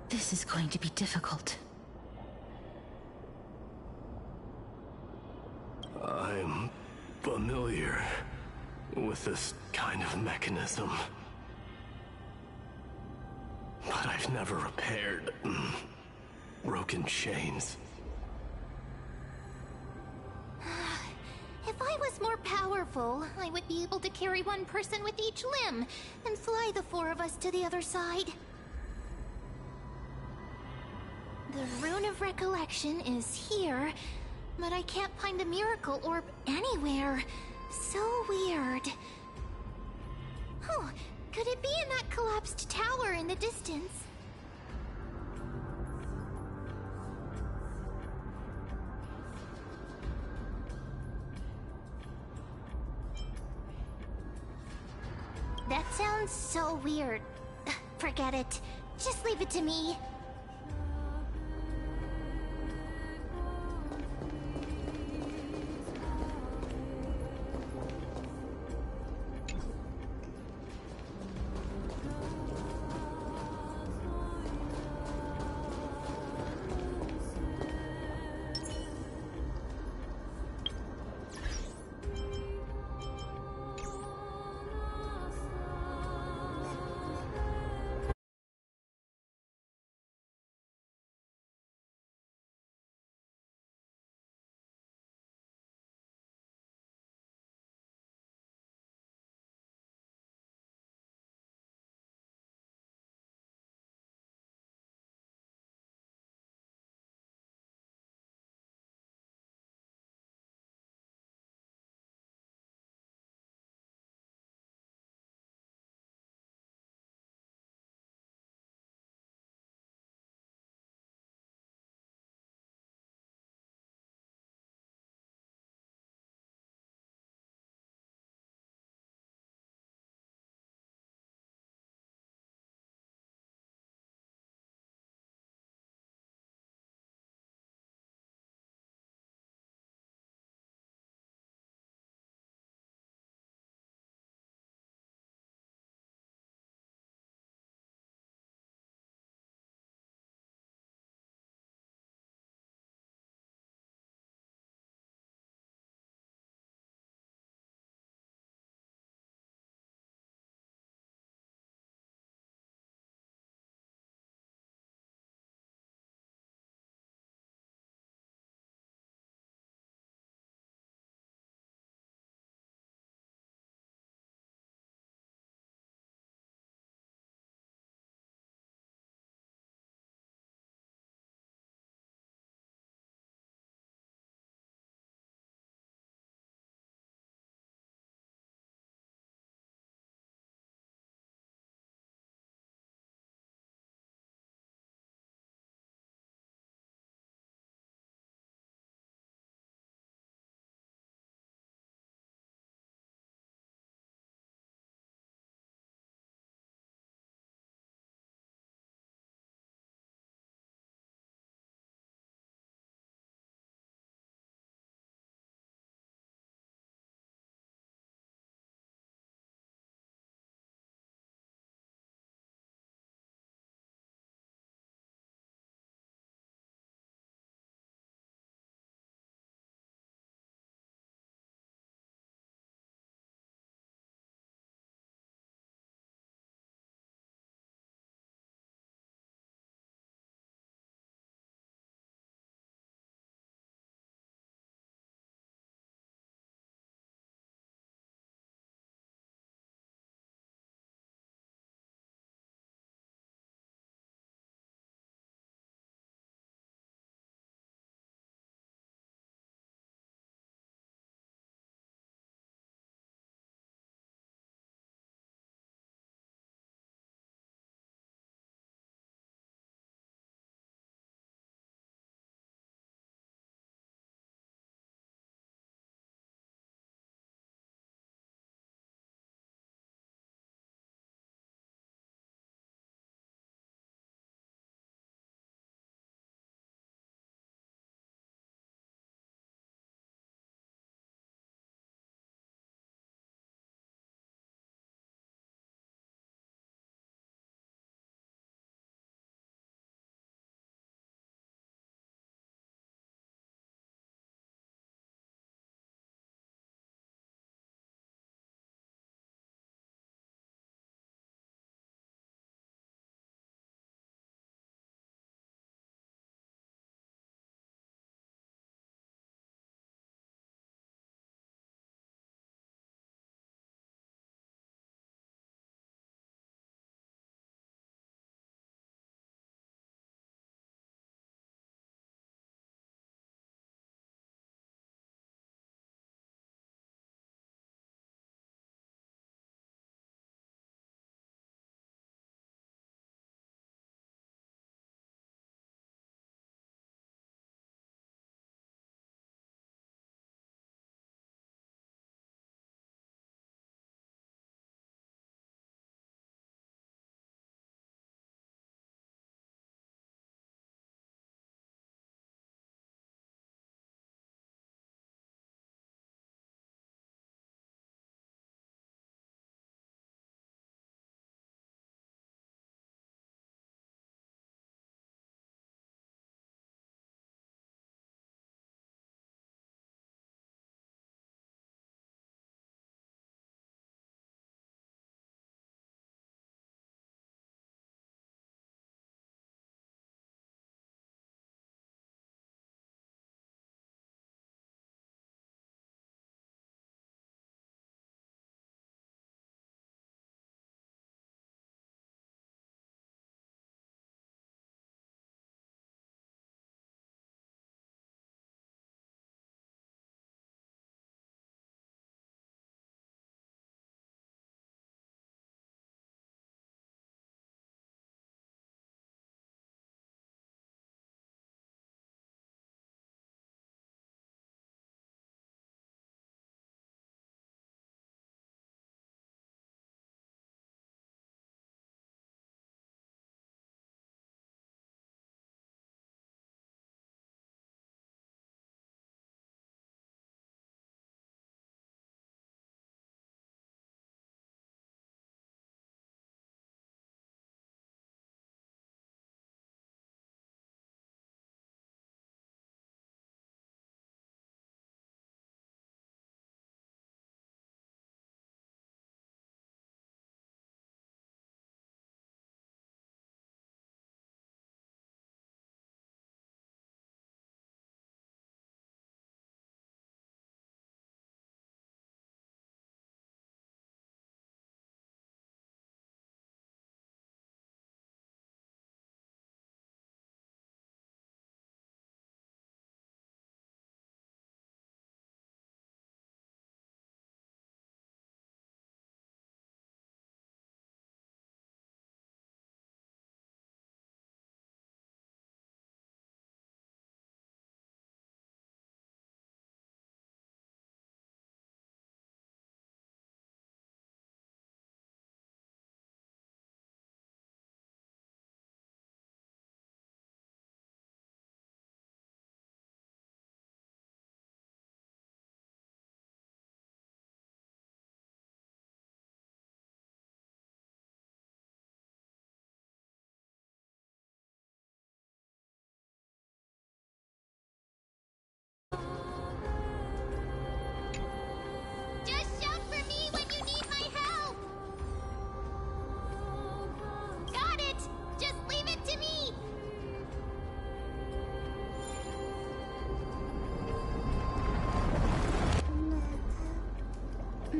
This is going to be difficult. I'm familiar with this kind of mechanism. But I've never repaired broken chains. If I was more powerful, I would be able to carry one person with each limb and fly the four of us to the other side. The Rune of Recollection is here, but I can't find the miracle orb anywhere. So weird. Oh, could it be in that collapsed tower in the distance? That sounds so weird. Forget it. Just leave it to me.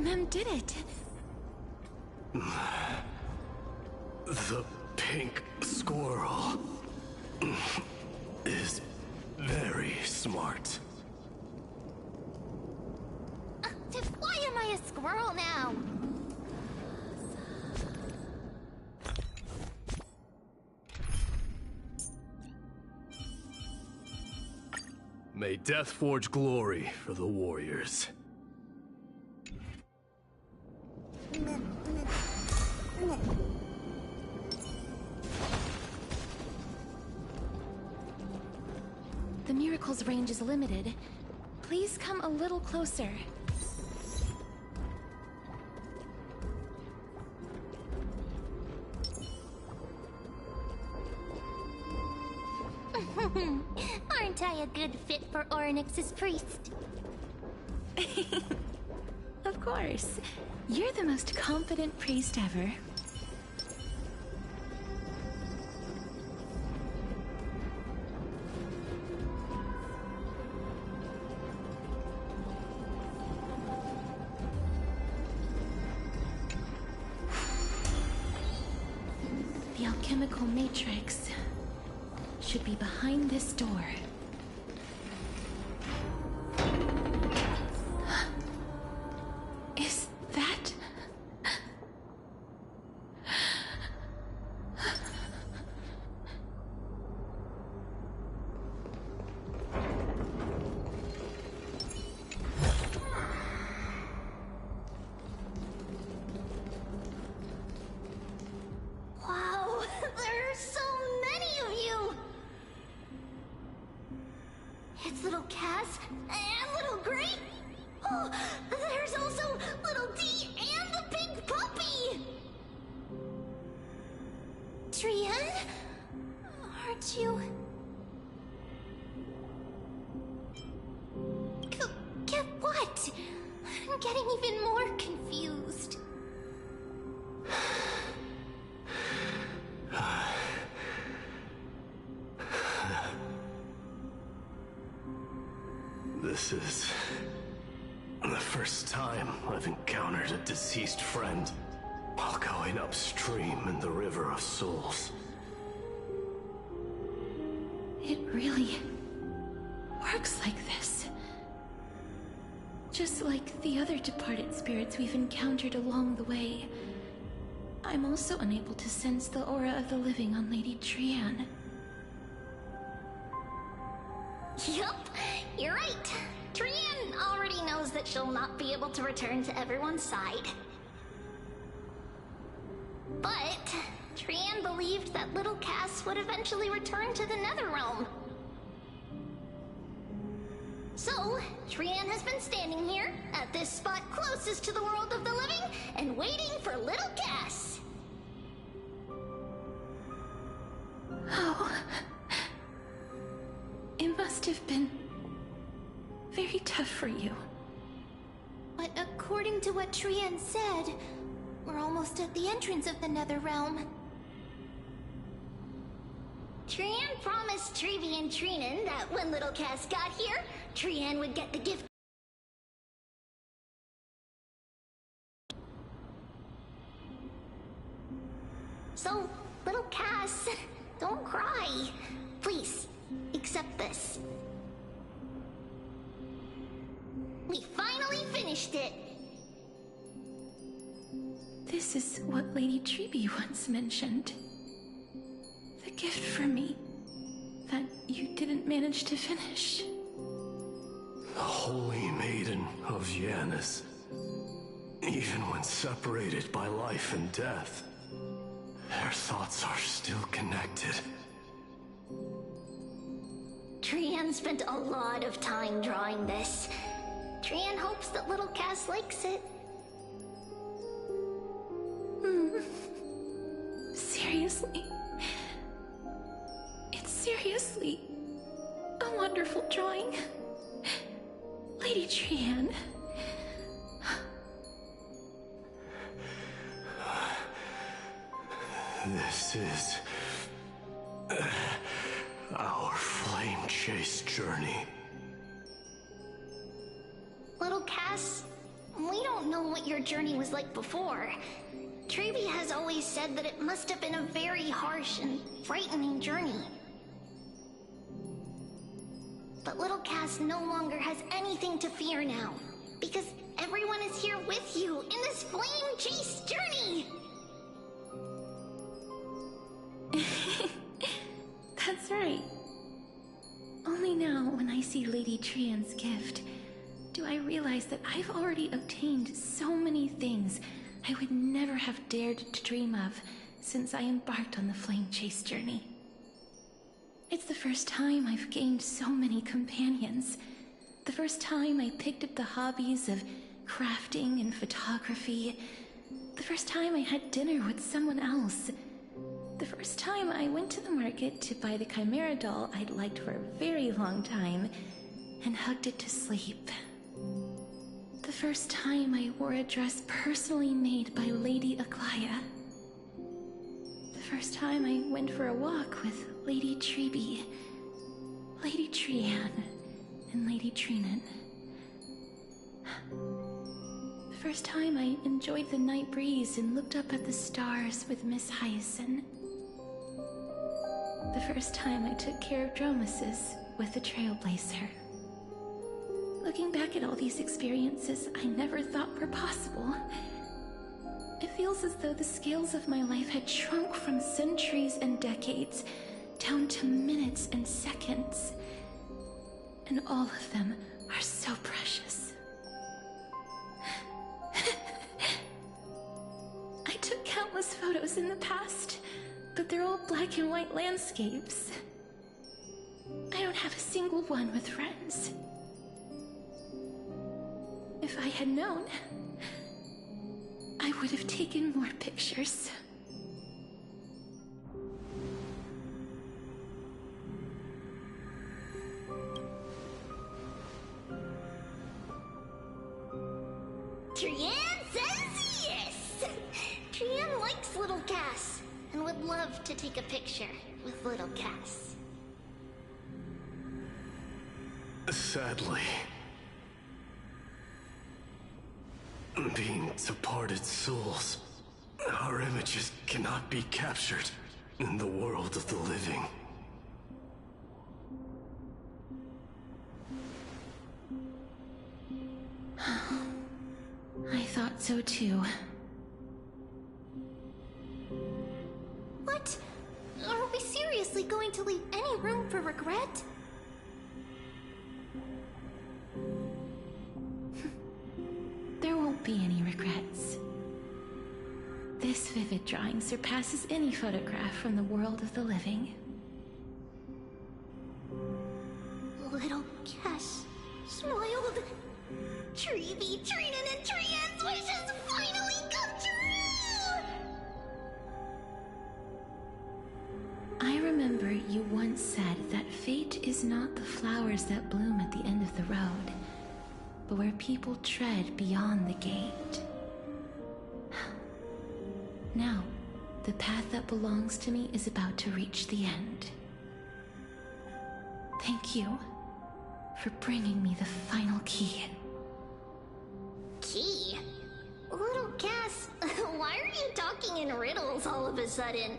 them did it. The pink squirrel is very smart. Why am I a squirrel now? May death forge glory for the warriors. The miracle's range is limited. Please come a little closer. Aren't I a good fit for Orynyx's priest? Of course. You're the most confident priest ever. The alchemical matrix should be behind this door. Is that... Wow, there are so many of you! It's little Cass and little Grape. Oh, there's also little D and the pink puppy! Trian? Aren't you... Get what? I'm getting even more confused. This is the first time I've encountered a deceased friend while going upstream in the River of Souls. It really works like this. Just like the other departed spirits we've encountered along the way, I'm also unable to sense the aura of the living on Lady Trian. Yup, you're right. Trian already knows that she'll not be able to return to everyone's side. But Trian believed that little Cass would eventually return to the Netherrealm. So, Trian has been standing here, at this spot closest to the world of the living, and waiting for little Cass. Oh. It must have been very tough for you. But according to what Trian said, we're almost at the entrance of the Netherrealm. Trian promised Trevi and Trinan that when little Cass got here, Trian would get the gift. So, little Cass, don't cry. Please, accept this. We finally finished it! This is what Lady Trevi once mentioned. The gift for me that you didn't manage to finish. The Holy Maiden of Janus. Even when separated by life and death, their thoughts are still connected. Trian spent a lot of time drawing this. Trian hopes that little Cass likes it. Seriously? It's seriously a wonderful drawing. Lady Trian. This is our flame chase journey. Little Cass, we don't know what you're journey was like before. Treeby has always said that it must have been a very harsh and frightening journey. But little Cass no longer has anything to fear now, because everyone is here with you in this flame chase journey! That's right. Only now, when I see Lady Trian's gift, do I realize that I've already obtained so many things I would never have dared to dream of since I embarked on the flame chase journey. It's the first time I've gained so many companions. The first time I picked up the hobbies of crafting and photography. The first time I had dinner with someone else. The first time I went to the market to buy the Chimera doll I'd liked for a very long time and hugged it to sleep. The first time I wore a dress personally made by Lady Aglaya. The first time I went for a walk with Lady Treeby, Lady Trian, and Lady Trinan. The first time I enjoyed the night breeze and looked up at the stars with Miss Hyacinth. The first time I took care of Dromesis with the Trailblazer. Looking back at all these experiences I never thought were possible, it feels as though the scales of my life had shrunk from centuries and decades down to minutes and seconds. And all of them are so precious. I took countless photos in the past, but they're all black and white landscapes. I don't have a single one with friends. If I had known, I would have taken more pictures. Trian says yes! Trian likes little Cass and would love to take a picture with little Cass. Sadly, being departed souls, our images cannot be captured in the world of the living. I thought so too. What? Are we seriously going to leave any room for regret? There won't be any regrets. This vivid drawing surpasses any photograph from the world of the living. Little Cass smiled. Treeby, Trinan, and Trian's wishes finally come true! I remember you once said that fate is not the flowers that bloom at the end of the road, but where people tread beyond the gate. Now, the path that belongs to me is about to reach the end. Thank you for bringing me the final key. Key? Little Cass, why are you talking in riddles all of a sudden?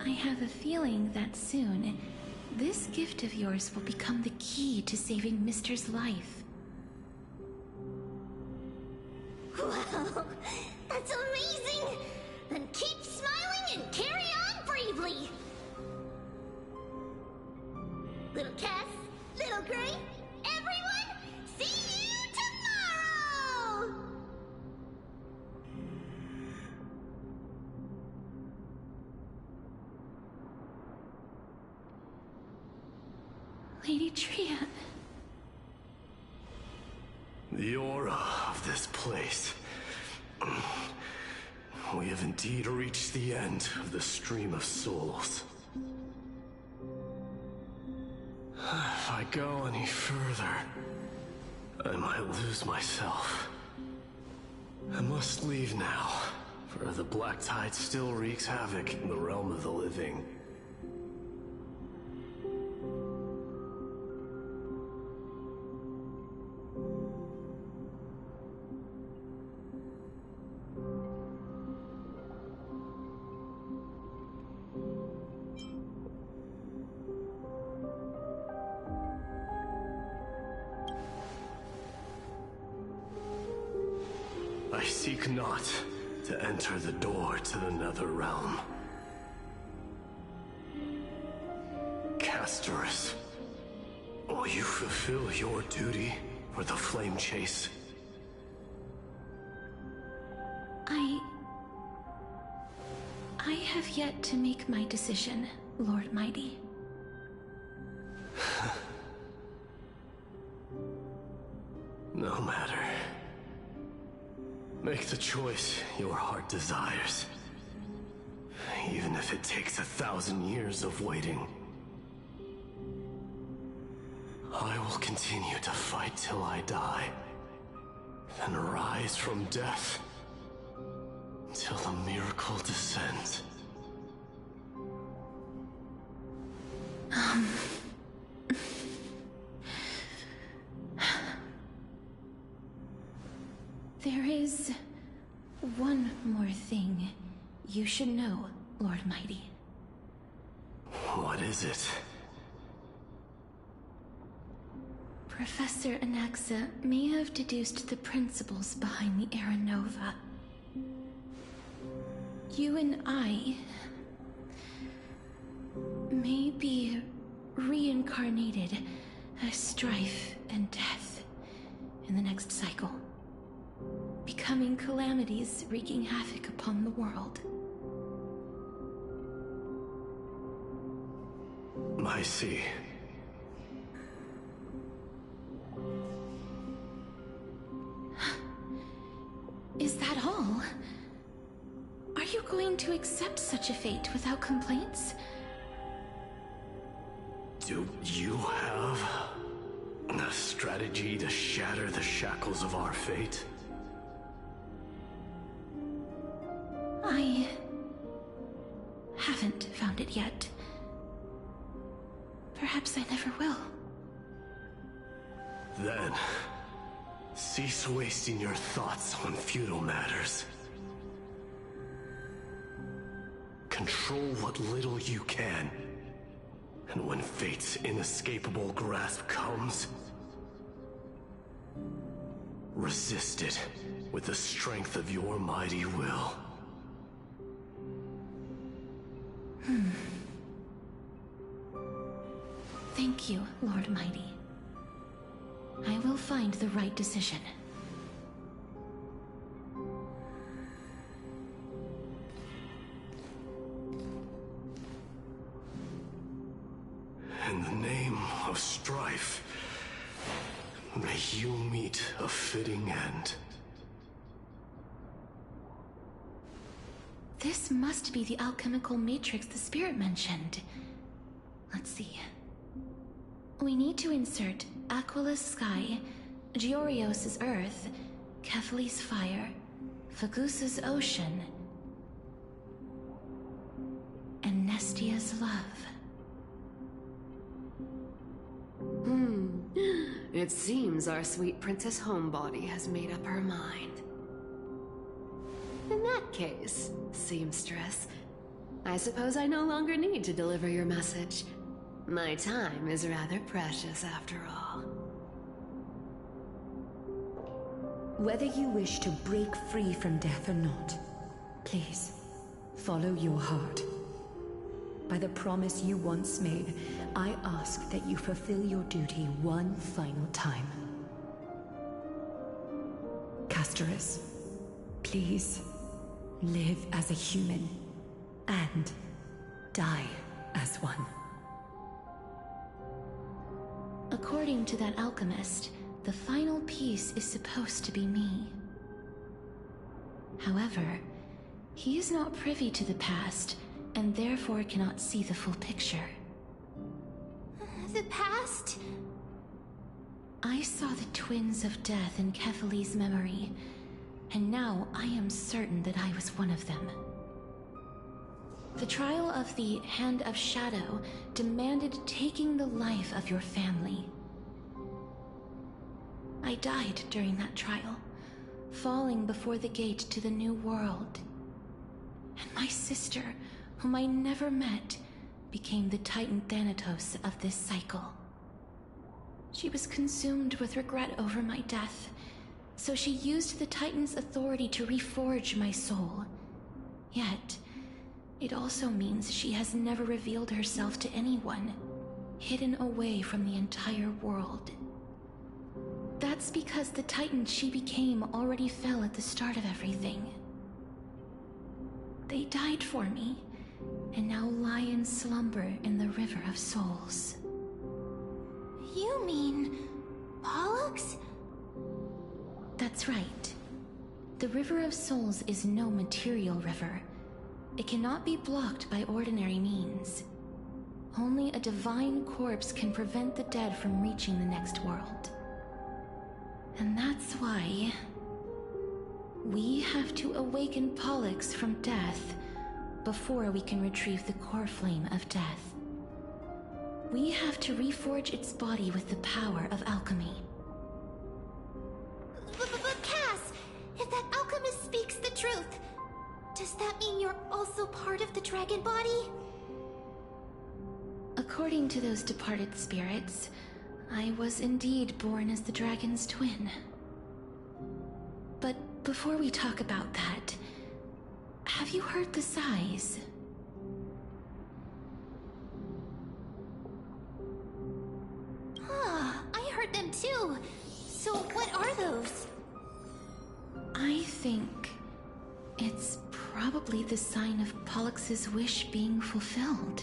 I have a feeling that soon, this gift of yours will become the key to saving Mister's life. Wow, that's amazing! Then keep smiling and carry on bravely! Little Cass, Little Gray, everyone, see you tomorrow! Lady Trian. The aura of this place. We have indeed reached the end of the stream of souls. If I go any further, I might lose myself. I must leave now, for the black tide still wreaks havoc in the realm of the living. I seek not to enter the door to the nether realm. Castorus, will you fulfill your duty for the flame chase? I have yet to make my decision, Lord Mighty. No matter. Make the choice your heart desires. Even if it takes 1,000 years of waiting. I will continue to fight till I die. Then rise from death. Till the miracle descends. There is one more thing you should know, Lord Mighty. What is it? Professor Anaxa may have deduced the principles behind the Era Nova. You and I may be reincarnated as strife and death in the next cycle, becoming calamities wreaking havoc upon the world. I see. Is that all? Are you going to accept such a fate without complaints? Do you have a strategy to shatter the shackles of our fate? I haven't found it yet. Perhaps I never will. Then, cease wasting your thoughts on futile matters. Control what little you can. And when fate's inescapable grasp comes, resist it with the strength of your mighty will. Thank you, Lord Mighty. I will find the right decision. In the name of strife, may you meet a fitting end. This must be the alchemical matrix the spirit mentioned. Let's see. We need to insert Aquila's sky, Georios' earth, Kethali's fire, Fagusa's ocean, and Nestia's love. It seems our sweet Princess Homebody has made up her mind. In that case, seamstress, I suppose I no longer need to deliver your message. My time is rather precious after all. Whether you wish to break free from death or not, please, follow your heart. By the promise you once made, I ask that you fulfill your duty one final time. Castorus, please, live as a human, and die as one. According to that alchemist, the final piece is supposed to be me. However, he is not privy to the past, and therefore cannot see the full picture. The past? I saw the twins of death in Kethali's memory, and now I am certain that I was one of them. The trial of the Hand of Shadow demanded taking the life of your family. I died during that trial, falling before the gate to the new world. And my sister, whom I never met, became the Titan Thanatos of this cycle. She was consumed with regret over my death, So she used the Titan's authority to reforge my soul. Yet, it also means she has never revealed herself to anyone, hidden away from the entire world. That's because the Titan she became already fell at the start of everything. They died for me, and now lie in slumber in the River of Souls. You mean... Pollux? That's right. The River of Souls is no material river. It cannot be blocked by ordinary means. Only a divine corpse can prevent the dead from reaching the next world. And that's why... we have to awaken Pollux from death before we can retrieve the core flame of death. We have to reforge its body with the power of alchemy. But Cass, if that alchemist speaks the truth, does that mean you're also part of the dragon body? According to those departed spirits, I was indeed born as the dragon's twin. But before we talk about that, have you heard the sighs? I heard them too. So what are those? I think it's probably the sign of Pollux's wish being fulfilled.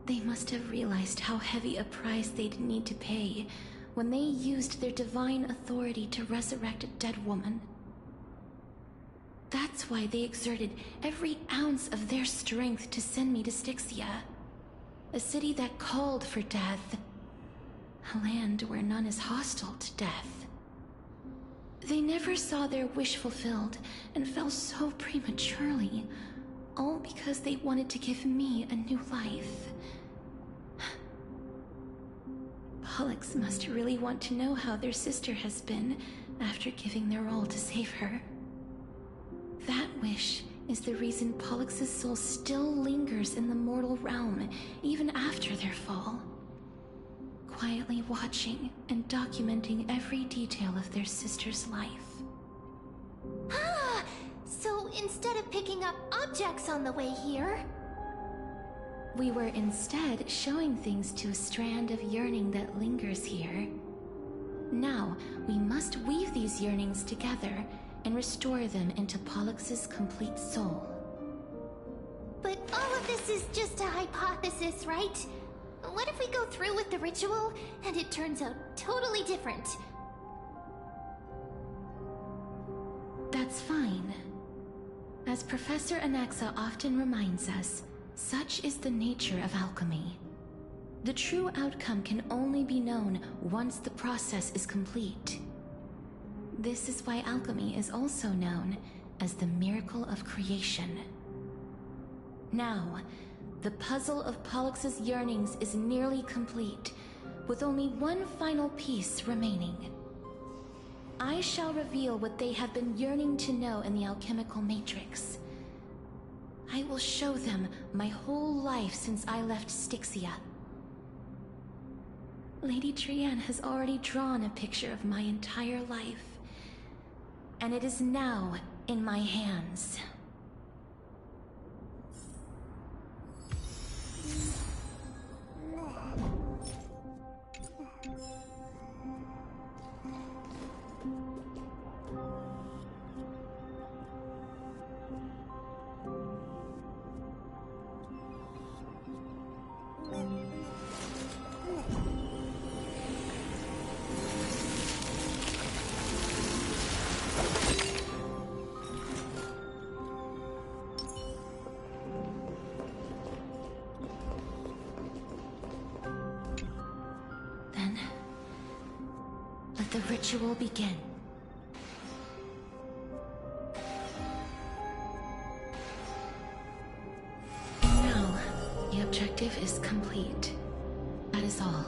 They must have realized how heavy a price they'd need to pay when they used their divine authority to resurrect a dead woman. That's why they exerted every ounce of their strength to send me to Styxia, a city that called for death, a land where none is hostile to death. They never saw their wish fulfilled and fell so prematurely, all because they wanted to give me a new life. Pollux must really want to know how their sister has been after giving their all to save her. That wish is the reason Pollux's soul still lingers in the mortal realm even after their fall, quietly watching and documenting every detail of their sister's life. So instead of picking up objects on the way here... We were instead showing things to a strand of yearning that lingers here. Now, we must weave these yearnings together and restore them into Pollux's complete soul. But all of this is just a hypothesis, right? What if we go through with the ritual and it turns out totally different? That's fine. As Professor Anaxa often reminds us, such is the nature of alchemy. The true outcome can only be known once the process is complete. This is why alchemy is also known as the miracle of creation. Now, the puzzle of Pollux's yearnings is nearly complete, with only one final piece remaining. I shall reveal what they have been yearning to know in the alchemical matrix. I will show them my whole life since I left Styxia. Lady Trianne has already drawn a picture of my entire life, and it is now in my hands. The ritual begin. Now, the objective is complete. That is all.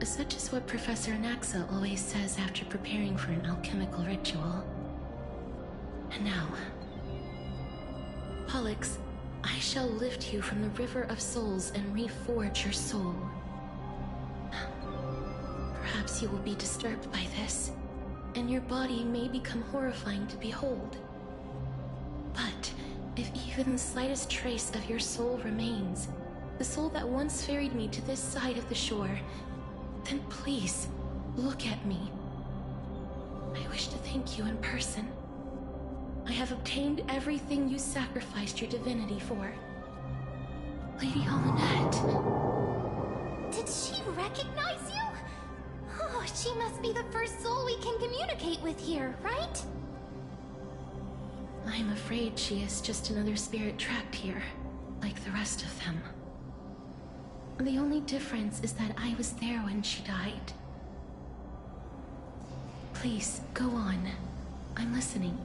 Such is what Professor Anaxa always says after preparing for an alchemical ritual. And now, Pollux, I shall lift you from the River of Souls and reforge your soul. Perhaps you will be disturbed by this. and your body may become horrifying to behold. But if even the slightest trace of your soul remains, the soul that once ferried me to this side of the shore, then please, look at me. I wish to thank you in person. I have obtained everything you sacrificed your divinity for. Lady Almanette. Did she recognize you? Oh, she must be the first soul we can communicate with here, right? I'm afraid she is just another spirit trapped here, like the rest of them. The only difference is that I was there when she died. Please, go on. I'm listening.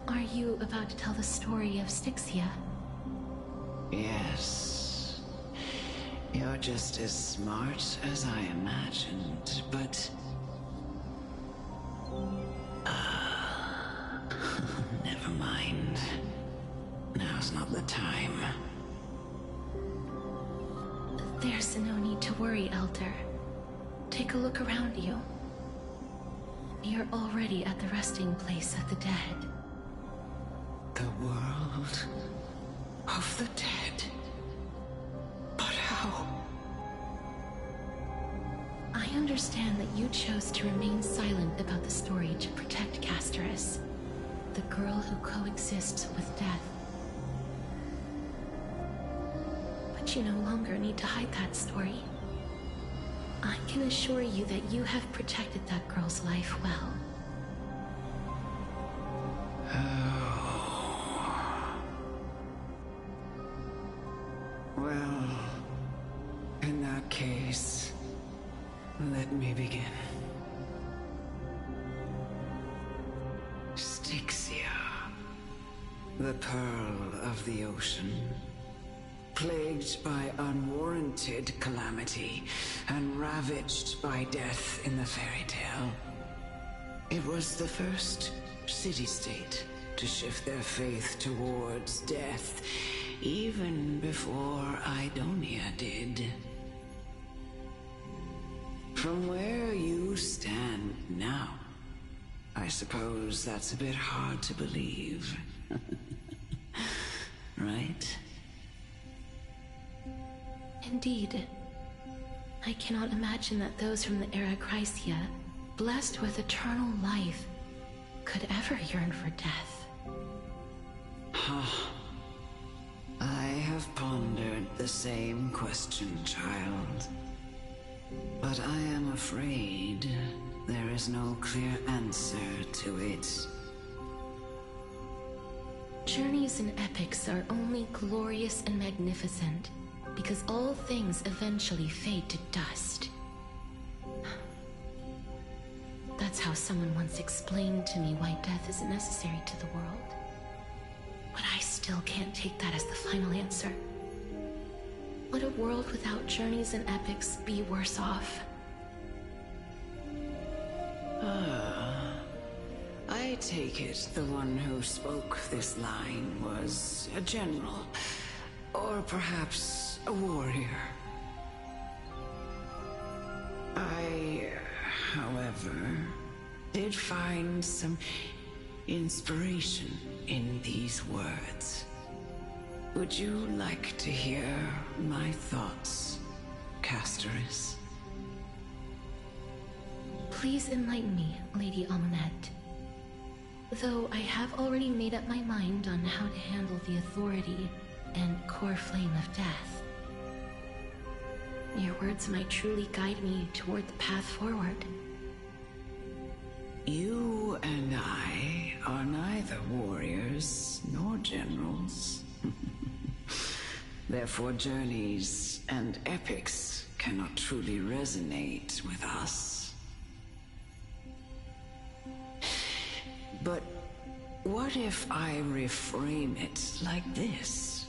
Are you about to tell the story of Styxia? Yes. You're just as smart as I imagined, but... never mind. Now's not the time. There's no need to worry, Elder. Take a look around you. You're already at the resting place of the dead. The world of the dead? But how? I understand that you chose to remain silent about the story to protect Casterus, the girl who coexists with death. But you no longer need to hide that story. I can assure you that you have protected that girl's life well. Well, in that case, let me begin. Styxia, the pearl of the ocean, plagued by unwarranted calamity and ravaged by death in the fairy tale. It was the first city-state to shift their faith towards death, even before Idonia did. From where you stand now, I suppose that's a bit hard to believe. Right? Indeed. I cannot imagine that those from the Era Chrysia, blessed with eternal life, could ever yearn for death. I have pondered the same question, child. But I am afraid there is no clear answer to it. Journeys and epics are only glorious and magnificent because all things eventually fade to dust. That's how someone once explained to me why death is necessary to the world. But I still can't take that as the final answer. Would a world without journeys and epics be worse off? I take it the one who spoke this line was a general, or perhaps a warrior. I, however, did find some inspiration in these words. Would you like to hear my thoughts, Casterus? Please enlighten me, Lady Almanette. Though I have already made up my mind on how to handle the authority and core flame of death. Your words might truly guide me toward the path forward. You and I are neither warriors nor generals. Therefore, journeys and epics cannot truly resonate with us. But what if I reframe it like this?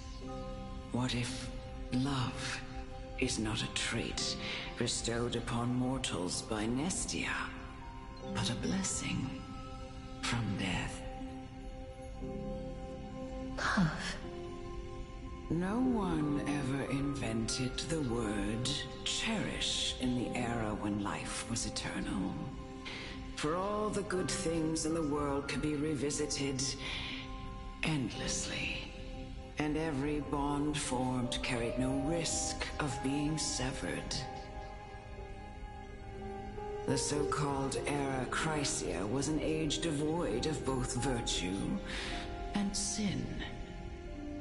What if love is not a trait bestowed upon mortals by Nestia, but a blessing from death? Love. No one ever invented the word cherish in the era when life was eternal. For all the good things in the world can be revisited endlessly. And every bond formed carried no risk of being severed. The so-called Era Chrysia was an age devoid of both virtue and sin.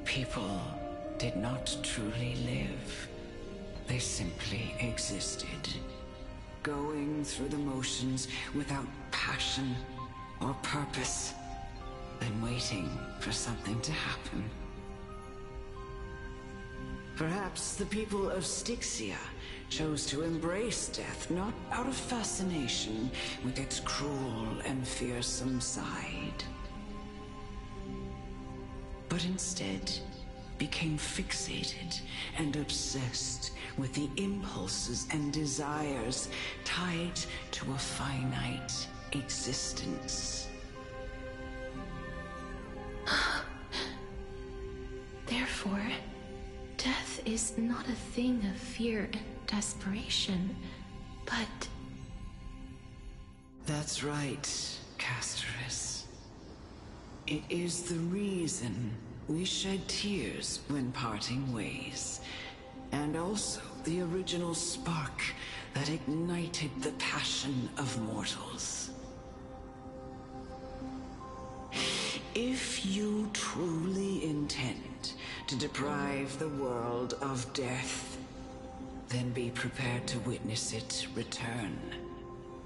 People did not truly live. They simply existed, going through the motions without passion or purpose, then waiting for something to happen. Perhaps the people of Styxia chose to embrace death not out of fascination with its cruel and fearsome side, but instead became fixated and obsessed with the impulses and desires tied to a finite existence. Therefore, death is not a thing of fear and desperation, but... That's right, Casterus. It is the reason we shed tears when parting ways, and also the original spark that ignited the passion of mortals. If you truly intend to deprive the world of death, then be prepared to witness it return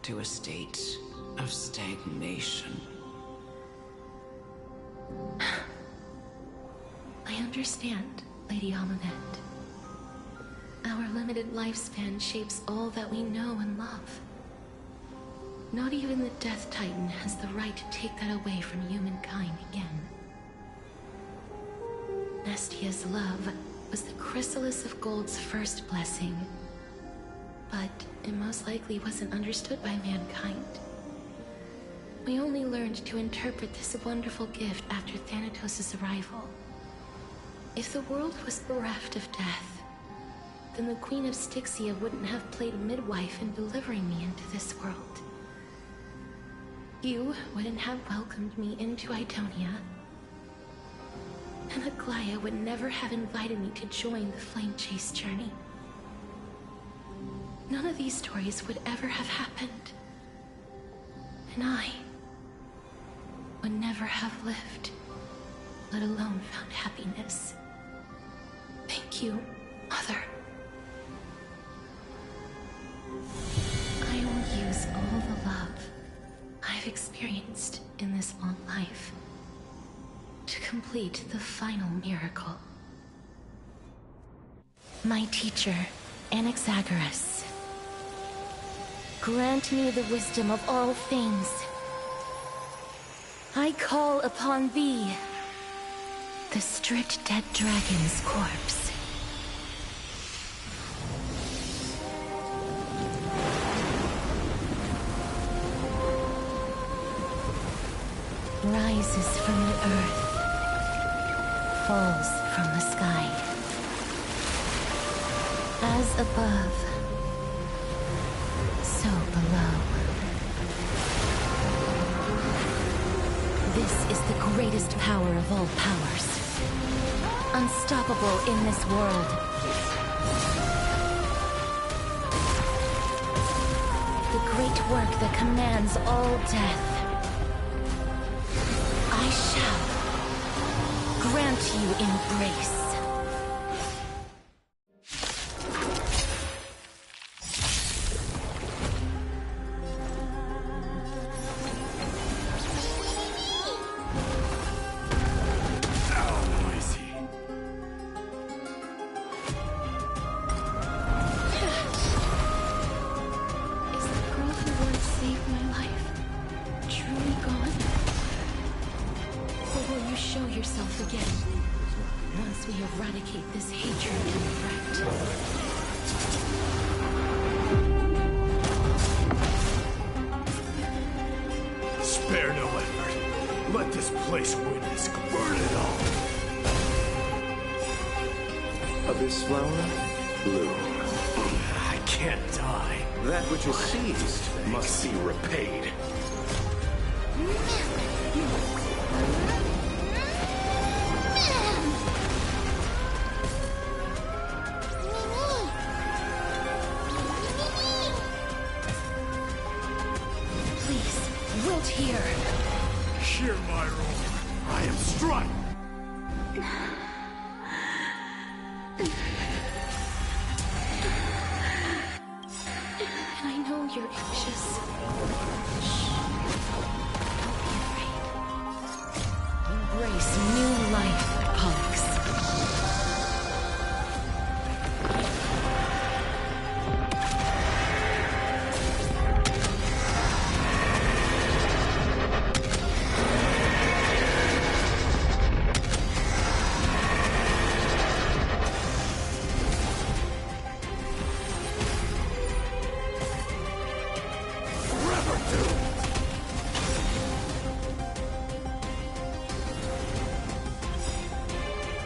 to a state of stagnation. I understand, Lady Amunet. Our limited lifespan shapes all that we know and love. Not even the Death Titan has the right to take that away from humankind again. Nestia's love was the chrysalis of Gold's first blessing, but it most likely wasn't understood by mankind. We only learned to interpret this wonderful gift after Thanatos' arrival. If the world was bereft of death, then the Queen of Styxia wouldn't have played a midwife in delivering me into this world. You wouldn't have welcomed me into Idonia, and Aglaia would never have invited me to join the Flame Chase journey. None of these stories would ever have happened, and I would never have lived, let alone found happiness. Thank you, Mother. I will use all the love I've experienced in this long life to complete the final miracle. My teacher, Anaxagoras, grant me the wisdom of all things. I call upon thee, the stripped dead dragon's corpse. Rises from the earth, falls from the sky. As above, so below. This is the greatest power of all powers. Unstoppable in this world. The great work that commands all death. I shall grant you embrace. That which is seized must be repaid. Here! Hear my roar! I am Strike! And I know you're anxious. Shh. Don't be afraid. Embrace new life, Pollux.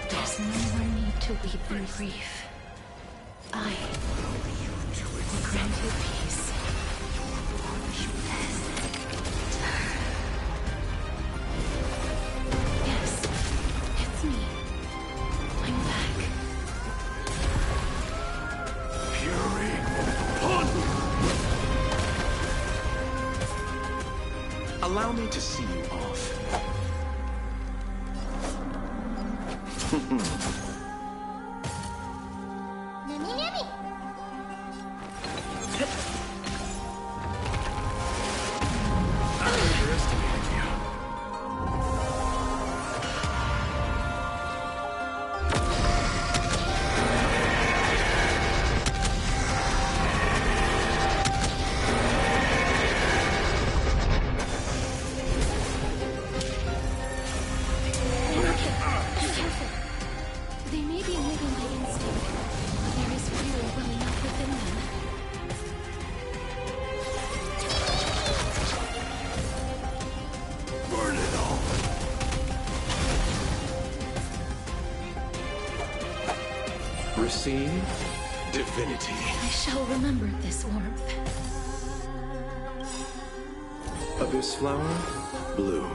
There's no more need to weep in grief. I will grant you peace. Yes, it's me. I'm back. Fury! Hunt! Allow me to see you off. Nami Nami! I underestimated you. They may be moving by instinct, but there is fury welling up within them. Burn it all! Receive divinity. I shall remember this warmth. Abyss flower, bloom.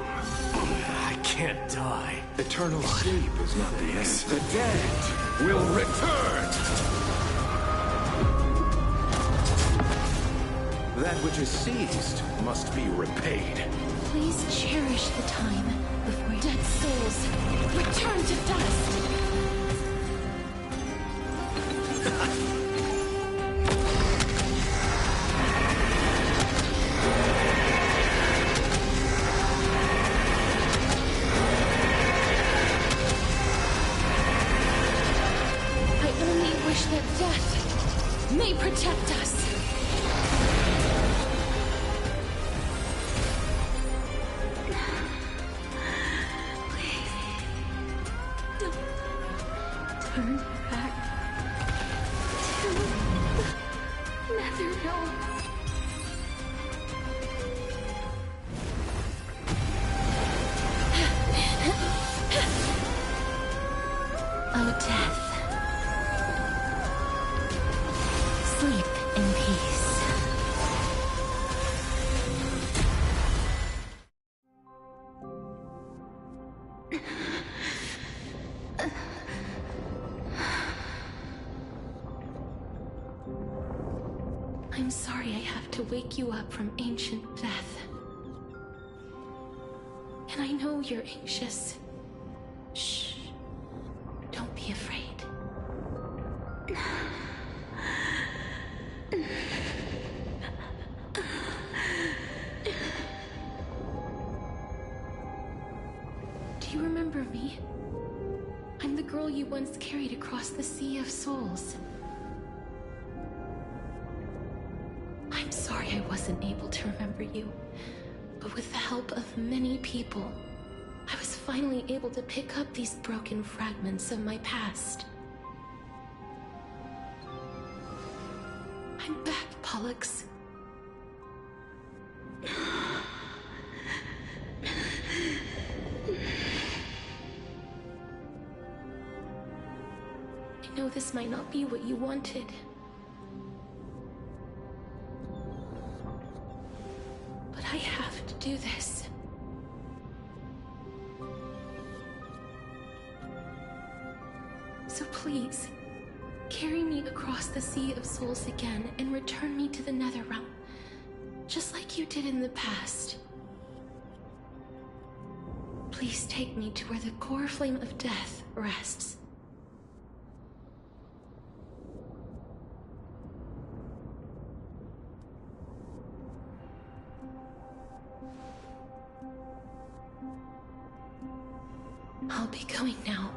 I can't die. Eternal sleep is not the end. The dead will return! That which is seized must be repaid. Please cherish the time before dead souls return to dust. I only wish that death may protect us. Don't turn back to the Netherrealm. Oh, death. Sleep in peace. I'm sorry I have to wake you up from ancient death. And I know you're anxious. Shh. Don't be afraid. Do you remember me? I'm the girl you once carried across the Sea of Souls. I'm sorry I wasn't able to remember you, but with the help of many people, I was finally able to pick up these broken fragments of my past. I'm back, Pollux. I know this might not be what you wanted. But I have to do this. So please, carry me across the Sea of Souls again and return me to the Netherrealm, just like you did in the past. Please take me to where the core flame of death rests. I'll be going now.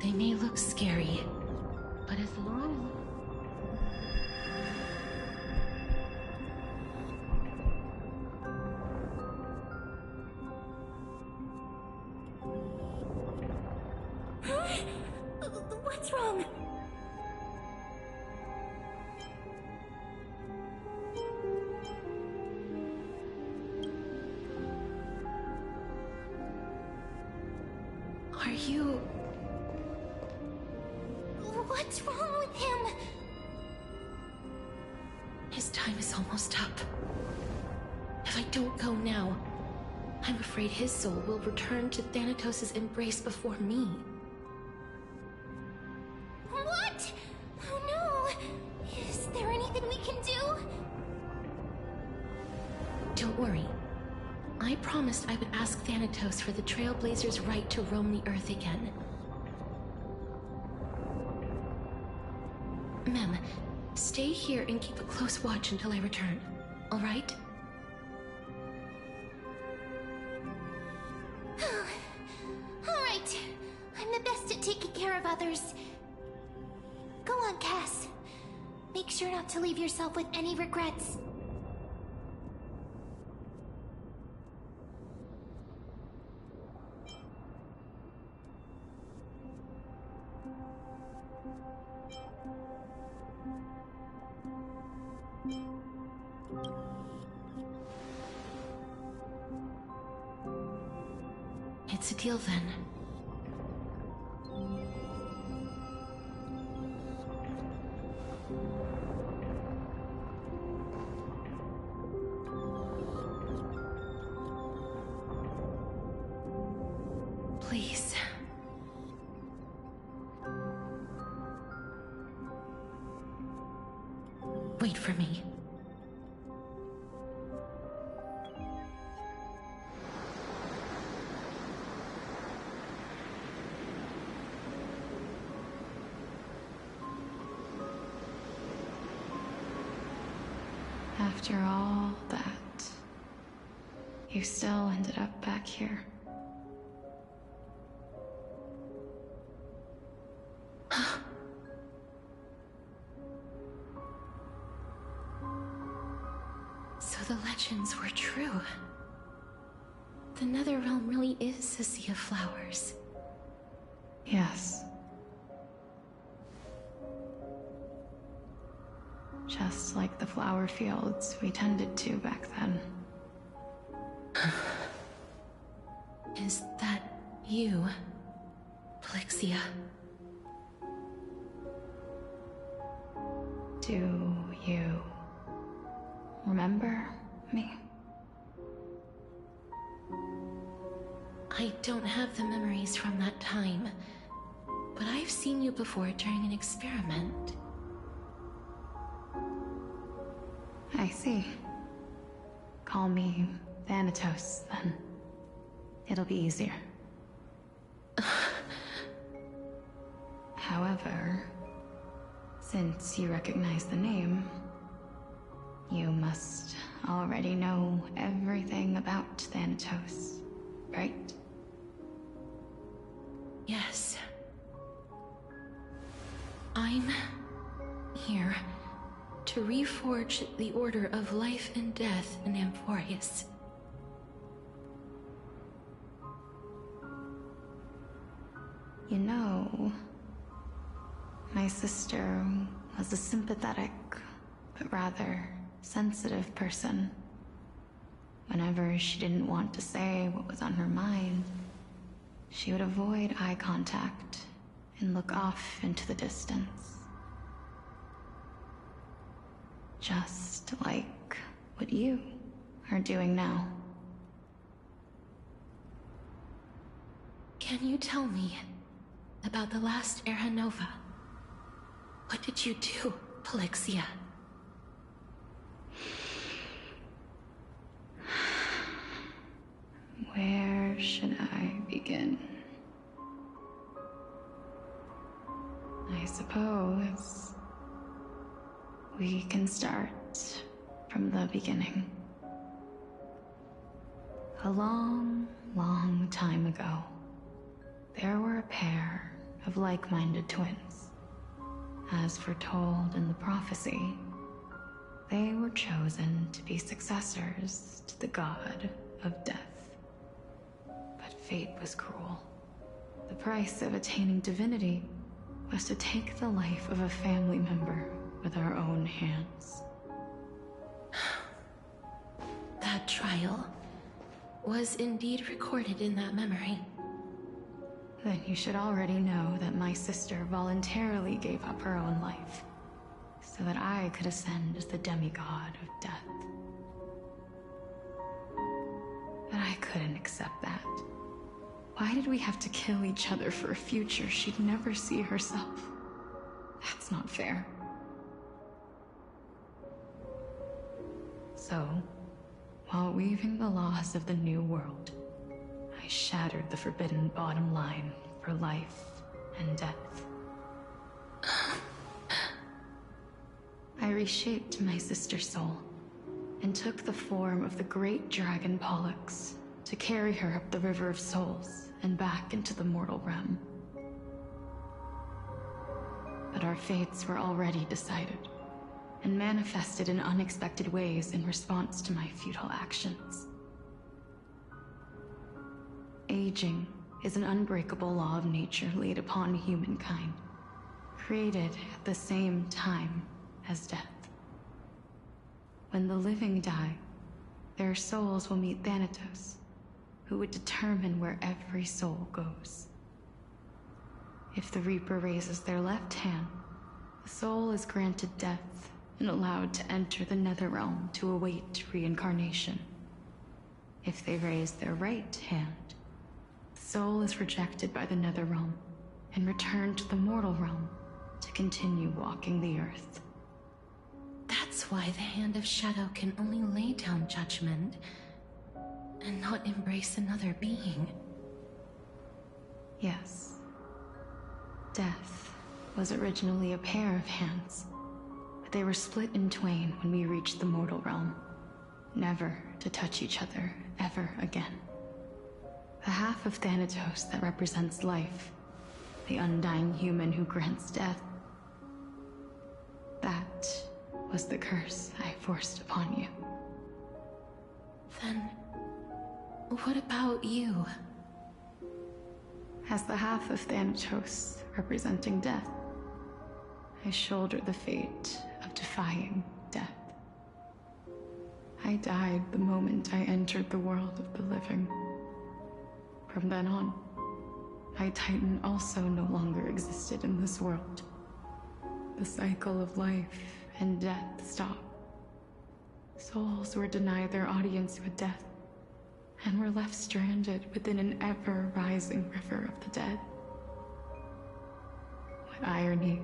They may look scary, but as long What's wrong? Are you... What's wrong with him? His time is almost up. If I don't go now, I'm afraid his soul will return to Thanatos' embrace before me. What? Oh no! Is there anything we can do? Don't worry. I promised I would ask Thanatos for the Trailblazers' right to roam the Earth again. Mem, stay here and keep a close watch until I return, all right? Alright. I'm the best at taking care of others. Go on, Cass. Make sure not to leave yourself with any regrets. It's a deal then. Please. Wait for me. After all that, you still ended up back here. So the legends were true. The Netherrealm really is a sea of flowers. Yes. Just like the flower fields we tended to back then. Is that you, Plexia? Do you remember me? I don't have the memories from that time, but I've seen you before during an experiment. I see. Call me Thanatos, then. It'll be easier. However, since you recognize the name, you must already know everything about Thanatos, right? Yes. I'm here to reforge the order of life and death in Amphorius. You know, my sister was a sympathetic, but rather sensitive person. Whenever she didn't want to say what was on her mind, she would avoid eye contact and look off into the distance. Just like what you are doing now. Can you tell me about the last Era Nova? What did you do, Polixia? Where should I begin? I suppose we can start from the beginning. A long, long time ago, there were a pair of like-minded twins. As foretold in the prophecy, they were chosen to be successors to the god of death. But fate was cruel. The price of attaining divinity was to take the life of a family member with our own hands. That trial was indeed recorded in that memory. Then you should already know that my sister voluntarily gave up her own life, so that I could ascend as the demigod of death. But I couldn't accept that. Why did we have to kill each other for a future she'd never see herself? That's not fair. So, while weaving the laws of the new world, I shattered the forbidden bottom line for life and death. I reshaped my sister's soul and took the form of the great dragon Pollux to carry her up the River of Souls and back into the mortal realm. But our fates were already decided and manifested in unexpected ways in response to my futile actions. Aging is an unbreakable law of nature laid upon humankind, created at the same time as death. When the living die, their souls will meet Thanatos, who would determine where every soul goes. If the Reaper raises their left hand, the soul is granted death and allowed to enter the Netherrealm to await reincarnation. If they raise their right hand, the soul is rejected by the Netherrealm and returned to the mortal realm to continue walking the earth. That's why the Hand of Shadow can only lay down judgment and not embrace another being. Yes. Death was originally a pair of hands, but they were split in twain when we reached the mortal realm, never to touch each other ever again. The half of Thanatos that represents life, the undying human who grants death, that was the curse I forced upon you. Then, what about you? As the half of Thanatos representing death, I shoulder the fate of defying death. I died the moment I entered the world of the living. From then on, my Titan also no longer existed in this world. The cycle of life and death stopped. Souls were denied their audience with death, and were left stranded within an ever-rising river of the dead. What irony.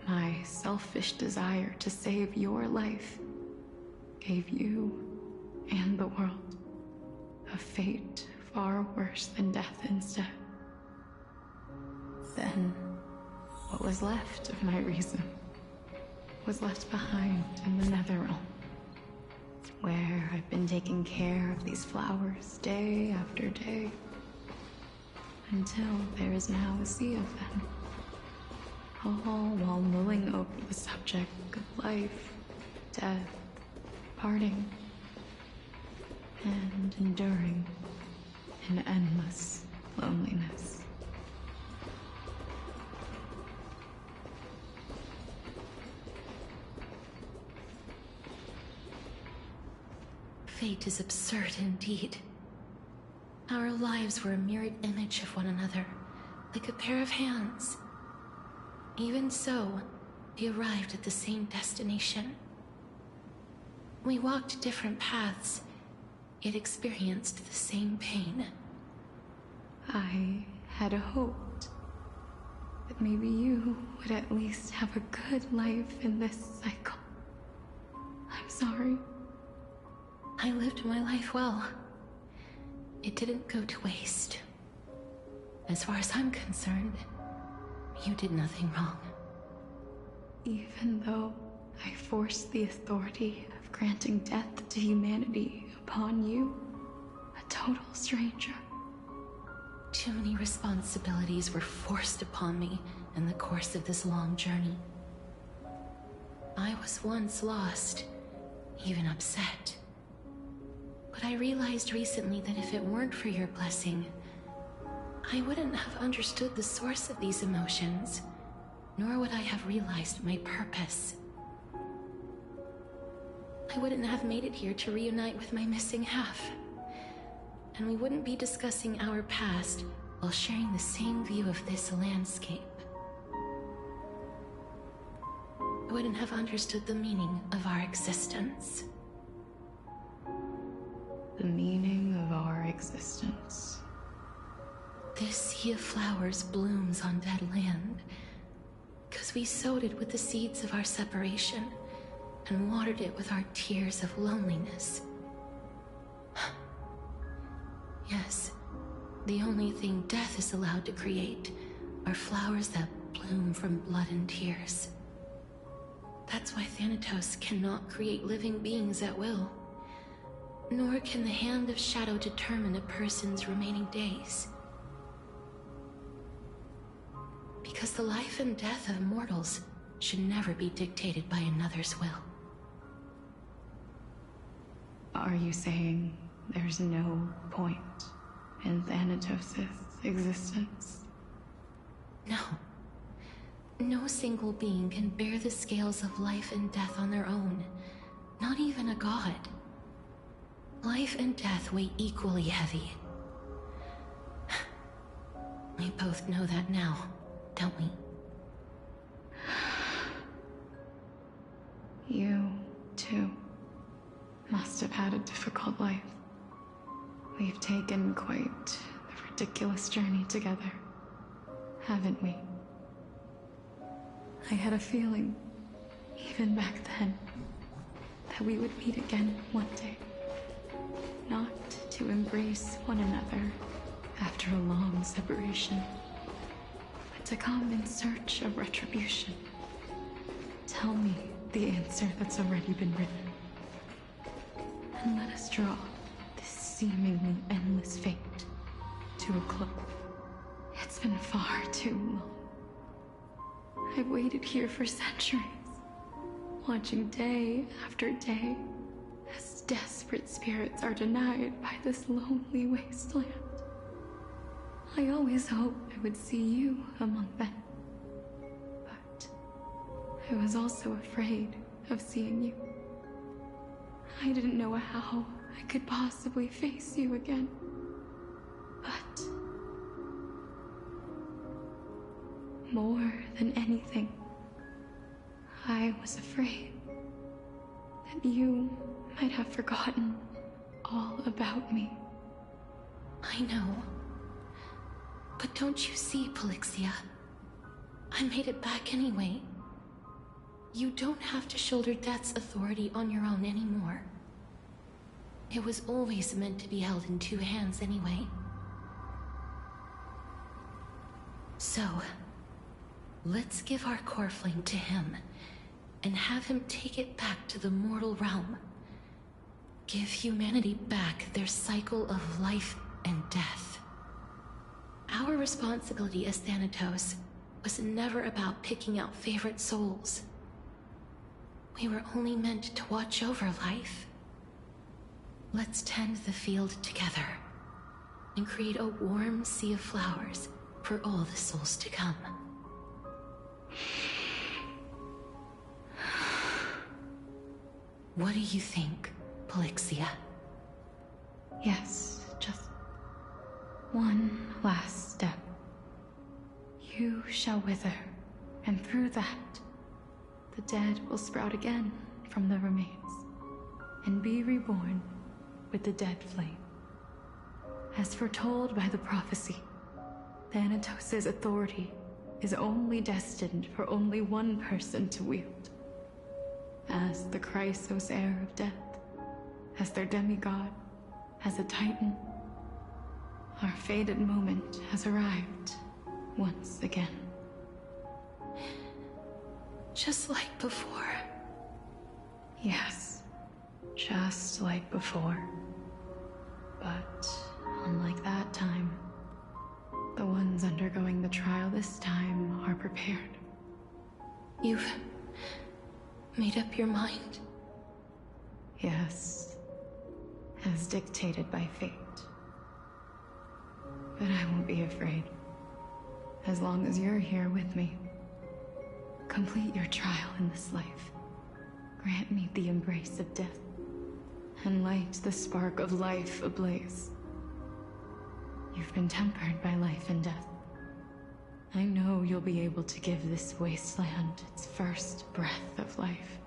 My selfish desire to save your life gave you and the world a fate far worse than death instead. Then, what was left of my reason was left behind in the Netherrealm, where I've been taking care of these flowers day after day, until there is now a sea of them, all while mulling over the subject of life, death, parting, and enduring in endless loneliness. Fate is absurd indeed. Our lives were a mirrored image of one another, like a pair of hands. Even so, we arrived at the same destination. We walked different paths, yet experienced the same pain. I had hoped that maybe you would at least have a good life in this cycle. I'm sorry. I lived my life well. It didn't go to waste. As far as I'm concerned, you did nothing wrong. Even though I forced the authority of granting death to humanity upon you, a total stranger. Too many responsibilities were forced upon me in the course of this long journey. I was once lost, even upset. But I realized recently that if it weren't for your blessing, I wouldn't have understood the source of these emotions, nor would I have realized my purpose. I wouldn't have made it here to reunite with my missing half. And we wouldn't be discussing our past while sharing the same view of this landscape. I wouldn't have understood the meaning of our existence. The meaning of our existence. This sea of flowers blooms on dead land, because we sowed it with the seeds of our separation and watered it with our tears of loneliness. Yes, the only thing death is allowed to create are flowers that bloom from blood and tears. That's why Thanatos cannot create living beings at will. Nor can the Hand of Shadow determine a person's remaining days. Because the life and death of mortals should never be dictated by another's will. Are you saying there's no point in Thanatos' existence? No. No single being can bear the scales of life and death on their own. Not even a god. Life and death weigh equally heavy. We both know that now, don't we? You, too, must have had a difficult life. We've taken quite the ridiculous journey together, haven't we? I had a feeling, even back then, that we would meet again one day. Not to embrace one another after a long separation, but to come in search of retribution. Tell me the answer that's already been written, and let us draw this seemingly endless fate to a close. It's been far too long. I've waited here for centuries, watching day after day as desperate spirits are denied by this lonely wasteland. I always hoped I would see you among them. But I was also afraid of seeing you. I didn't know how I could possibly face you again. But more than anything, I was afraid that you might have forgotten all about me. I know. But don't you see, Polixia? I made it back anyway. You don't have to shoulder death's authority on your own anymore. It was always meant to be held in two hands anyway. So, let's give our core flame to him, and have him take it back to the mortal realm. Give humanity back their cycle of life and death. Our responsibility as Thanatos was never about picking out favorite souls. We were only meant to watch over life. Let's tend the field together, and create a warm sea of flowers for all the souls to come. What do you think, Polixia? Yes, just one last step. You shall wither, and through that, the dead will sprout again from the remains, and be reborn with the dead flame. As foretold by the prophecy, Thanatos' authority is only destined for only one person to wield. As the Chrysos heir of death, as their demigod, as a titan, our fated moment has arrived once again. Just like before. Yes, just like before. But unlike that time, the ones undergoing the trial this time are prepared. You've made up your mind? Yes, as dictated by fate. But I won't be afraid. As long as you're here with me. Complete your trial in this life. Grant me the embrace of death, and light the spark of life ablaze. You've been tempered by life and death. I know you'll be able to give this wasteland its first breath of life.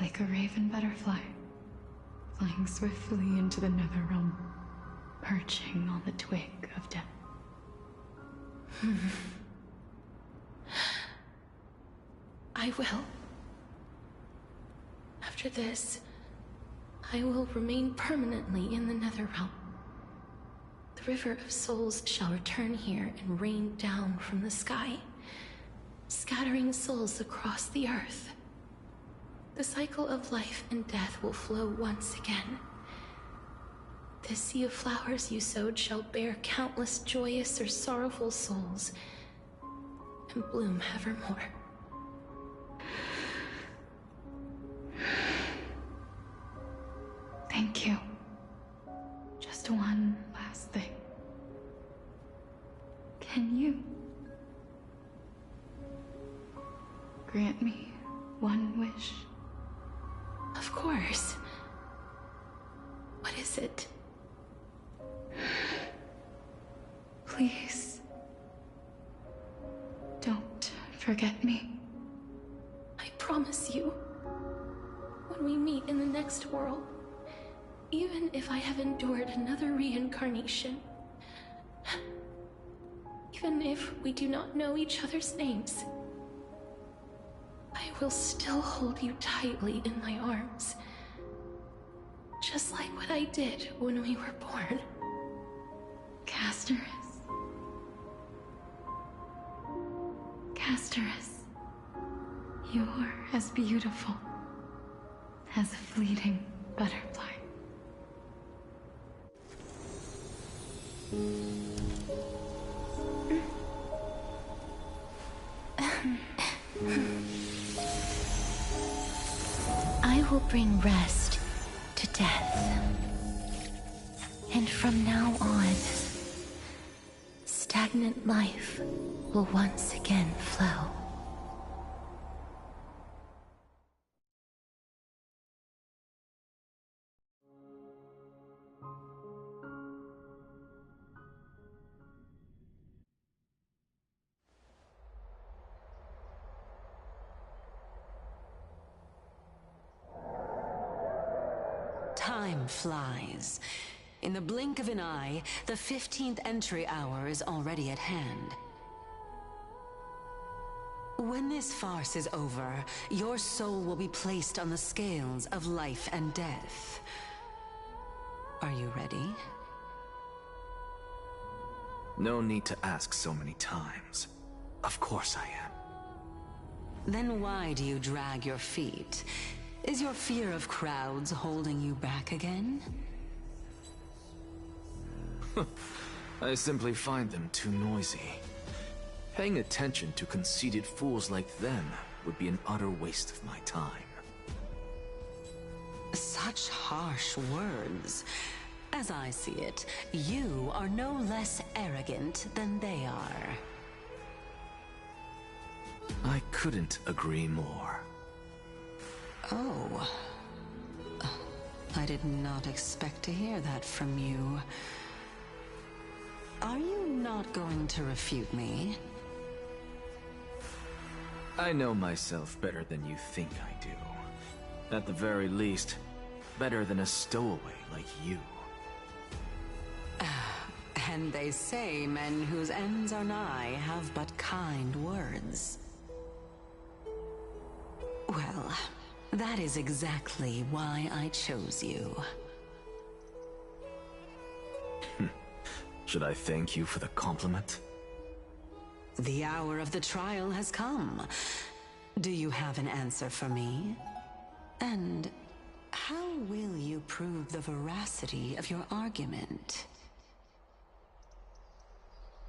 Like a raven butterfly, flying swiftly into the netherrealm, perching on the twig of death. I will. After this, I will remain permanently in the Netherrealm. The River of Souls shall return here and rain down from the sky, scattering souls across the earth. The cycle of life and death will flow once again. This sea of flowers you sowed shall bear countless joyous or sorrowful souls, and bloom evermore. Thank you. Just one last thing. Can you grant me one wish? Of course. What is it? Please, don't forget me. I promise you, when we meet in the next world, even if I have endured another reincarnation, even if we do not know each other's names, I will still hold you tightly in my arms, just like what I did when we were born. Casterus. Casterus, you're as beautiful as a fleeting butterfly. I will bring rest to death. And from now on, stagnant life will once again flow. Time flies. In the blink of an eye, the 15th entry hour is already at hand. When this farce is over, your soul will be placed on the scales of life and death. Are you ready? No need to ask so many times. Of course I am. Then why do you drag your feet? Is your fear of crowds holding you back again? I simply find them too noisy. Paying attention to conceited fools like them would be an utter waste of my time. Such harsh words. As I see it, you are no less arrogant than they are. I couldn't agree more. Oh. I did not expect to hear that from you. Are you not going to refute me? I know myself better than you think I do. At the very least, better than a stowaway like you. And they say men whose ends are nigh have but kind words. Well, that is exactly why I chose you. Should I thank you for the compliment? The hour of the trial has come. Do you have an answer for me? And how will you prove the veracity of your argument?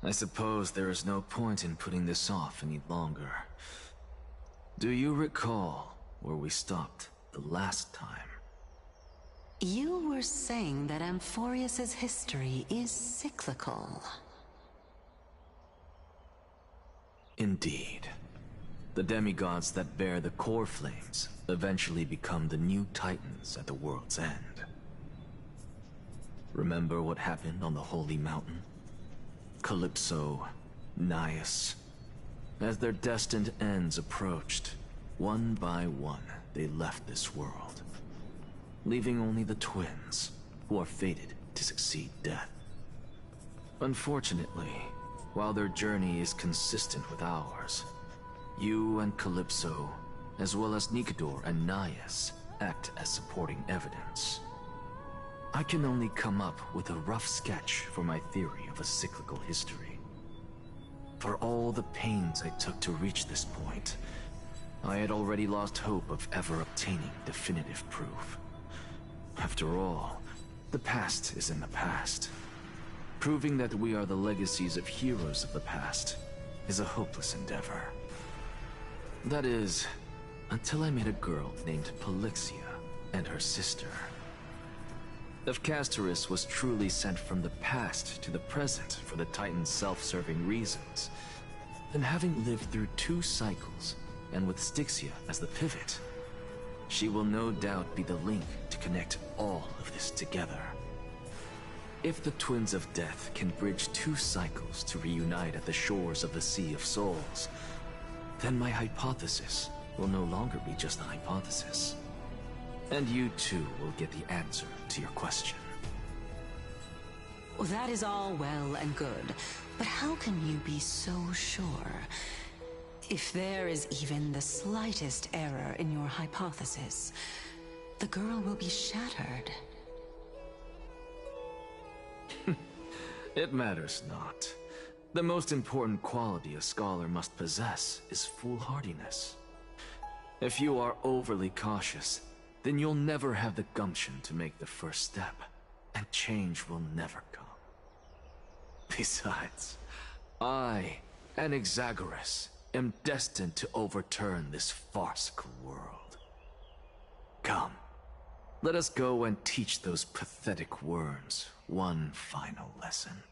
I suppose there is no point in putting this off any longer. Do you recall where we stopped the last time? You were saying that Amphorius's history is cyclical. Indeed. The demigods that bear the core flames eventually become the new titans at the world's end. Remember what happened on the Holy Mountain? Calypso, Naias. As their destined ends approached, one by one they left this world, leaving only the twins, who are fated to succeed death. Unfortunately, while their journey is consistent with ours, you and Calypso, as well as Nikador and Naias, act as supporting evidence. I can only come up with a rough sketch for my theory of a cyclical history. For all the pains I took to reach this point, I had already lost hope of ever obtaining definitive proof. After all, the past is in the past. Proving that we are the legacies of heroes of the past is a hopeless endeavor. That is, until I met a girl named Polixia and her sister. If Castorus was truly sent from the past to the present for the Titan's self-serving reasons, then having lived through 2 cycles, and with Styxia as the pivot, she will no doubt be the link to connect all of this together. If the Twins of Death can bridge 2 cycles to reunite at the shores of the Sea of Souls, then my hypothesis will no longer be just a hypothesis. And you too will get the answer to your question. Well, that is all well and good, but how can you be so sure? If there is even the slightest error in your hypothesis, the girl will be shattered. It matters not. The most important quality a scholar must possess is foolhardiness. If you are overly cautious, then you'll never have the gumption to make the first step, and change will never come. Besides, I, Anaxagoras, am destined to overturn this farcical world. Come, let us go and teach those pathetic worms one final lesson.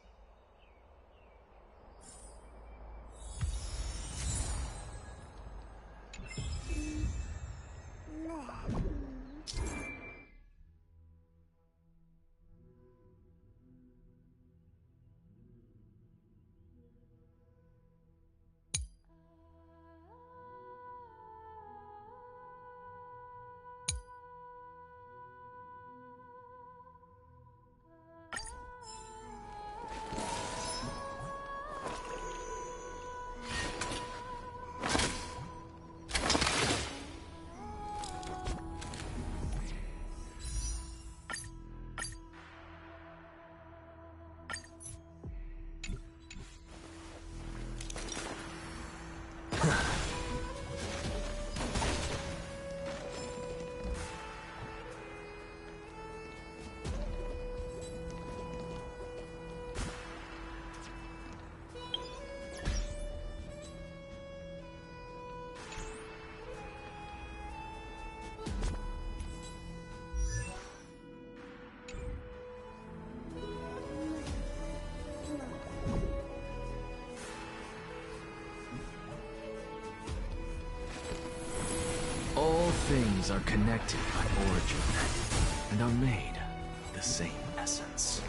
All things are connected by origin, and are made of the same essence.